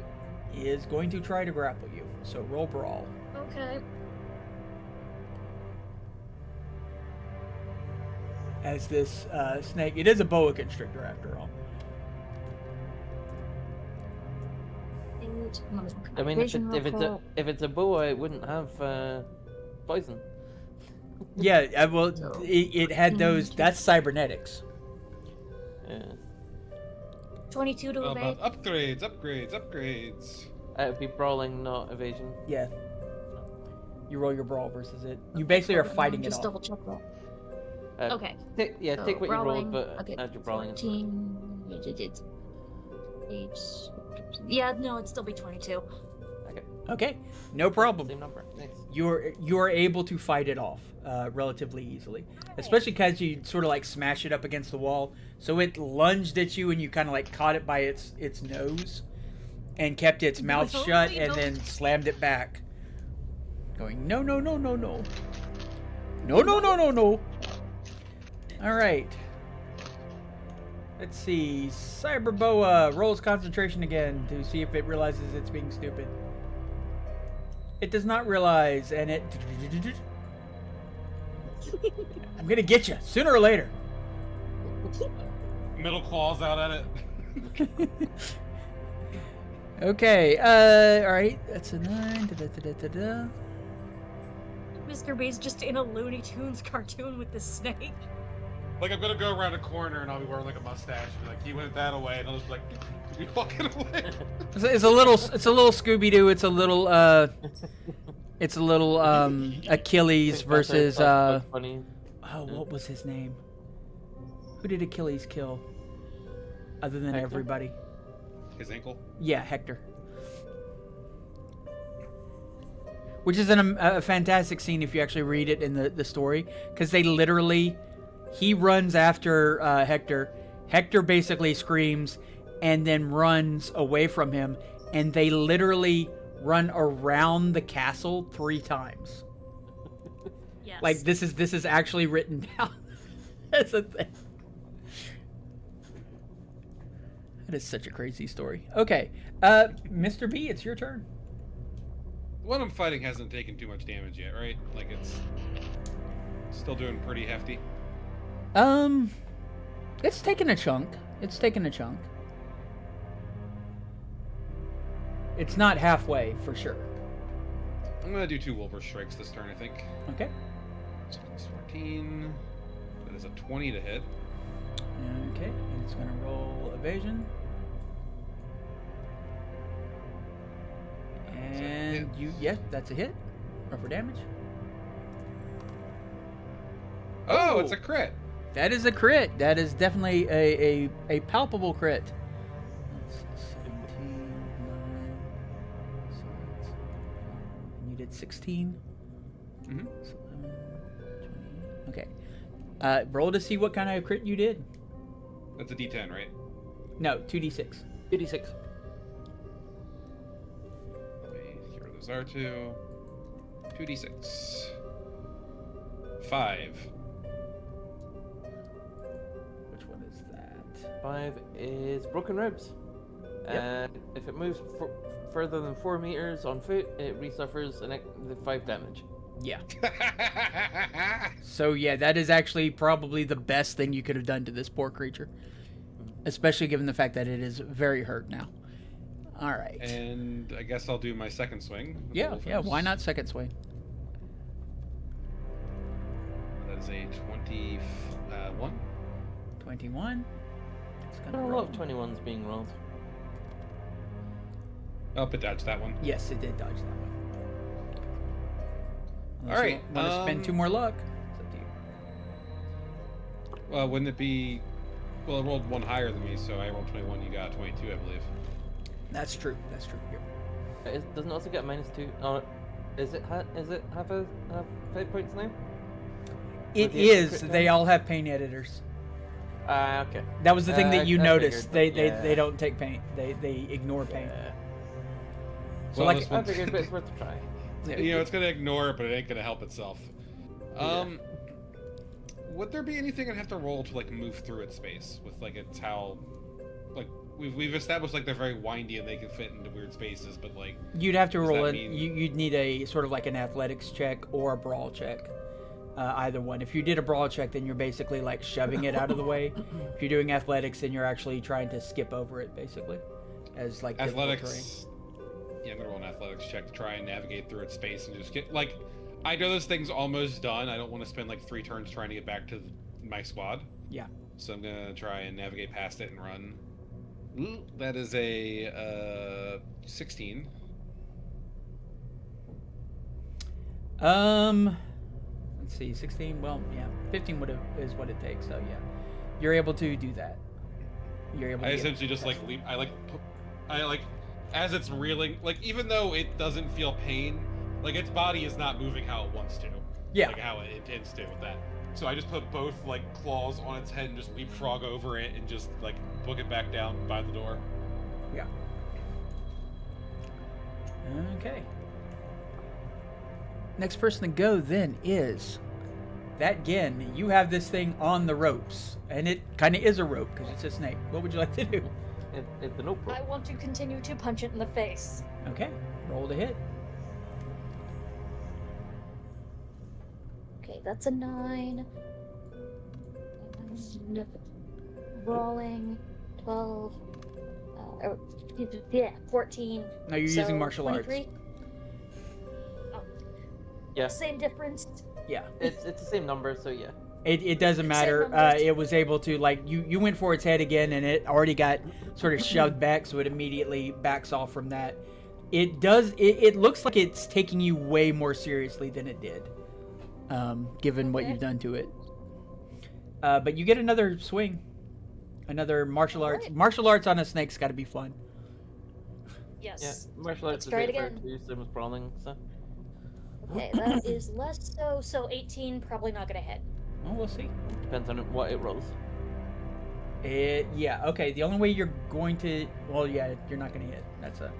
[SPEAKER 1] is going to try to grapple you. So roll brawl.
[SPEAKER 5] Okay.
[SPEAKER 1] As this snake, it is a boa constrictor after all.
[SPEAKER 2] I mean, if it's a boa, it wouldn't have poison.
[SPEAKER 1] Yeah, well,
[SPEAKER 5] So,
[SPEAKER 1] it had those. That's cybernetics.
[SPEAKER 2] Yeah.
[SPEAKER 5] 22 to
[SPEAKER 3] How
[SPEAKER 5] evade.
[SPEAKER 3] about upgrades?
[SPEAKER 2] It would be brawling, not evasion.
[SPEAKER 1] Yeah. You roll your brawl versus it. You basically are fighting it
[SPEAKER 5] Just
[SPEAKER 1] off.
[SPEAKER 5] double check that.
[SPEAKER 2] Uh,
[SPEAKER 5] Okay.
[SPEAKER 2] Take
[SPEAKER 5] So
[SPEAKER 2] what you
[SPEAKER 5] brawling,
[SPEAKER 2] rolled, but
[SPEAKER 5] okay,
[SPEAKER 2] add your brawling.
[SPEAKER 5] 14. Yeah, no, it'd still be 22.
[SPEAKER 1] Okay, no problem.
[SPEAKER 2] Same number. Nice.
[SPEAKER 1] You're able to fight it off relatively easily, especially because you sort of smash it up against the wall. So it lunged at you, and you kind of caught it by its nose, and kept its mouth
[SPEAKER 5] No,
[SPEAKER 1] shut,
[SPEAKER 5] you
[SPEAKER 1] and
[SPEAKER 5] don't.
[SPEAKER 1] then slammed it back, going no. All right. Let's see. Cyberboa rolls concentration again to see if it realizes it's being stupid. It does not realize, and it. I'm gonna get you sooner or later.
[SPEAKER 3] Middle claws out at it.
[SPEAKER 1] Okay. All right. That's a 9. Da-da-da-da-da-da.
[SPEAKER 5] Mr. B's just in a Looney Tunes cartoon with the snake.
[SPEAKER 3] Like, I'm gonna go around a corner and I'll be wearing a mustache and be like, he went that away, and I'll just be walking away.
[SPEAKER 1] It's a little Scooby Doo. It's a little Achilles versus
[SPEAKER 2] Funny.
[SPEAKER 1] oh, what was his name? Who did Achilles kill? Other than
[SPEAKER 2] Hector?
[SPEAKER 1] everybody.
[SPEAKER 3] His ankle?
[SPEAKER 1] Yeah, Hector. Which is a fantastic scene if you actually read it in the story, because they literally, he runs after Hector. Hector basically screams and then runs away from him, and they literally run around the castle 3 times.
[SPEAKER 5] Yes.
[SPEAKER 1] This is actually written down. That's a thing. That is such a crazy story. Okay, Mr. B, it's your turn.
[SPEAKER 3] The one I'm fighting hasn't taken too much damage yet, right? Like, it's still doing pretty hefty.
[SPEAKER 1] It's taken a chunk. It's not halfway for sure.
[SPEAKER 3] I'm gonna do 2 Wolver Strikes this turn, I think.
[SPEAKER 1] Okay.
[SPEAKER 3] So it's 14. That is a 20 to hit.
[SPEAKER 1] Okay, and it's gonna roll evasion.
[SPEAKER 3] That's a hit.
[SPEAKER 1] And yes, that's a hit. Roll for damage.
[SPEAKER 3] Oh, it's a crit!
[SPEAKER 1] That is a crit. That is definitely a palpable crit. That's 17, 9, so that's, and you did 16.
[SPEAKER 3] Mm-hmm.
[SPEAKER 1] So 11, 20. Okay. Roll to see what kind of crit you did.
[SPEAKER 3] That's a D10, right?
[SPEAKER 1] No, 2d6.
[SPEAKER 2] 2d6.
[SPEAKER 3] Let me get rid of those R2. 2d6. 5.
[SPEAKER 1] Which one is that?
[SPEAKER 2] 5 is broken ribs. And if it moves further than 4 meters on foot, it resuffers the 5 damage.
[SPEAKER 1] Yeah. So yeah, that is actually probably the best thing you could have done to this poor creature, especially given the fact that it is very hurt now. All right.
[SPEAKER 3] And I guess I'll do my second swing. with the
[SPEAKER 1] Yeah,
[SPEAKER 3] wolf
[SPEAKER 1] yeah.
[SPEAKER 3] first.
[SPEAKER 1] Why not second swing?
[SPEAKER 3] That is a 21.
[SPEAKER 1] 21. It's
[SPEAKER 2] There
[SPEAKER 1] gonna
[SPEAKER 2] are a
[SPEAKER 1] roll.
[SPEAKER 2] lot of 21s being rolled.
[SPEAKER 3] Oh, but dodged that one.
[SPEAKER 1] Yes, it did dodge that one.
[SPEAKER 3] All right,
[SPEAKER 1] Want to spend 2 more luck? It's up to you.
[SPEAKER 3] Well, wouldn't it be? Well, it rolled one higher than me, so I rolled 21. You got 22, I believe.
[SPEAKER 1] That's true. That's true. Here.
[SPEAKER 2] Doesn't it also get -2? Oh, is it have fate points now?
[SPEAKER 1] It
[SPEAKER 2] the extra
[SPEAKER 1] is.
[SPEAKER 2] crit
[SPEAKER 1] They
[SPEAKER 2] damage?
[SPEAKER 1] all have pain editors.
[SPEAKER 2] Okay.
[SPEAKER 1] That was the thing that you
[SPEAKER 2] I
[SPEAKER 1] noticed.
[SPEAKER 2] figured,
[SPEAKER 1] They
[SPEAKER 2] but
[SPEAKER 1] they
[SPEAKER 2] yeah.
[SPEAKER 1] don't take pain. They ignore pain.
[SPEAKER 2] Yeah.
[SPEAKER 1] So
[SPEAKER 3] Well,
[SPEAKER 1] like
[SPEAKER 3] this
[SPEAKER 2] I
[SPEAKER 3] one-
[SPEAKER 2] figured it's worth a try.
[SPEAKER 3] You know, it's gonna ignore it, but it ain't gonna help itself. Would there be anything I'd have to roll to like move through its space with like its how, like we've established like they're very windy and they can fit into weird spaces, but like
[SPEAKER 1] you'd have to
[SPEAKER 3] does
[SPEAKER 1] roll
[SPEAKER 3] that
[SPEAKER 1] it.
[SPEAKER 3] mean-
[SPEAKER 1] You'd need a sort of like an athletics check or a brawl check. Either one. If you did a brawl check, then you're basically like shoving it out of the way. If you're doing athletics, then you're actually trying to skip over it, basically, as like difficult terrain.
[SPEAKER 3] athletics. Yeah, I'm gonna roll an athletics check to try and navigate through its space and just get like. I know this thing's almost done. I don't want to spend like 3 turns trying to get back to my squad.
[SPEAKER 1] Yeah.
[SPEAKER 3] So I'm gonna try and navigate past it and run. Ooh, that is a 16.
[SPEAKER 1] Let's see, 16. Well, yeah, 15 is what it takes. So yeah, you're able to do that. You're able.
[SPEAKER 3] I
[SPEAKER 1] to get
[SPEAKER 3] essentially just like leap. I like as it's reeling. Like even though it doesn't feel pain, like its body is not moving how it wants to.
[SPEAKER 1] Yeah.
[SPEAKER 3] Like how it intends to with that. So I just put both like claws on its head and just leapfrog over it and just like book it back down by the door.
[SPEAKER 1] Yeah. Okay. Next person to go then is that Gin. You have this thing on the ropes, and it kind of is a rope because it's a snake. What would you like to do?
[SPEAKER 2] It's the notebook.
[SPEAKER 5] I want to continue to punch it in the face.
[SPEAKER 1] Okay, roll to hit.
[SPEAKER 5] Okay, that's a 9. And rolling 12. Yeah, 14.
[SPEAKER 1] No, you're using
[SPEAKER 5] So,
[SPEAKER 1] martial arts.
[SPEAKER 5] 23?
[SPEAKER 2] Yeah,
[SPEAKER 5] Same difference.
[SPEAKER 1] Yeah.
[SPEAKER 2] it's the same number, so yeah.
[SPEAKER 1] It doesn't
[SPEAKER 5] Same
[SPEAKER 1] matter.
[SPEAKER 5] numbers.
[SPEAKER 1] It was able to like you went for its head again, and it already got sort of shoved back, so it immediately backs off from that. It does. It looks like it's taking you way more seriously than it did, given what
[SPEAKER 5] Okay.
[SPEAKER 1] you've done to it. But you get another swing, another martial arts.
[SPEAKER 5] Alright.
[SPEAKER 1] Martial arts on a snake's got to be fun.
[SPEAKER 2] Yeah,
[SPEAKER 5] Yes.
[SPEAKER 2] martial arts
[SPEAKER 5] Let's
[SPEAKER 2] is
[SPEAKER 5] try it
[SPEAKER 2] great for
[SPEAKER 5] again.
[SPEAKER 2] it too, same as brawling, so.
[SPEAKER 5] Okay, that is less so. So 18, probably not gonna hit.
[SPEAKER 1] Well, we'll see.
[SPEAKER 2] Depends on what it rolls.
[SPEAKER 1] Yeah. Okay. The only way you're going to, well, yeah, you're not going to hit. That's a.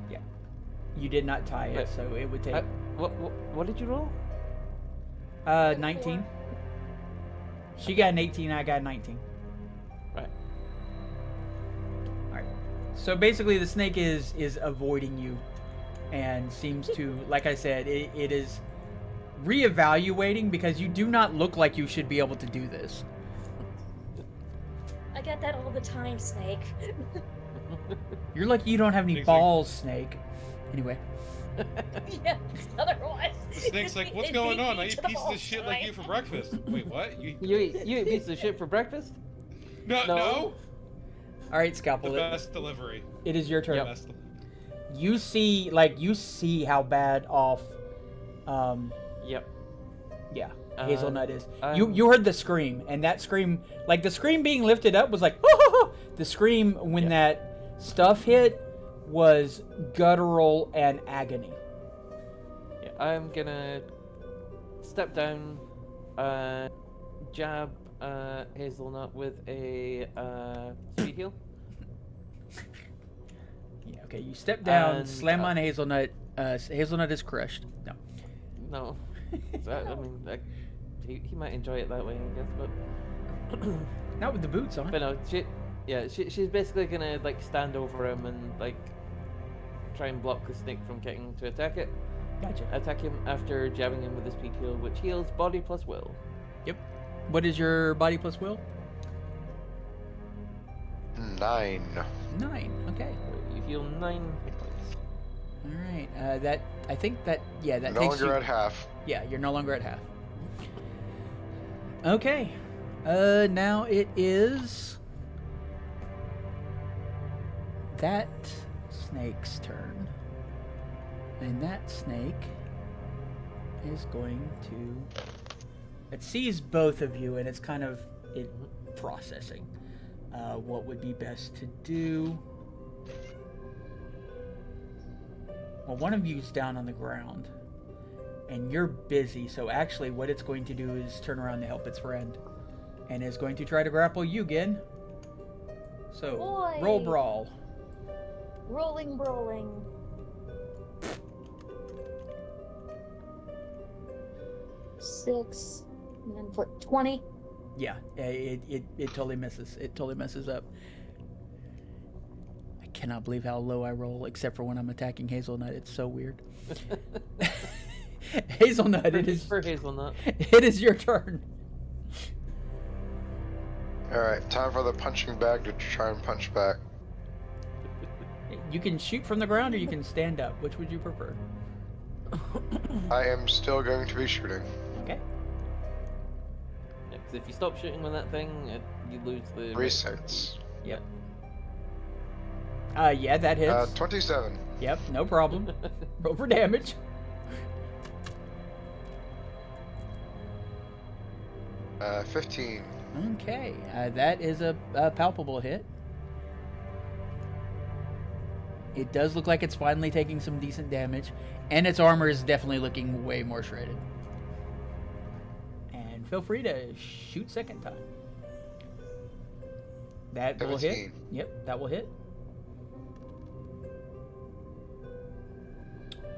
[SPEAKER 1] Yeah. You did not tie it,
[SPEAKER 2] Wait.
[SPEAKER 1] so it would take.
[SPEAKER 2] What did you roll?
[SPEAKER 1] 19. She got an 18. I got a 19.
[SPEAKER 2] Right.
[SPEAKER 1] All right. So basically, the snake is avoiding you, and seems to, like I said, it is reevaluating because you do not look like you should be able to do this.
[SPEAKER 5] I get that all the time, Snake.
[SPEAKER 1] You're lucky you don't have any
[SPEAKER 3] Snake's like-
[SPEAKER 1] balls, Snake. Anyway.
[SPEAKER 5] Yeah, otherwise.
[SPEAKER 3] The snake's like, what's
[SPEAKER 5] It'd
[SPEAKER 3] going
[SPEAKER 5] beat
[SPEAKER 3] on?
[SPEAKER 5] me
[SPEAKER 3] I
[SPEAKER 5] to
[SPEAKER 3] eat
[SPEAKER 5] the
[SPEAKER 3] pieces of
[SPEAKER 5] balls
[SPEAKER 3] shit like
[SPEAKER 5] tonight.
[SPEAKER 3] you for breakfast. Wait, what? You
[SPEAKER 2] You eat pieces of shit for breakfast?
[SPEAKER 3] no.
[SPEAKER 2] No.
[SPEAKER 3] No.
[SPEAKER 1] All right,
[SPEAKER 3] The
[SPEAKER 1] Scalpel.
[SPEAKER 3] best delivery.
[SPEAKER 1] It is your turn.
[SPEAKER 2] Yep.
[SPEAKER 3] Best.
[SPEAKER 1] You see how bad off
[SPEAKER 2] Yep.
[SPEAKER 1] yeah, Hazelnut is. You
[SPEAKER 2] I'm-
[SPEAKER 1] heard the scream, and that scream, like the scream being lifted up was like the scream when that stuff hit was guttural and agony.
[SPEAKER 2] Yeah, I'm gonna step down, jab Hazelnut with a speed heal.
[SPEAKER 1] Yeah, okay, you step down,
[SPEAKER 2] And,
[SPEAKER 1] slam on Hazelnut, Hazelnut is crushed. No.
[SPEAKER 2] No. I mean, he might enjoy it that way, I guess, but...
[SPEAKER 1] Not with the boots on.
[SPEAKER 2] But no, she's basically gonna, like, stand over him and, like, try and block the snake from getting to attack it.
[SPEAKER 1] Gotcha.
[SPEAKER 2] Attack him after jabbing him with his speed heal, which heals body plus will.
[SPEAKER 1] Yep. What is your body plus will?
[SPEAKER 4] 9.
[SPEAKER 1] 9. Okay.
[SPEAKER 2] You heal 9 hit points.
[SPEAKER 1] All right. That I think that that
[SPEAKER 4] No
[SPEAKER 1] takes you.
[SPEAKER 4] longer at half.
[SPEAKER 1] Yeah, you're no longer at half. Okay. Now it is that snake's turn. And that snake is going to... It sees both of you, and it's kind of processing what would be best to do. Well, one of you's down on the ground, and you're busy, so actually what it's going to do is turn around to help its friend, and is going to try to grapple you again. So,
[SPEAKER 5] Boy.
[SPEAKER 1] roll brawl.
[SPEAKER 5] Rolling, brawling. Six, and then for 20.
[SPEAKER 1] Yeah, it totally misses. It totally messes up. I cannot believe how low I roll, except for when I'm attacking Hazelnut. It's so weird. Hazelnut, it is
[SPEAKER 2] For Hazelnut.
[SPEAKER 1] It is your turn.
[SPEAKER 4] Alright, time for the punching bag to try and punch back.
[SPEAKER 1] You can shoot from the ground, or you can stand up. Which would you prefer?
[SPEAKER 4] I am still going to be shooting.
[SPEAKER 1] Okay.
[SPEAKER 2] Yeah, 'cause if you stop shooting with that thing, you lose the...
[SPEAKER 4] 3 cents.
[SPEAKER 1] Yep. Yeah, that hits.
[SPEAKER 4] 27.
[SPEAKER 1] Yep, no problem. Roll for damage.
[SPEAKER 4] 15.
[SPEAKER 1] Okay, that is a palpable hit. It does look like it's finally taking some decent damage, and its armor is definitely looking way more shredded. And feel free to shoot second time. That will hit.
[SPEAKER 4] 17.
[SPEAKER 1] Yep, that will hit.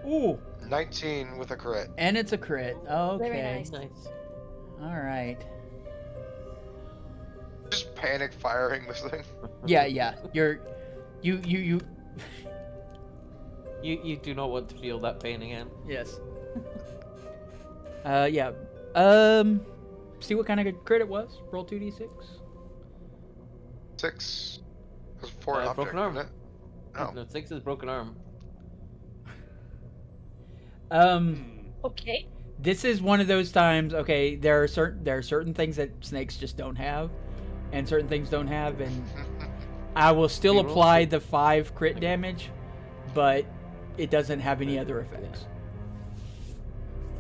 [SPEAKER 1] Ooh,
[SPEAKER 4] 19 with a crit.
[SPEAKER 1] and it's a crit. Okay.
[SPEAKER 5] Very nice.
[SPEAKER 2] Nice.
[SPEAKER 1] All right.
[SPEAKER 4] Just panic firing this thing.
[SPEAKER 1] Yeah. You
[SPEAKER 2] You do not want to feel that pain again.
[SPEAKER 1] Yes. Yeah. See what kind of crit it was. Roll 2d6.
[SPEAKER 4] 6. It was 4 object,
[SPEAKER 2] broken arm.
[SPEAKER 4] wasn't it? Oh.
[SPEAKER 2] No, 6 is broken arm.
[SPEAKER 5] Okay.
[SPEAKER 1] This is one of those times. Okay, there are certain things that snakes just don't have, and certain things don't have, and I will still
[SPEAKER 2] Reroll?
[SPEAKER 1] apply the 5 crit damage, but it doesn't have any other effects.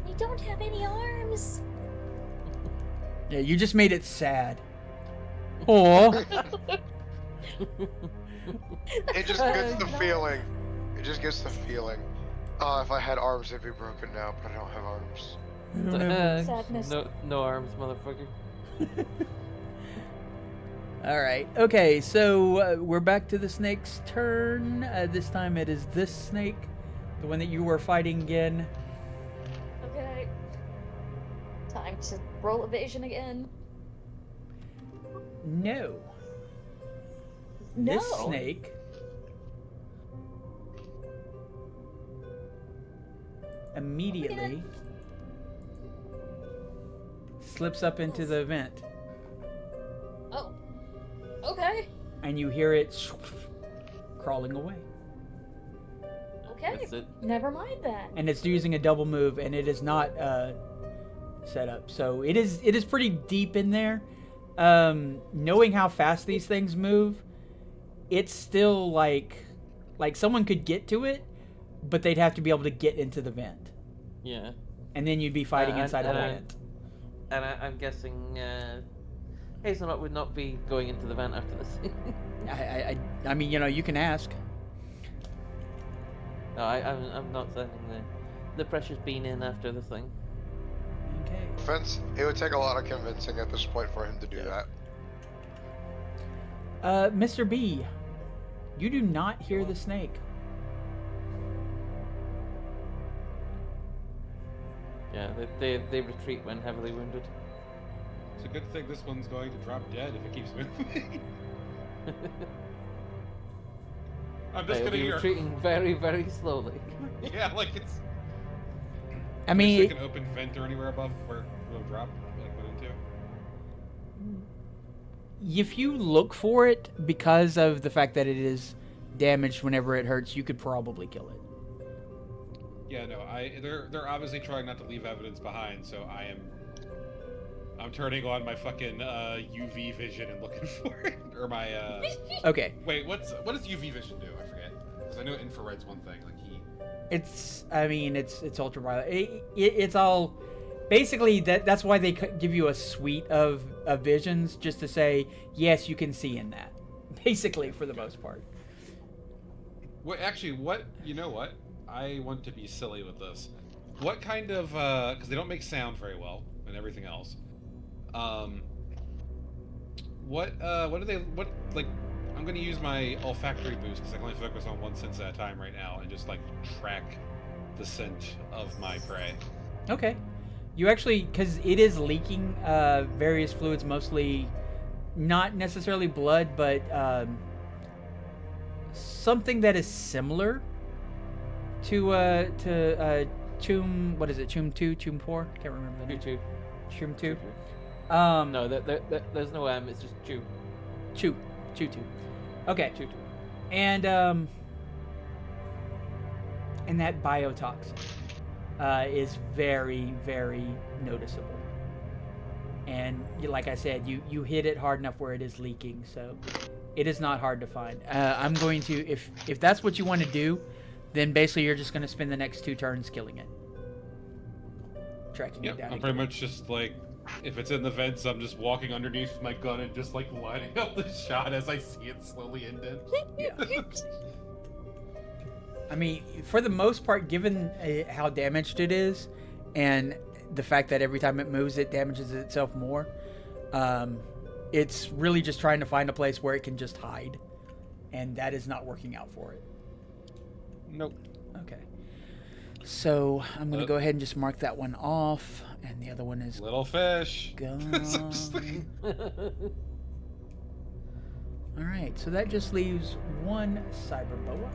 [SPEAKER 5] You don't have any arms.
[SPEAKER 1] Yeah, you just made it sad. Oh.
[SPEAKER 4] It just gets the feeling. It just gets the feeling. Oh, if I had arms, they'd be broken now, but I don't have arms.
[SPEAKER 5] Sadness.
[SPEAKER 2] No arms, motherfucker.
[SPEAKER 1] All right. Okay, so we're back to the snake's turn. This time it is this snake, the one that you were fighting again.
[SPEAKER 5] Okay. Time to roll evasion again.
[SPEAKER 1] No.
[SPEAKER 5] No.
[SPEAKER 1] This snake immediately slips up into the vent,
[SPEAKER 5] Oh. Okay.
[SPEAKER 1] and you hear it crawling away.
[SPEAKER 5] Okay.
[SPEAKER 2] That's it.
[SPEAKER 5] Never mind that.
[SPEAKER 1] And it's using a double move, and it is not set up, so it is pretty deep in there. Knowing how fast these things move, it's still like someone could get to it, but they'd have to be able to get into the vent,
[SPEAKER 2] Yeah.
[SPEAKER 1] and then you'd be fighting inside of the vent.
[SPEAKER 2] And I'm guessing Hazelnut would not be going into the vent after this.
[SPEAKER 1] I mean, you can ask.
[SPEAKER 2] No, I'm not sending the precious bean in after this thing.
[SPEAKER 1] Okay.
[SPEAKER 4] Offense, it would take a lot of convincing at this point for him to do that.
[SPEAKER 1] Mr. B, you do not hear the snake.
[SPEAKER 2] Yeah, they retreat when heavily wounded.
[SPEAKER 3] It's a good thing this one's going to drop dead if it keeps moving. I'm just
[SPEAKER 2] They'll
[SPEAKER 3] gonna
[SPEAKER 2] be
[SPEAKER 3] hear.
[SPEAKER 2] retreating very, very slowly.
[SPEAKER 3] Yeah, like it's.
[SPEAKER 1] I
[SPEAKER 3] Is
[SPEAKER 1] mean,
[SPEAKER 3] there like an open vent or anywhere above where it'll drop, like went into?
[SPEAKER 1] if you look for it, because of the fact that it is damaged whenever it hurts, you could probably kill it.
[SPEAKER 3] Yeah, no, they're obviously trying not to leave evidence behind, so I'm turning on my fucking UV vision and looking for it, or my
[SPEAKER 1] Okay,
[SPEAKER 3] wait, what does UV vision do? I forget, because I know infrared's one thing, like heat.
[SPEAKER 1] it's ultraviolet. It's all basically that's why they give you a suite of visions, just to say yes, you can see in that. Basically, for the most part.
[SPEAKER 3] What actually? What you know? What I want to be silly with this. What kind of because they don't make sound very well and everything else. What do they what like? I'm gonna use my olfactory boost because I can only focus on one sense at a time right now and just like track the scent of my prey.
[SPEAKER 1] Okay. You actually, because it is leaking various fluids, mostly not necessarily blood, but something that is similar to Chum. What is it? Chum 2, Chum 4? Can't remember the name.
[SPEAKER 2] Choo
[SPEAKER 1] Chum 2.
[SPEAKER 2] No, there's no M. It's just chew.
[SPEAKER 1] Choo 2. Okay.
[SPEAKER 2] Choo.
[SPEAKER 1] And that biotoxin is very, very noticeable. And like I said, you hit it hard enough where it is leaking, so it is not hard to find. I'm going to, if that's what you want to do, then basically you're just going to spend the next 2 turns killing it, tracking it down.
[SPEAKER 3] I'm pretty much just like, if it's in the vents, I'm just walking underneath my gun and just like lining up the shot as I see it slowly indent.
[SPEAKER 1] Yeah. I mean, for the most part, given how damaged it is, and the fact that every time it moves, it damages itself more, it's really just trying to find a place where it can just hide, and that is not working out for it.
[SPEAKER 3] Nope.
[SPEAKER 1] Okay. So I'm going to go ahead and just mark that one off, and the other one is
[SPEAKER 3] Little fish.
[SPEAKER 1] gone. All right, so that just leaves one cyber boa.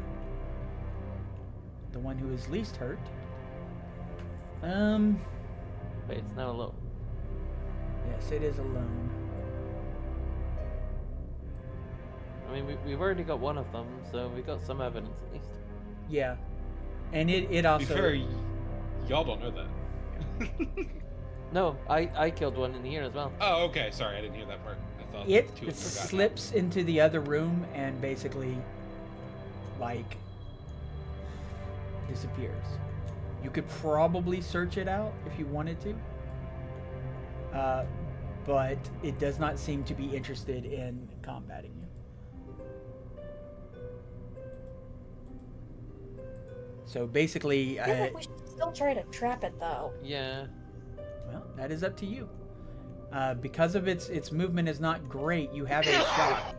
[SPEAKER 1] The one who is least hurt.
[SPEAKER 2] But it's now alone.
[SPEAKER 1] Yes, it is alone.
[SPEAKER 2] I mean, we've already got one of them, so we got some evidence at least.
[SPEAKER 1] Yeah, and it
[SPEAKER 3] To
[SPEAKER 1] also.
[SPEAKER 3] be fair, y'all don't know that.
[SPEAKER 2] No, I killed one in here as well.
[SPEAKER 3] Oh, okay. Sorry, I didn't hear that part. I thought
[SPEAKER 1] It
[SPEAKER 3] two of them got
[SPEAKER 1] slips into the other room and basically, like, disappears. You could probably search it out if you wanted to, but it does not seem to be interested in combating you. So basically,
[SPEAKER 5] I feel like we should still try to trap it, though.
[SPEAKER 2] Yeah.
[SPEAKER 1] well, that is up to you. Because of its movement is not great, you have a shot.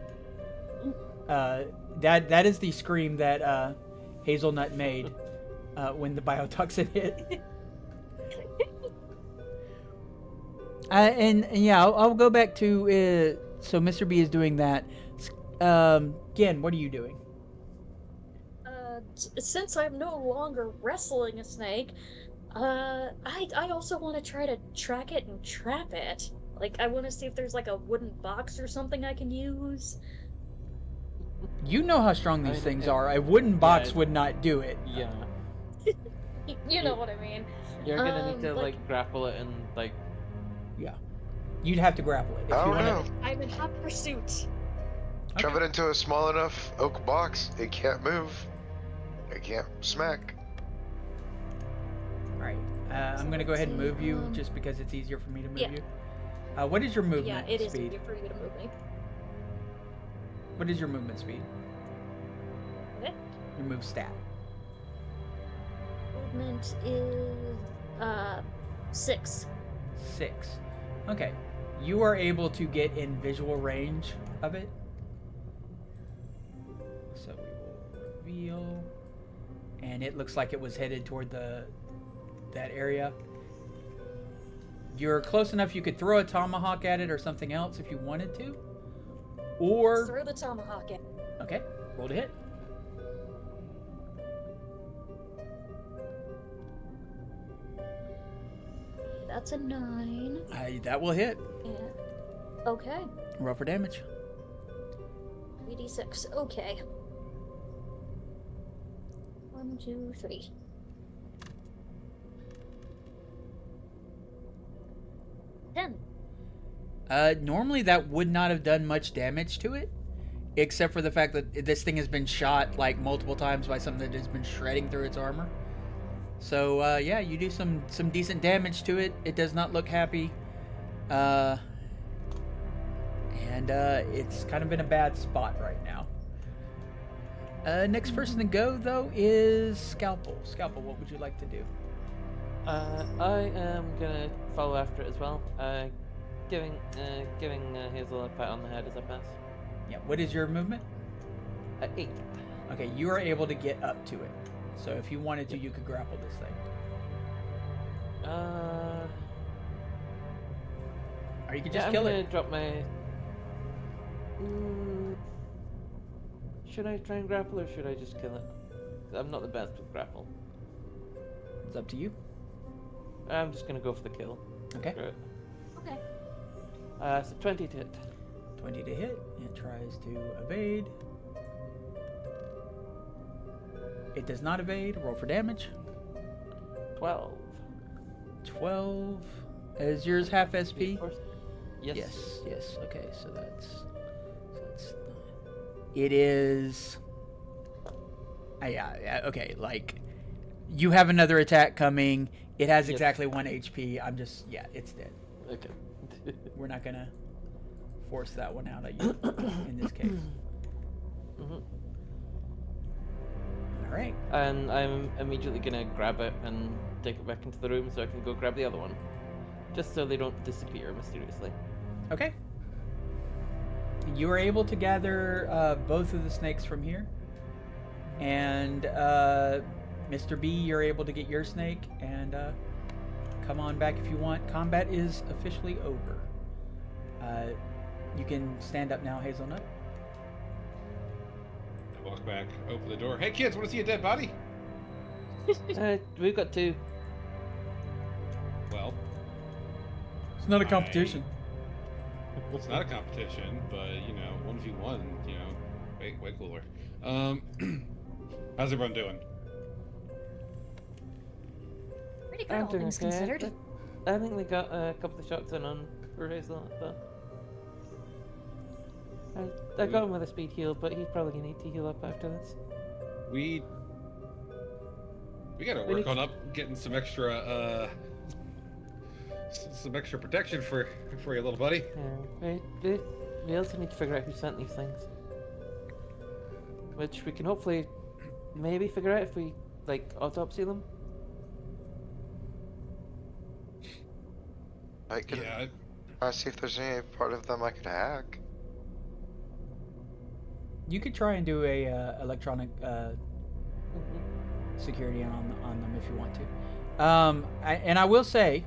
[SPEAKER 1] That is the scream that Hazelnut made when the biotoxin hit. And yeah, I'll go back to so Mr. B is doing that. Gen, what are you doing?
[SPEAKER 5] Since I'm no longer wrestling a snake, I also want to try to track it and trap it. Like, I want to see if there's like a wooden box or something I can use.
[SPEAKER 1] You know how strong these
[SPEAKER 2] I-
[SPEAKER 1] things
[SPEAKER 2] I-
[SPEAKER 1] are. A wooden box
[SPEAKER 2] yeah,
[SPEAKER 1] would not do it.
[SPEAKER 2] Yeah.
[SPEAKER 5] You know what I mean.
[SPEAKER 2] You're gonna need to
[SPEAKER 5] like-
[SPEAKER 2] like grapple it and like.
[SPEAKER 1] Yeah. You'd have to grapple it. If
[SPEAKER 4] I
[SPEAKER 1] you
[SPEAKER 4] don't
[SPEAKER 1] wanna...
[SPEAKER 4] know.
[SPEAKER 5] I'm in hot pursuit.
[SPEAKER 4] Shove it into a small enough oak box. It can't move. It can't smack.
[SPEAKER 1] Alright. I'm going to go ahead and move you just because it's easier for me to move
[SPEAKER 5] Yeah.
[SPEAKER 1] you. What is your
[SPEAKER 5] Yeah,
[SPEAKER 1] movement
[SPEAKER 5] it is
[SPEAKER 1] speed?
[SPEAKER 5] easier for you to move me.
[SPEAKER 1] What is your movement speed?
[SPEAKER 5] Okay.
[SPEAKER 1] Your move stat.
[SPEAKER 5] Movement is 6.
[SPEAKER 1] 6. Okay. You are able to get in visual range of it. So we will reveal. And it looks like it was headed toward that area. You're close enough you could throw a tomahawk at it or something else if you wanted to. Or...
[SPEAKER 5] Throw the tomahawk at.
[SPEAKER 1] Okay, roll to hit.
[SPEAKER 5] That's a 9.
[SPEAKER 1] That will hit.
[SPEAKER 5] And... Okay.
[SPEAKER 1] Roll for damage.
[SPEAKER 5] 3d6. Okay. 1, 2, 3. 10.
[SPEAKER 1] Normally that would not have done much damage to it, except for the fact that this thing has been shot like multiple times by something that has been shredding through its armor. So yeah, you do some decent damage to it. It does not look happy, and it's kind of in a bad spot right now. Next person to go though is Scalpel. Scalpel, what would you like to do?
[SPEAKER 2] I am gonna follow after it as well. Giving Hazel a pat on the head as I pass.
[SPEAKER 1] Yeah. What is your movement?
[SPEAKER 2] 8.
[SPEAKER 1] Okay, you are able to get up to it. So if you wanted to, you could grapple this thing. Or you could just kill
[SPEAKER 2] I'm
[SPEAKER 1] it.
[SPEAKER 2] gonna drop my. Should I try and grapple or should I just kill it? I'm not the best with grapple.
[SPEAKER 1] It's up to you.
[SPEAKER 2] I'm just gonna go for the kill.
[SPEAKER 1] Okay.
[SPEAKER 2] Screw it.
[SPEAKER 5] Okay.
[SPEAKER 2] So 20 to hit.
[SPEAKER 1] 20 to hit. It tries to evade. It does not evade. Roll for damage.
[SPEAKER 2] 12.
[SPEAKER 1] 12. Is yours half SP?
[SPEAKER 2] Of course. Yes.
[SPEAKER 1] Yes. Okay, so that's it is. Yeah. Okay, like you have another attack coming. It has
[SPEAKER 2] Yep.
[SPEAKER 1] exactly 1 HP. I'm just it's dead.
[SPEAKER 2] Okay.
[SPEAKER 1] We're not gonna force that one out at you in this case.
[SPEAKER 2] Mhm.
[SPEAKER 1] All right.
[SPEAKER 2] And I'm immediately gonna grab it and take it back into the room so I can go grab the other one. Just so they don't disappear mysteriously.
[SPEAKER 1] Okay. You are able to gather both of the snakes from here. And Mr. B, you're able to get your snake and come on back if you want. Combat is officially over. You can stand up now, Hazelnut.
[SPEAKER 3] I walk back, open the door. Hey kids, want to see a dead body?
[SPEAKER 2] We've got 2.
[SPEAKER 3] Well,
[SPEAKER 1] It's not a
[SPEAKER 3] competition. It's not a competition, but 1v1, way cooler. How's everyone doing?
[SPEAKER 5] Pretty good,
[SPEAKER 2] I'm
[SPEAKER 5] all
[SPEAKER 2] doing
[SPEAKER 5] things
[SPEAKER 2] okay.
[SPEAKER 5] considered.
[SPEAKER 2] I think we got a couple of shots in on for Hazel, but I got him with a speed heal, but he's probably gonna need to heal up after this.
[SPEAKER 3] We gotta
[SPEAKER 2] We
[SPEAKER 3] work
[SPEAKER 2] need
[SPEAKER 3] on getting some extra protection for you, little buddy.
[SPEAKER 2] Yeah, we also need to figure out who sent these things, which we can hopefully maybe figure out if we autopsy them.
[SPEAKER 4] I could
[SPEAKER 3] Yeah,
[SPEAKER 4] see if there's any part of them I could hack.
[SPEAKER 1] You could try and do a electronic
[SPEAKER 2] Mhm.
[SPEAKER 1] security on them if you want to. I will say,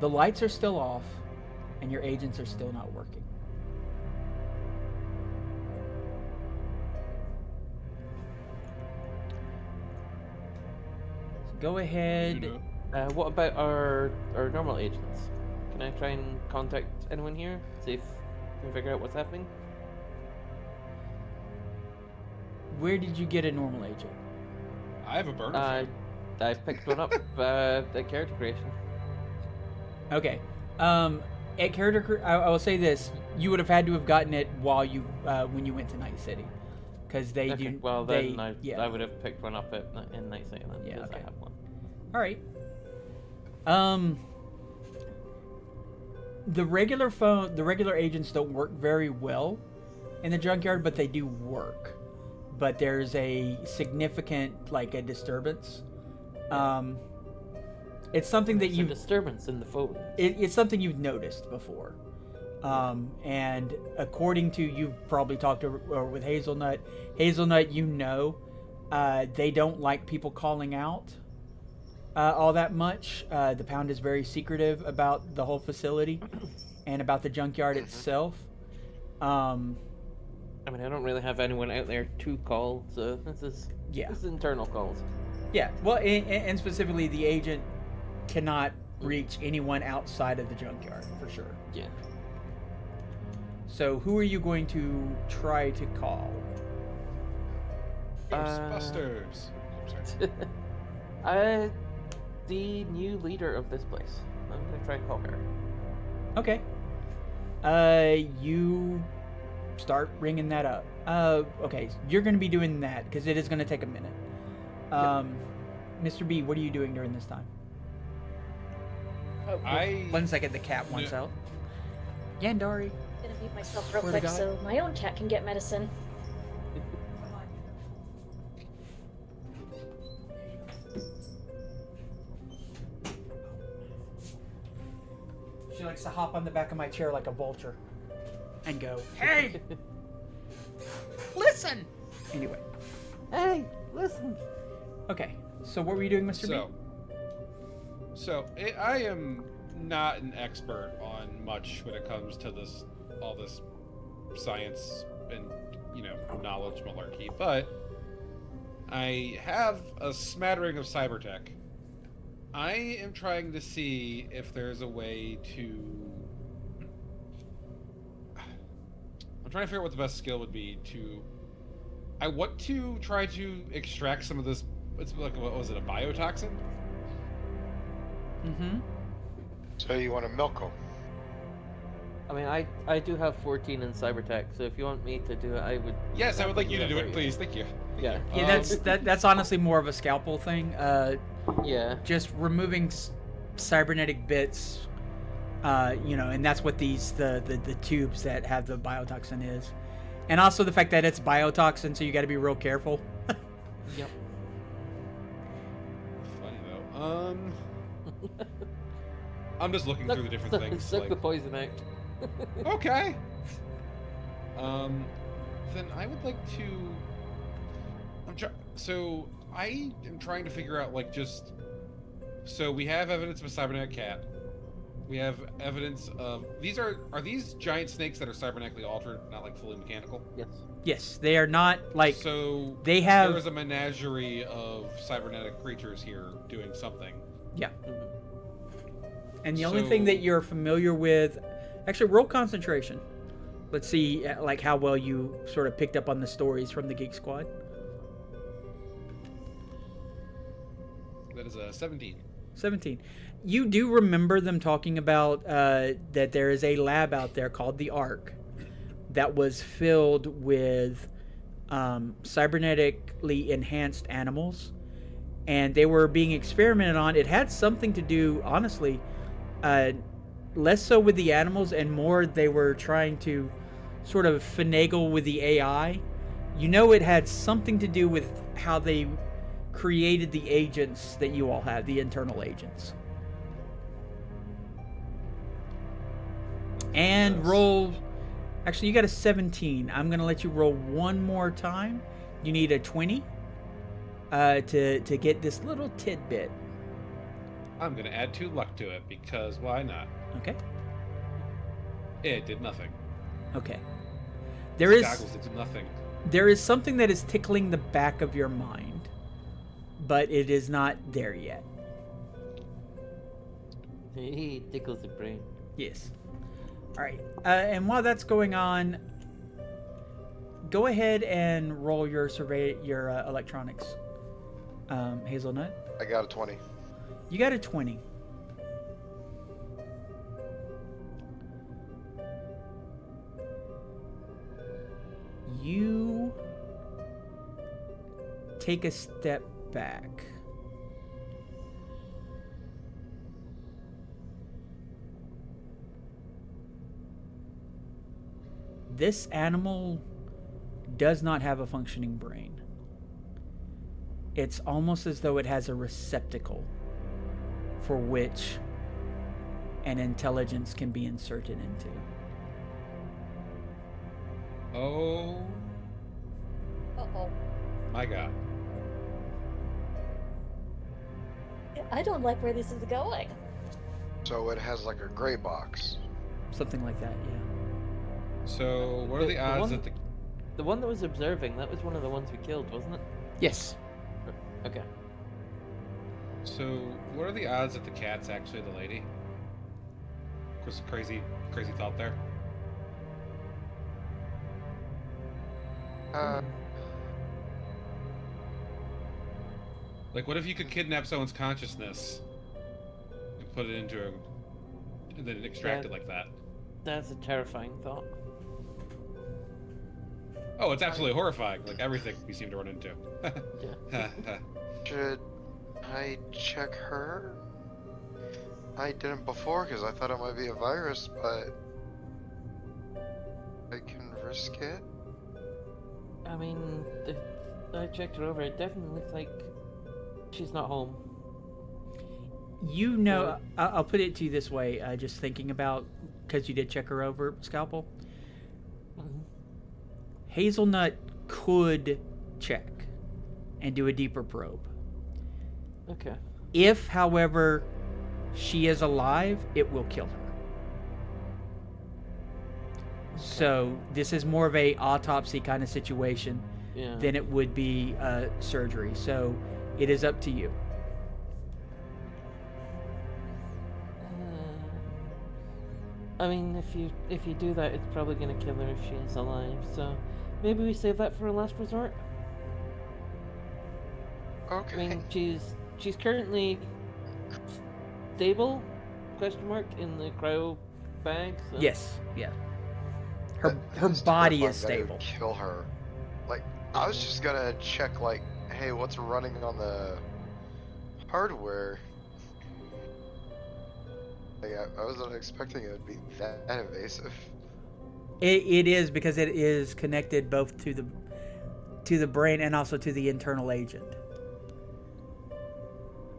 [SPEAKER 1] the lights are still off, and your agents are still not working. So go ahead.
[SPEAKER 2] What about our normal agents? Can I try and contact anyone here? See if we can figure out what's happening?
[SPEAKER 1] Where did you get a normal agent?
[SPEAKER 3] I have a burner.
[SPEAKER 2] I picked one up at character creation.
[SPEAKER 1] Okay. At character, I will say this: you would have had to have gotten it while you when you went to Night City, because they
[SPEAKER 2] Okay,
[SPEAKER 1] do.
[SPEAKER 2] well
[SPEAKER 1] they,
[SPEAKER 2] then
[SPEAKER 1] yeah.
[SPEAKER 2] I would have picked one up in Night City then,
[SPEAKER 1] Yeah,
[SPEAKER 2] because
[SPEAKER 1] okay.
[SPEAKER 2] I have one.
[SPEAKER 1] All right. The regular agents don't work very well in the junkyard, but they do work. But there's a significant, a disturbance. It's something that
[SPEAKER 2] There's a disturbance in the phone.
[SPEAKER 1] it's something you've noticed before. And according to, you've probably talked with Hazelnut. Hazelnut, they don't like people calling out. all that much. The Pound is very secretive about the whole facility and about the junkyard itself.
[SPEAKER 2] I mean, I don't really have anyone out there to call, so this is internal calls.
[SPEAKER 1] Yeah. Well, and specifically, the agent cannot reach anyone outside of the junkyard for sure.
[SPEAKER 2] Yeah.
[SPEAKER 1] So, who are you going to try to call?
[SPEAKER 3] Ghostbusters. I'm sorry.
[SPEAKER 2] The new leader of this place. I'm gonna try and call her.
[SPEAKER 1] Okay. You start ringing that up. Okay, you're going to be doing that because it is going to take a minute. Mr. B, what are you doing during this time? Oh, one second, the cat wants out. Yandari.
[SPEAKER 5] I'm gonna mute myself real
[SPEAKER 1] Swear to
[SPEAKER 5] quick
[SPEAKER 1] God.
[SPEAKER 5] so my own cat can get medicine.
[SPEAKER 1] She likes to hop on the back of my chair like a vulture and go, "Hey, listen." Anyway,
[SPEAKER 2] Hey, listen.
[SPEAKER 1] okay. So what were you doing, Mr. B?
[SPEAKER 3] I am not an expert on much when it comes to all this science and knowledge malarkey, but I have a smattering of cybertech. I am trying to see if there's a way to. I'm trying to figure out what the best skill would be to. I want to try to extract some of this. It's like, what was it, a biotoxin?
[SPEAKER 1] Mm-hmm.
[SPEAKER 4] So you want to milk them?
[SPEAKER 2] I mean, I do have 14 in cybertech, so if you want me to do it, I would.
[SPEAKER 3] Yes, I would like you to
[SPEAKER 2] that
[SPEAKER 3] do
[SPEAKER 2] for
[SPEAKER 3] it,
[SPEAKER 2] you.
[SPEAKER 3] please. Thank you.
[SPEAKER 2] Yeah.
[SPEAKER 1] Yeah, that's honestly more of a scalpel thing.
[SPEAKER 2] Yeah.
[SPEAKER 1] Just removing cybernetic bits, and that's what the tubes that have the biotoxin is, and also the fact that it's biotoxin, so you got to be real careful.
[SPEAKER 2] Yep.
[SPEAKER 3] Funny though. I'm just looking through the different things.
[SPEAKER 2] Suck the poison out.
[SPEAKER 3] Okay. Then I would like to. So I am trying to figure out So we have evidence of a cybernetic cat. We have evidence of are these giant snakes that are cybernetically altered, not like fully mechanical?
[SPEAKER 2] Yes.
[SPEAKER 1] Yes, they are not like.
[SPEAKER 3] So
[SPEAKER 1] they have.
[SPEAKER 3] There is a menagerie of cybernetic creatures here doing something.
[SPEAKER 1] Yeah.
[SPEAKER 2] Mhm.
[SPEAKER 1] And the only thing that you're familiar with, actually, roll concentration. Let's see, like how well you sort of picked up on the stories from the Geek Squad.
[SPEAKER 3] That is a 17.
[SPEAKER 1] 17. You do remember them talking about that there is a lab out there called the Ark that was filled with cybernetically enhanced animals, and they were being experimented on. It had something to do, honestly, less so with the animals and more they were trying to sort of finagle with the AI. It had something to do with how they created the agents that you all have, the internal agents. And roll. Actually, you got a 17. I'm going to let you roll one more time. You need a 20 to get this little tidbit.
[SPEAKER 3] I'm going to add 2 luck to it because why not?
[SPEAKER 1] Okay.
[SPEAKER 3] It did nothing.
[SPEAKER 1] Okay.
[SPEAKER 3] Goggles did nothing.
[SPEAKER 1] There is something that is tickling the back of your mind, but it is not there yet.
[SPEAKER 2] He tickles the brain.
[SPEAKER 1] Yes. All right. And while that's going on, go ahead and roll your electronics, Hazelnut.
[SPEAKER 4] I got a 20.
[SPEAKER 1] You got a 20. You take a step back. This animal does not have a functioning brain. It's almost as though it has a receptacle for which an intelligence can be inserted into.
[SPEAKER 3] Oh
[SPEAKER 5] Uh-oh.
[SPEAKER 3] my god.
[SPEAKER 5] I don't like where this is going.
[SPEAKER 4] So it has like a gray box.
[SPEAKER 1] Something like that, yeah.
[SPEAKER 3] So, what are the odds that the...
[SPEAKER 2] The one that was observing, that was one of the ones we killed, wasn't it?
[SPEAKER 1] Yes.
[SPEAKER 2] Okay.
[SPEAKER 3] So, what are the odds that the cat's actually the lady? Just a crazy thought there. Like, what if you could kidnap someone's consciousness and put it into a... and then extract it like that?
[SPEAKER 2] That's a terrifying thought.
[SPEAKER 3] Oh, it's absolutely horrifying. Like everything we seem to run into.
[SPEAKER 2] Yeah.
[SPEAKER 4] Should I check her? I didn't before because I thought it might be a virus, but I can risk it.
[SPEAKER 2] I mean, I checked her over. It definitely looks like she's not home.
[SPEAKER 1] You know, I'll put it to you this way, just thinking about, because you did check her over, Scalpel.
[SPEAKER 2] Mhm.
[SPEAKER 1] Hazelnut could check and do a deeper probe.
[SPEAKER 2] Okay.
[SPEAKER 1] If, however, she is alive, it will kill her. So this is more of a autopsy kind of situation
[SPEAKER 2] Yeah.
[SPEAKER 1] than it would be surgery. So it is up to you.
[SPEAKER 2] I mean, if you do that, it's probably gonna kill her if she is alive. So maybe we save that for a last resort.
[SPEAKER 4] Okay.
[SPEAKER 2] I mean, she's currently stable? Question mark in the cryo bag. So.
[SPEAKER 1] Yes, yeah.
[SPEAKER 4] But
[SPEAKER 1] Her
[SPEAKER 4] who's to
[SPEAKER 1] body
[SPEAKER 4] know
[SPEAKER 1] is
[SPEAKER 4] if I'm
[SPEAKER 1] stable.
[SPEAKER 4] gonna kill her. Like, I was just gonna check, like, hey, what's running on the hardware? Like, I wasn't expecting it would be that invasive.
[SPEAKER 1] It is, because it is connected both to the brain and also to the internal agent.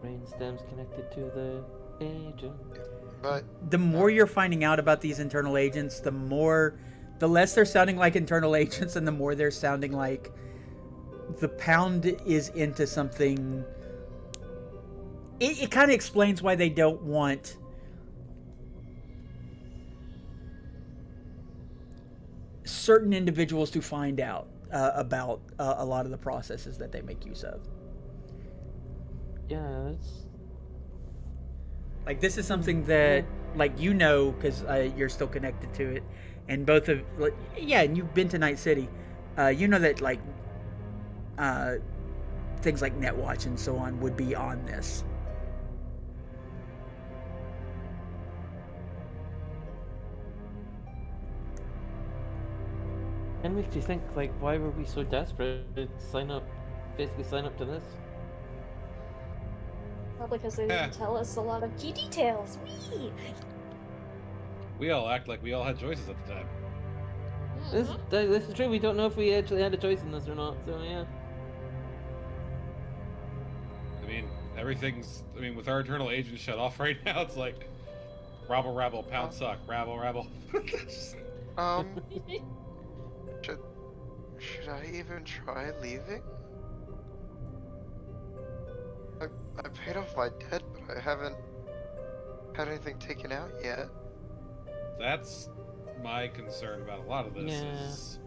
[SPEAKER 2] Brain stem's connected to the agent.
[SPEAKER 4] But
[SPEAKER 1] The more you're finding out about these internal agents, the less they're sounding like internal agents, and the more they're sounding like the Pound is into something. It kind of explains why they don't want certain individuals to find out about a lot of the processes that they make use of.
[SPEAKER 2] Yeah, it's
[SPEAKER 1] Like, this is something that, like, you know, because you're still connected to it, and both of, like, yeah, and you've been to Night City. You know that, like, things like NetWatch and so on would be on this.
[SPEAKER 2] and makes you think, like, why were we so desperate to basically sign up to this?
[SPEAKER 5] Probably because they didn't tell us a lot of key details. Whee!
[SPEAKER 3] We all act like we all had choices at the time.
[SPEAKER 2] This is true. We don't know if we actually had a choice in this or not. So yeah.
[SPEAKER 3] I mean, with our internal agent shut off right now, it's like rabble, rabble, pound suck, rabble, rabble.
[SPEAKER 4] should I even try leaving? I paid off my debt, but I haven't had anything taken out yet.
[SPEAKER 3] That's my concern about a lot of this.
[SPEAKER 2] Yeah.
[SPEAKER 3] Is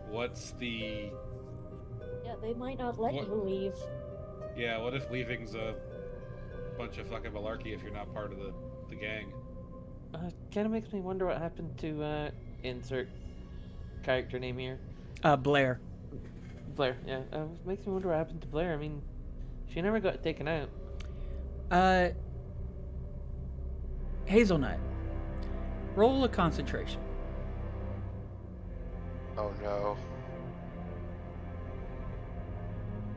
[SPEAKER 3] what's the...
[SPEAKER 5] Yeah, they might not let
[SPEAKER 3] What-
[SPEAKER 5] you leave.
[SPEAKER 3] Yeah, what if leaving's a bunch of fucking malarkey if you're not part of the gang?
[SPEAKER 2] Kind of makes me wonder what happened to insert character name here.
[SPEAKER 1] Blair.
[SPEAKER 2] Blair. Yeah. Makes me wonder what happened to Blair. I mean, she never got taken out.
[SPEAKER 1] Hazelnut. Roll a concentration.
[SPEAKER 4] Oh no.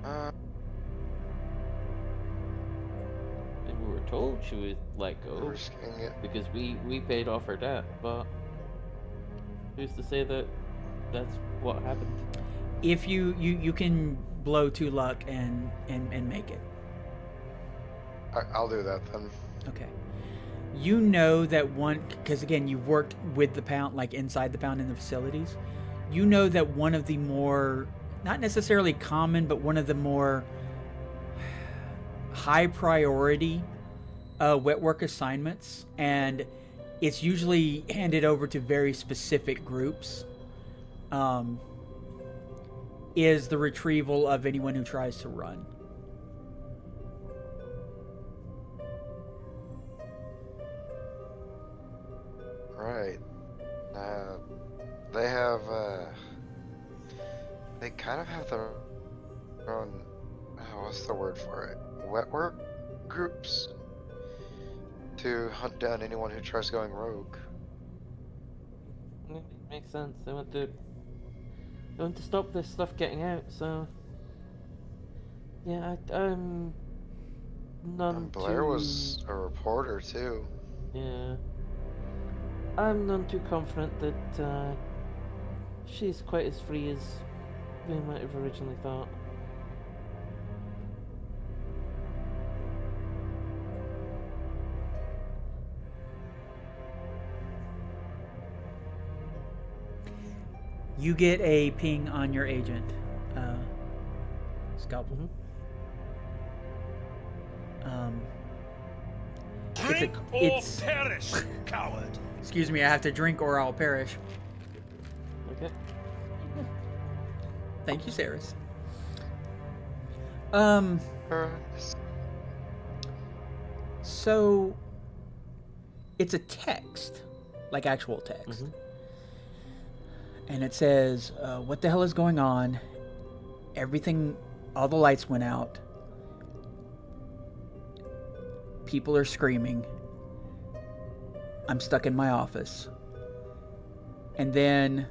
[SPEAKER 2] And we were told she was let go
[SPEAKER 4] Risking it.
[SPEAKER 2] because we paid off her debt. But who's to say that that's what happened?
[SPEAKER 1] If you can blow 2 luck and make it.
[SPEAKER 4] I'll do that then.
[SPEAKER 1] Okay. You know that because again, you've worked with the Pound, like inside the Pound in the facilities. You know that one of the more, not necessarily common, but one of the more high priority wet work assignments, and it's usually handed over to very specific groups. Um, is the retrieval of anyone who tries to run.
[SPEAKER 4] Right. They have, they kind of have their own, what's the word for it? Wet work groups to hunt down anyone who tries going rogue.
[SPEAKER 2] Makes sense. They want to stop this stuff getting out. So yeah, I'm none
[SPEAKER 4] And Blair
[SPEAKER 2] too.
[SPEAKER 4] was a reporter too.
[SPEAKER 2] Yeah, I'm none too confident that she's quite as free as we might have originally thought.
[SPEAKER 1] You get a ping on your agent, Scalpel.
[SPEAKER 6] Drink or perish, coward.
[SPEAKER 1] Excuse me, I have to drink or I'll perish.
[SPEAKER 2] Okay.
[SPEAKER 1] Thank you, Saris. So it's a text, like actual text. And it says, what the hell is going on? Everything, all the lights went out. People are screaming. I'm stuck in my office. And then...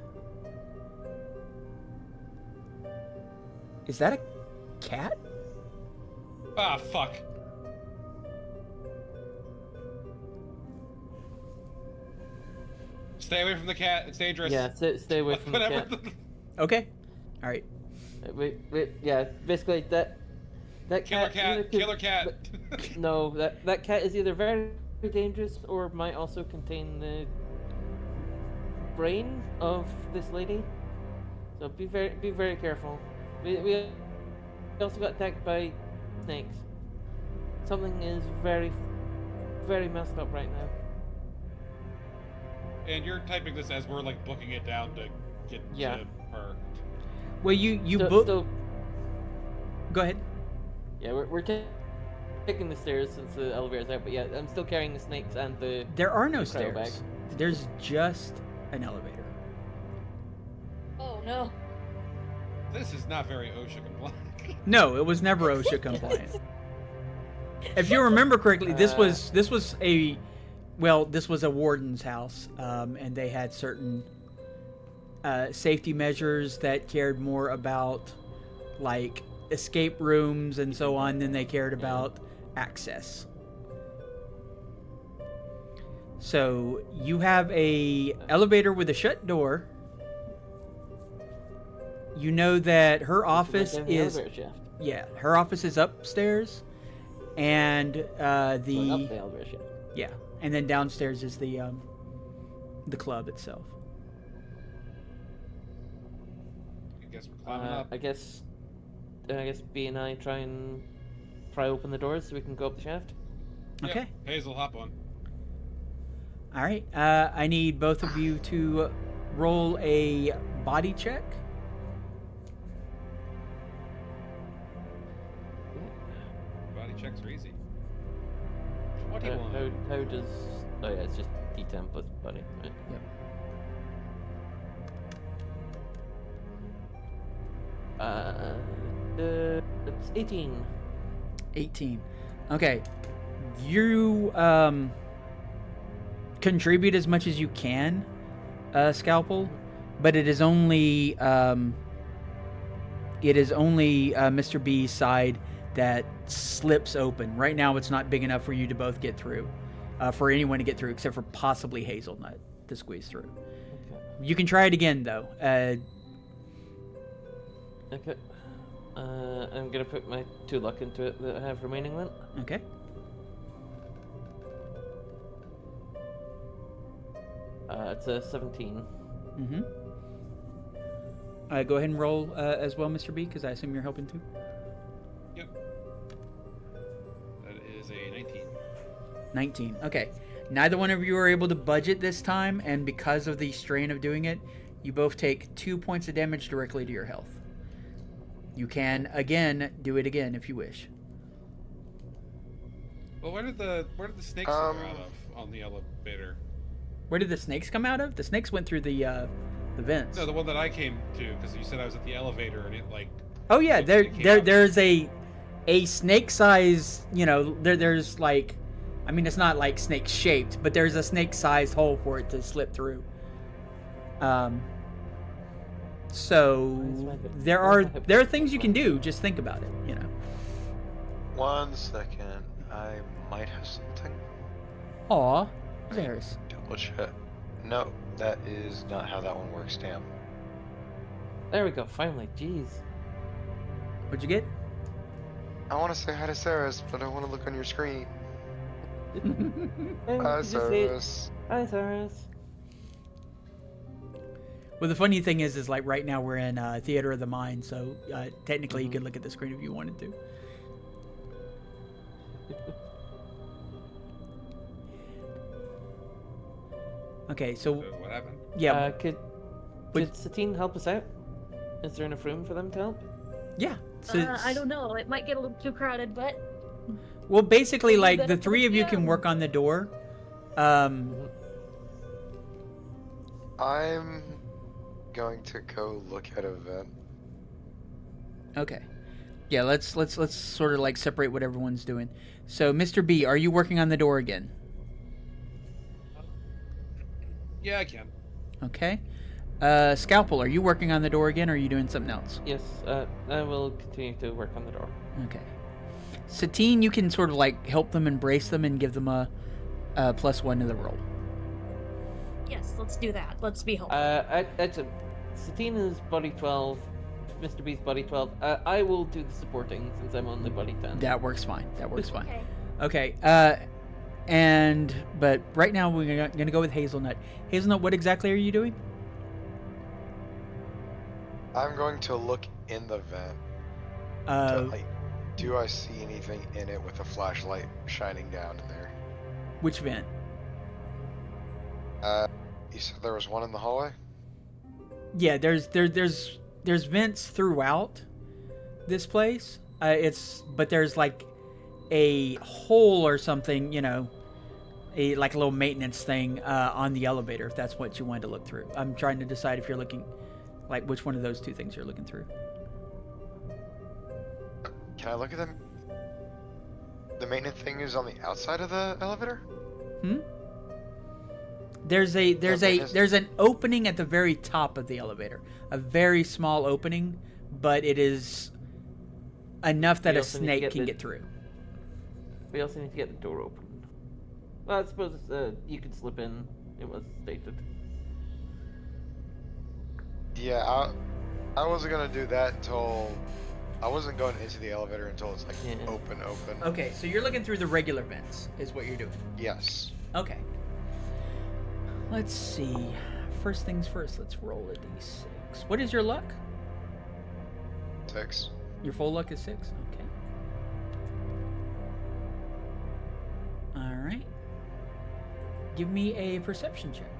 [SPEAKER 1] Is that a cat?
[SPEAKER 3] Ah, fuck. Stay away from the cat. It's dangerous.
[SPEAKER 2] Yeah, stay away from the
[SPEAKER 3] Whatever.
[SPEAKER 2] cat.
[SPEAKER 1] Okay. All right.
[SPEAKER 2] Wait, yeah, basically that
[SPEAKER 3] Killer
[SPEAKER 2] cat. either
[SPEAKER 3] cat.
[SPEAKER 2] could-
[SPEAKER 3] Killer cat.
[SPEAKER 2] No, that cat is either very dangerous or might also contain the brain of this lady. So be very careful. We also got attacked by snakes. Something is very messed up right now.
[SPEAKER 3] And you're typing this as we're like booking it down to get
[SPEAKER 2] Yeah.
[SPEAKER 3] to her.
[SPEAKER 1] Well, you
[SPEAKER 2] Still-
[SPEAKER 1] book.
[SPEAKER 2] still-
[SPEAKER 1] Go ahead.
[SPEAKER 2] yeah, we're taking the stairs since the elevator's out, but yeah, I'm still carrying the snakes and the.
[SPEAKER 1] There are no
[SPEAKER 2] the cryo
[SPEAKER 1] stairs.
[SPEAKER 2] bag.
[SPEAKER 1] There's just an elevator.
[SPEAKER 5] Oh no.
[SPEAKER 3] This is not very OSHA compliant.
[SPEAKER 1] No, it was never OSHA compliant. If you remember correctly, this was a warden's house, and they had certain safety measures that cared more about like escape rooms and so on than they cared about access. So you have a elevator with a shut door. You know that her office
[SPEAKER 2] Down the
[SPEAKER 1] is
[SPEAKER 2] elevator shaft.
[SPEAKER 1] her office is upstairs, and
[SPEAKER 2] Going up the
[SPEAKER 1] the
[SPEAKER 2] elevator shaft.
[SPEAKER 1] and then downstairs is the club itself.
[SPEAKER 3] I guess we're climbing up.
[SPEAKER 2] I guess B and I try and pry open the doors so we can go up the shaft.
[SPEAKER 3] Yeah,
[SPEAKER 1] Okay.
[SPEAKER 3] Hazel, hop on.
[SPEAKER 1] All right. I need both of you to roll a body check.
[SPEAKER 3] Body checks are easy.
[SPEAKER 2] How
[SPEAKER 3] 21.
[SPEAKER 2] does? Oh yeah, it's just D10 plus buddy. Right?
[SPEAKER 1] Yep.
[SPEAKER 2] It's 18.
[SPEAKER 1] 18. Okay. You contribute as much as you can, Scalpel, but it is only Mr. B's side that slips open. Right now, it's not big enough for you to both get through, for anyone to get through, except for possibly Hazelnut to squeeze through.
[SPEAKER 2] Okay.
[SPEAKER 1] You can try it again, though.
[SPEAKER 2] Okay. I'm gonna put my 2 luck into it that I have remaining then.
[SPEAKER 1] Okay.
[SPEAKER 2] It's a 17.
[SPEAKER 1] Mm-hmm. Go ahead and roll as well, Mr. B, because I assume you're helping too.
[SPEAKER 3] Yep. That is a 19.
[SPEAKER 1] 19. Okay. Neither one of you are able to budget this time, and because of the strain of doing it, you both take 2 points of damage directly to your health. You can, again, do it again if you wish.
[SPEAKER 3] Well, where did the snakes come out of on the elevator?
[SPEAKER 1] Where did the snakes come out of? The snakes went through the vents.
[SPEAKER 3] No, the one that I came to, because you said I was at the elevator and it like.
[SPEAKER 1] Oh yeah,
[SPEAKER 3] it came out.
[SPEAKER 1] there's a snake size, there's like, I mean it's not like snake shaped, but there's a snake sized hole for it to slip through. So there are things you can do, just think about it,
[SPEAKER 4] 1 second. I might have something.
[SPEAKER 1] Aw, there's.
[SPEAKER 4] Double check. No, that is not how that one works, damn.
[SPEAKER 2] There we go, finally, jeez.
[SPEAKER 1] What'd you get?
[SPEAKER 4] I want to say hi to Saris, but I want to look on your screen.
[SPEAKER 2] Hey,
[SPEAKER 4] Hi,
[SPEAKER 2] did you see it?
[SPEAKER 4] Saris.
[SPEAKER 2] Hi, Cyrus.
[SPEAKER 1] Well, the funny thing is like right now we're in Theater of the Mind, so technically you could look at the screen if you wanted to. Okay, so
[SPEAKER 3] What happened?
[SPEAKER 1] yeah,
[SPEAKER 2] Could Satine help us out? Is there enough room for them to help?
[SPEAKER 1] yeah. So
[SPEAKER 5] I don't know. It might get a little too crowded, but
[SPEAKER 1] well, basically,
[SPEAKER 5] Maybe
[SPEAKER 1] like
[SPEAKER 5] better
[SPEAKER 1] the
[SPEAKER 5] for the
[SPEAKER 1] three of you can
[SPEAKER 5] PM.
[SPEAKER 1] work on the door.
[SPEAKER 4] I'm going to go look at a vent.
[SPEAKER 1] Okay. Yeah, let's sort of like separate what everyone's doing. So, Mr. B, are you working on the door again?
[SPEAKER 3] Yeah, I can.
[SPEAKER 1] Okay. Scalpel, are you working on the door again, or are you doing something else?
[SPEAKER 2] Yes, I will continue to work on the door.
[SPEAKER 1] Okay. Satine, you can sort of like help them embrace them and give them a +1 to the roll.
[SPEAKER 5] yes, let's do that. Let's be helpful.
[SPEAKER 2] Satine is body 12, Mr. B's body 12. I will do the supporting since I'm only body 10.
[SPEAKER 1] That works fine. That works fine.
[SPEAKER 5] Okay.
[SPEAKER 1] Okay. But right now we're gonna go with Hazelnut. Hazelnut, what exactly are you doing?
[SPEAKER 4] I'm going to look in the vent. Do I see anything in it with a flashlight shining down in there?
[SPEAKER 1] Which vent?
[SPEAKER 4] You said there was one in the hallway?
[SPEAKER 1] Yeah, there's vents throughout this place. But there's like a hole or something, like a little maintenance thing on the elevator, if that's what you wanted to look through. I'm trying to decide if you're looking, like which one of those two things you're looking through.
[SPEAKER 4] Can I look at them? The maintenance thing is on the outside of the elevator?
[SPEAKER 1] There's an opening at the very top of the elevator, a very small opening, but it is enough that
[SPEAKER 2] We
[SPEAKER 1] a
[SPEAKER 2] also need to
[SPEAKER 1] snake
[SPEAKER 2] get
[SPEAKER 1] can
[SPEAKER 2] the-
[SPEAKER 1] get through.
[SPEAKER 2] We also need to get the door open. Well, I suppose you could slip in. It was stated.
[SPEAKER 4] Yeah, I wasn't gonna do that until I wasn't going into the elevator until it's like
[SPEAKER 2] Yeah.
[SPEAKER 4] open.
[SPEAKER 1] Okay, so you're looking through the regular vents, is what you're doing.
[SPEAKER 4] Yes.
[SPEAKER 1] Okay. Let's see. First things first, let's roll a d6. What is your luck?
[SPEAKER 4] 6.
[SPEAKER 1] Your full luck is 6? Okay. Alright. Give me a perception check.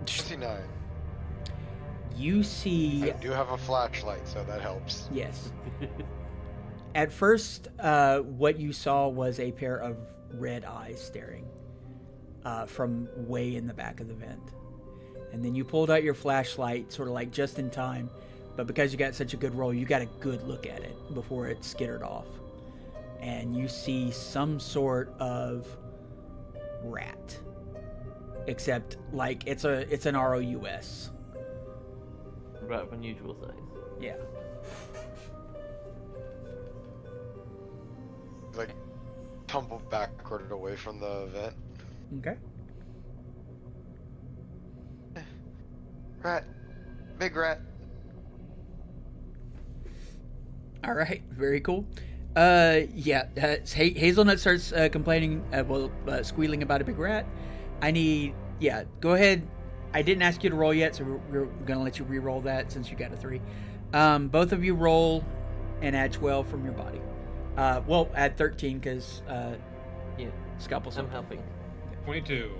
[SPEAKER 4] $59.
[SPEAKER 1] You see...
[SPEAKER 4] I do have a flashlight, so that helps.
[SPEAKER 1] Yes. At first, what you saw was a pair of red eyes staring from way in the back of the vent. And then you pulled out your flashlight, sort of like just in time, but because you got such a good roll, you got a good look at it before it skittered off. And you see some sort of rat. Except, like, it's an ROUS.
[SPEAKER 2] Right of unusual size.
[SPEAKER 1] Yeah.
[SPEAKER 4] Like, tumble backward away from the vent.
[SPEAKER 1] Okay.
[SPEAKER 4] Rat. Big rat.
[SPEAKER 1] All right, very cool. Hazelnut starts complaining, squealing about a big rat. Go ahead, I didn't ask you to roll yet, so we're going to let you re-roll that since you got a 3. Both of you roll and add 12 from your body. Well, add 13 because
[SPEAKER 2] Yeah,
[SPEAKER 1] Scalpel's
[SPEAKER 2] I'm helping.
[SPEAKER 3] 22.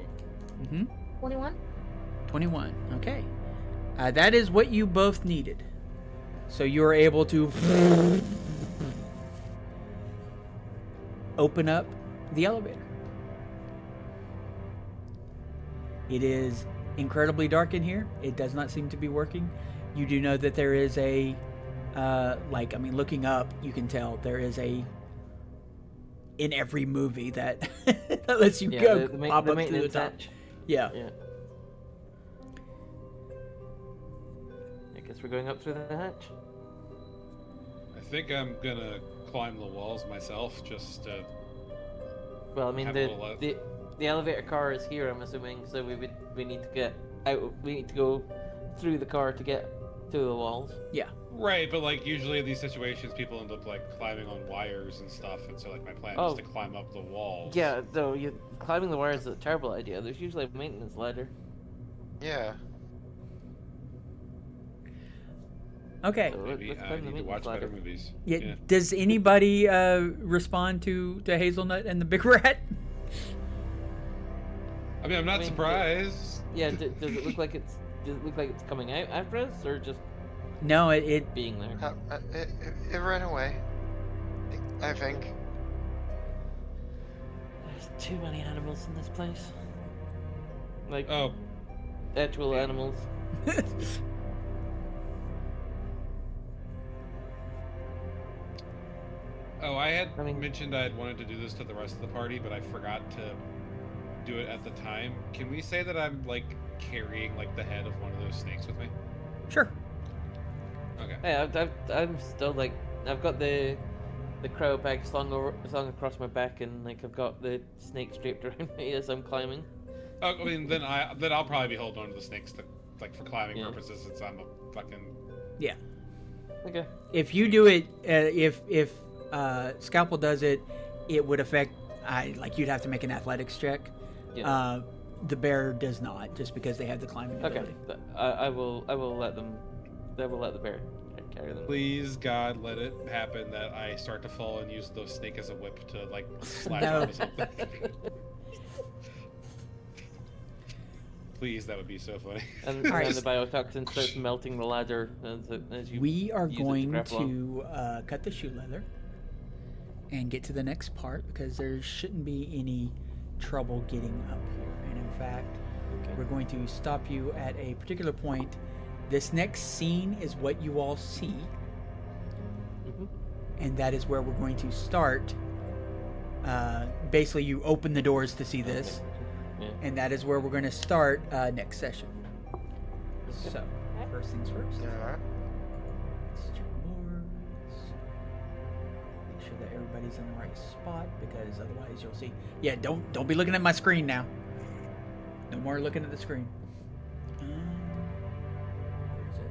[SPEAKER 1] Mm-hmm.
[SPEAKER 5] 21.
[SPEAKER 1] 21. Okay. That is what you both needed. So you're able to open up the elevator. It is incredibly dark in here. It does not seem to be working. You do know that there is a, looking up, you can tell there is a, in every movie that, that lets you
[SPEAKER 2] Yeah,
[SPEAKER 1] go
[SPEAKER 2] the
[SPEAKER 1] pop up to the
[SPEAKER 2] maintenance
[SPEAKER 1] top.
[SPEAKER 2] hatch.
[SPEAKER 1] Yeah.
[SPEAKER 2] Yeah. I guess we're going up through the hatch.
[SPEAKER 3] I think I'm gonna climb the walls myself, just to...
[SPEAKER 2] Well, I mean,
[SPEAKER 3] Have a little left.
[SPEAKER 2] the elevator car is here, I'm assuming, so we need to get out. We need to go through the car to get to the walls.
[SPEAKER 1] Yeah.
[SPEAKER 3] Right, but like usually in these situations, people end up like climbing on wires and stuff, and so like my plan is to climb up the walls.
[SPEAKER 2] Yeah, though climbing the wires is a terrible idea. There's usually a maintenance ladder.
[SPEAKER 4] Yeah.
[SPEAKER 1] Okay.
[SPEAKER 2] So
[SPEAKER 3] Maybe
[SPEAKER 2] let's
[SPEAKER 3] I
[SPEAKER 2] climb the
[SPEAKER 3] need to
[SPEAKER 2] maintenance
[SPEAKER 3] watch better
[SPEAKER 2] ladder.
[SPEAKER 3] movies.
[SPEAKER 1] Yeah. Does anybody respond to Hazelnut and the big rat?
[SPEAKER 3] I mean, I'm not surprised.
[SPEAKER 2] Yeah, does it look like it's coming out after us, or just
[SPEAKER 1] No, it
[SPEAKER 2] being there?
[SPEAKER 4] It ran away. I think.
[SPEAKER 2] There's too many animals in this place. Like
[SPEAKER 3] Oh,
[SPEAKER 2] actual animals.
[SPEAKER 3] oh, I had
[SPEAKER 2] I mean-
[SPEAKER 3] mentioned I had wanted to do this to the rest of the party, but I forgot to do it at the time. Can we say that I'm like carrying like the head of one of those snakes with me?
[SPEAKER 1] sure.
[SPEAKER 3] Okay.
[SPEAKER 2] Hey, I'm still like I've got the crow bag slung across my back, and like I've got the snake draped around me as I'm climbing.
[SPEAKER 3] Oh, I mean, then I'll probably be holding on to the snakes to, like for climbing
[SPEAKER 2] Yeah.
[SPEAKER 3] purposes, since I'm a fucking...
[SPEAKER 1] Yeah.
[SPEAKER 2] Okay.
[SPEAKER 1] If you do it, if Scalpel does it, it would affect. You'd have to make an athletics check.
[SPEAKER 2] Yeah.
[SPEAKER 1] The bear does not, just because they have the climbing
[SPEAKER 2] Okay.
[SPEAKER 1] ability.
[SPEAKER 2] I will let them. I will let the bear carry them.
[SPEAKER 3] Please, God, let it happen that I start to fall and use the snake as a whip to like slash
[SPEAKER 1] No.
[SPEAKER 3] onto something. Please, that would be so funny.
[SPEAKER 2] And
[SPEAKER 1] Alright.
[SPEAKER 2] then the biotoxin starts melting the ladder as you.
[SPEAKER 1] We are
[SPEAKER 2] use it to
[SPEAKER 1] going
[SPEAKER 2] grapple on.
[SPEAKER 1] to cut the shoe leather and get to the next part because there shouldn't be any trouble getting up here. And in fact,
[SPEAKER 2] Okay.
[SPEAKER 1] we're going to stop you at a particular point. This next scene is what you all see,
[SPEAKER 2] Mhm.
[SPEAKER 1] and that is where we're going to start. Basically, you open the doors to see this,
[SPEAKER 2] Yeah.
[SPEAKER 1] and that is where we're going to start next session. So, first things first.
[SPEAKER 4] Alright.
[SPEAKER 1] Mr. Morse. Make sure that everybody's in the right spot because otherwise you'll see. Yeah, don't be looking at my screen now. No more looking at the screen. Where is it?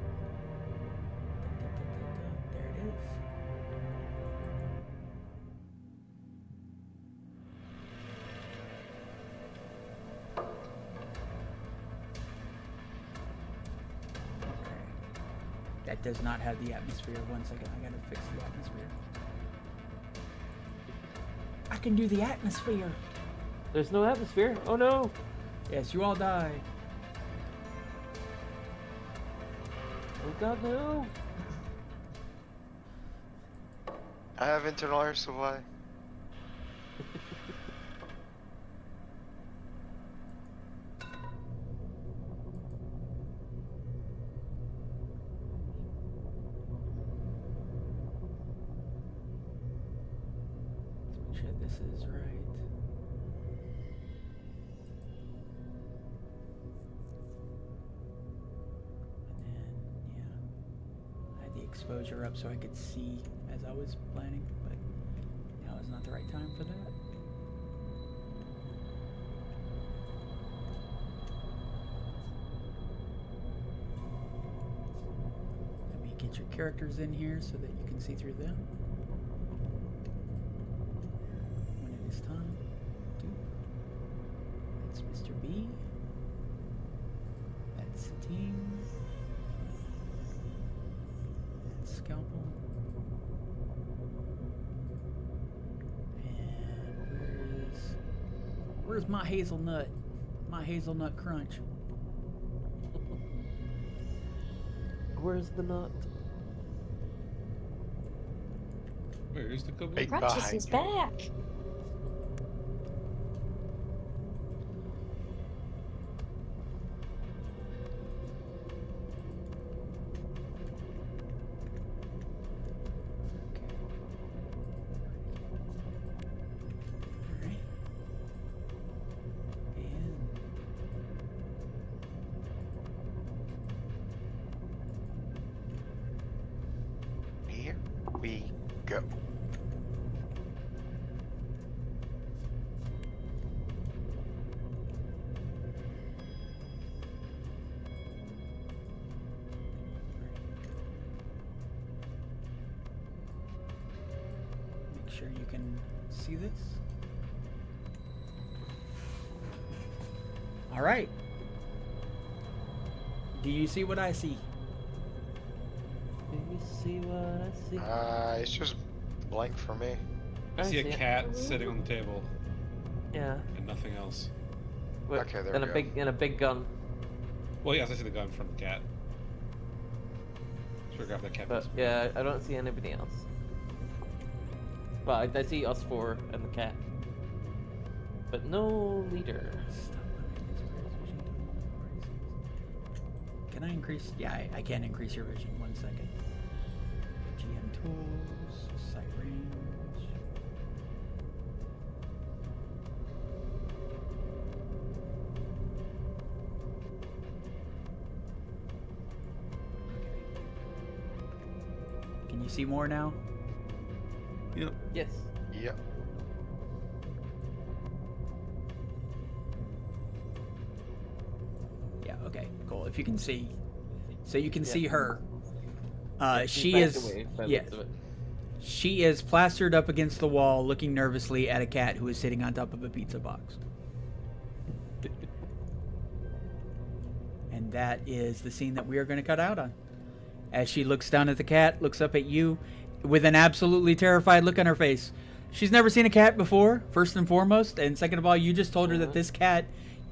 [SPEAKER 1] There it is. Okay. That does not have the atmosphere. 1 second, I gotta fix the atmosphere. I can do the atmosphere.
[SPEAKER 2] There's no atmosphere. Oh no.
[SPEAKER 1] Yes, you all die.
[SPEAKER 2] Oh god, no.
[SPEAKER 4] I have internal air supply.
[SPEAKER 1] Let's make sure this is right. And then, yeah, I had the exposure up so I could see as I was planning, but now is not the right time for that. Let me get your characters in here so that you can see through them. When it is time to. That's Mr. B. scalpel. And where's my hazelnut? My hazelnut crunch.
[SPEAKER 2] Where's the nut?
[SPEAKER 3] Where's the caboose?
[SPEAKER 4] Right
[SPEAKER 5] Crunches
[SPEAKER 4] behind
[SPEAKER 5] is
[SPEAKER 4] you.
[SPEAKER 5] back.
[SPEAKER 1] Alright.
[SPEAKER 4] Here we go.
[SPEAKER 1] Make sure you can see this. All right. Do you see what I see?
[SPEAKER 2] Do you see what I see?
[SPEAKER 4] It's just blank for me.
[SPEAKER 3] I see a
[SPEAKER 2] it.
[SPEAKER 3] cat sitting on the table
[SPEAKER 2] Yeah.
[SPEAKER 3] and nothing else.
[SPEAKER 2] Wait,
[SPEAKER 4] Okay, there
[SPEAKER 2] and
[SPEAKER 4] we
[SPEAKER 2] a
[SPEAKER 4] go.
[SPEAKER 2] big and a big gun.
[SPEAKER 3] Well, yes, I see the gun from the cat. Sure, grab that cat.
[SPEAKER 2] But
[SPEAKER 3] piece.
[SPEAKER 2] yeah, I don't see anybody else. But I see us four and the cat. But no leader.
[SPEAKER 1] Can I increase? Yeah, I can increase your vision. 1 second. GM tools, sight range. Okay. Can you see more now?
[SPEAKER 3] Yep.
[SPEAKER 2] Yes.
[SPEAKER 4] Yep.
[SPEAKER 1] Yeah, okay, cool. If you can see. So you can
[SPEAKER 2] Yeah.
[SPEAKER 1] see her.
[SPEAKER 2] She's
[SPEAKER 1] She
[SPEAKER 2] backed
[SPEAKER 1] is
[SPEAKER 2] away by the
[SPEAKER 1] yeah.
[SPEAKER 2] looks of it.
[SPEAKER 1] She is plastered up against the wall, looking nervously at a cat who is sitting on top of a pizza box. And that is the scene that we are going to cut out on. As she looks down at the cat, looks up at you with an absolutely terrified look on her face. She's never seen a cat before, first and foremost. And second of all, you just told her that this cat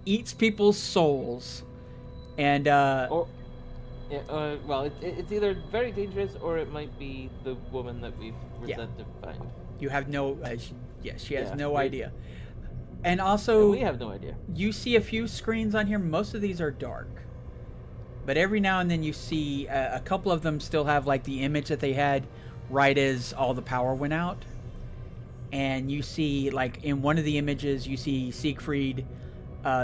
[SPEAKER 1] eats people's souls. And,
[SPEAKER 2] Or, yeah, well, it's either very dangerous or it might be the woman that we were
[SPEAKER 1] Yeah.
[SPEAKER 2] sent to find.
[SPEAKER 1] you have no... she has
[SPEAKER 2] Yeah,
[SPEAKER 1] no
[SPEAKER 2] we-
[SPEAKER 1] idea. And also...
[SPEAKER 2] And we have no idea.
[SPEAKER 1] You see a few screens on here. Most of these are dark. But every now and then you see a couple of them still have like the image that they had right as all the power went out. And you see like in one of the images you see Siegfried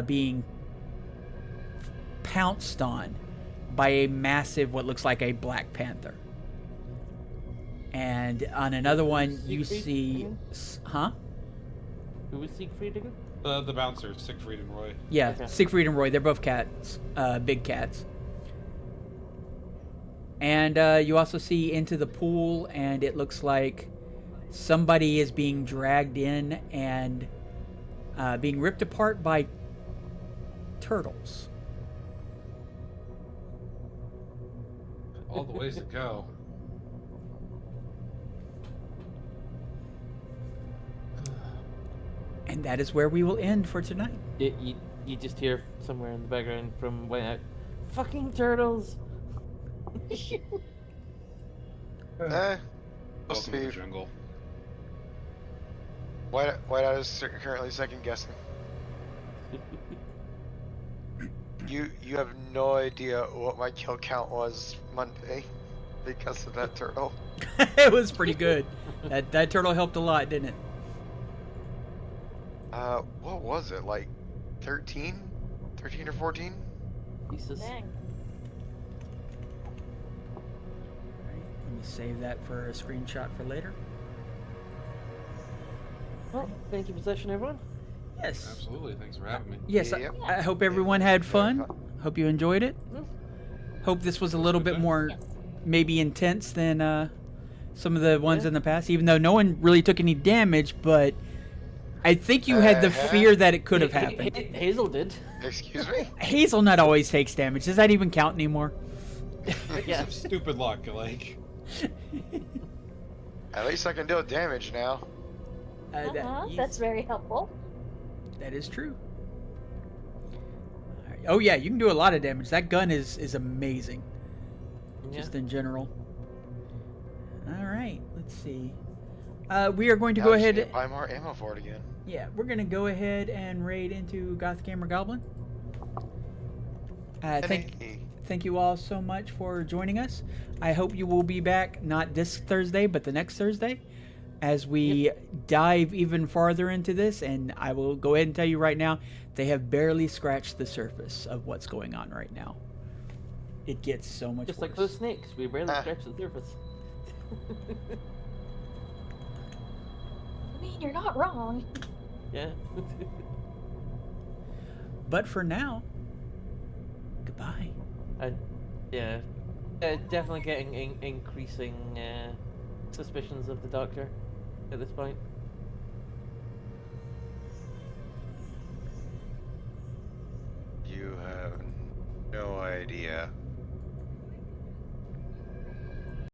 [SPEAKER 1] being pounced on by a massive what looks like a Black Panther. And on another one you
[SPEAKER 2] Siegfried
[SPEAKER 1] see
[SPEAKER 2] again?
[SPEAKER 1] huh?
[SPEAKER 2] Who was Siegfried again?
[SPEAKER 3] The bouncers, Siegfried and Roy.
[SPEAKER 1] Yeah,
[SPEAKER 2] Okay.
[SPEAKER 1] Siegfried and Roy, they're both cats, big cats. And you also see into the pool, and it looks like somebody is being dragged in and being ripped apart by turtles.
[SPEAKER 3] All the ways to go.
[SPEAKER 1] And that is where we will end for tonight.
[SPEAKER 2] You just hear somewhere in the background from way out, fucking turtles.
[SPEAKER 4] We'll
[SPEAKER 3] Welcome to
[SPEAKER 4] see.
[SPEAKER 3] the jungle.
[SPEAKER 4] Whiteout is currently second guessing. You have no idea what my kill count was Monday because of that turtle.
[SPEAKER 1] It was pretty good. That turtle helped a lot, didn't it?
[SPEAKER 4] What was it, like 13? 13 or 14?
[SPEAKER 2] Jesus.
[SPEAKER 5] Dang.
[SPEAKER 1] Let me save that for a screenshot for later.
[SPEAKER 2] Well, thank you for session, everyone.
[SPEAKER 1] Yes.
[SPEAKER 3] Absolutely. Thanks for having me.
[SPEAKER 1] Yes,
[SPEAKER 4] Yep.
[SPEAKER 1] I hope everyone had fun.
[SPEAKER 4] Very fun.
[SPEAKER 1] Hope you enjoyed it. Hope this was a little bit more maybe intense than some of the ones
[SPEAKER 2] Yeah.
[SPEAKER 1] in the past, even though no one really took any damage, but I think you had the fear that it could have happened.
[SPEAKER 2] Hazel did.
[SPEAKER 4] Excuse me?
[SPEAKER 1] Hazelnut always takes damage. Does that even count anymore?
[SPEAKER 3] Make
[SPEAKER 2] Yeah.
[SPEAKER 3] some stupid luck, like.
[SPEAKER 4] At least I can deal damage now.
[SPEAKER 5] That's very helpful.
[SPEAKER 1] That is true. All right. Oh yeah, you can do a lot of damage. That gun is amazing.
[SPEAKER 2] Yeah.
[SPEAKER 1] Just in general. All right, let's see. We are going to
[SPEAKER 4] Now
[SPEAKER 1] go
[SPEAKER 4] I just
[SPEAKER 1] ahead.
[SPEAKER 4] need to buy more ammo for it again.
[SPEAKER 1] Yeah, we're gonna go ahead and raid into Goth Gamer Goblin. Thank you all so much for joining us. I hope you will be back not this Thursday, but the next Thursday, as we dive even farther into this. And I will go ahead and tell you right now, they have barely scratched the surface of what's going on right now. It gets so much
[SPEAKER 2] Just
[SPEAKER 1] worse.
[SPEAKER 2] like those snakes, we barely scratched the surface.
[SPEAKER 5] I mean, you're not wrong.
[SPEAKER 2] Yeah.
[SPEAKER 1] But for now, goodbye.
[SPEAKER 2] Yeah. Definitely getting increasing suspicions of the Doctor at this point.
[SPEAKER 4] You have no idea.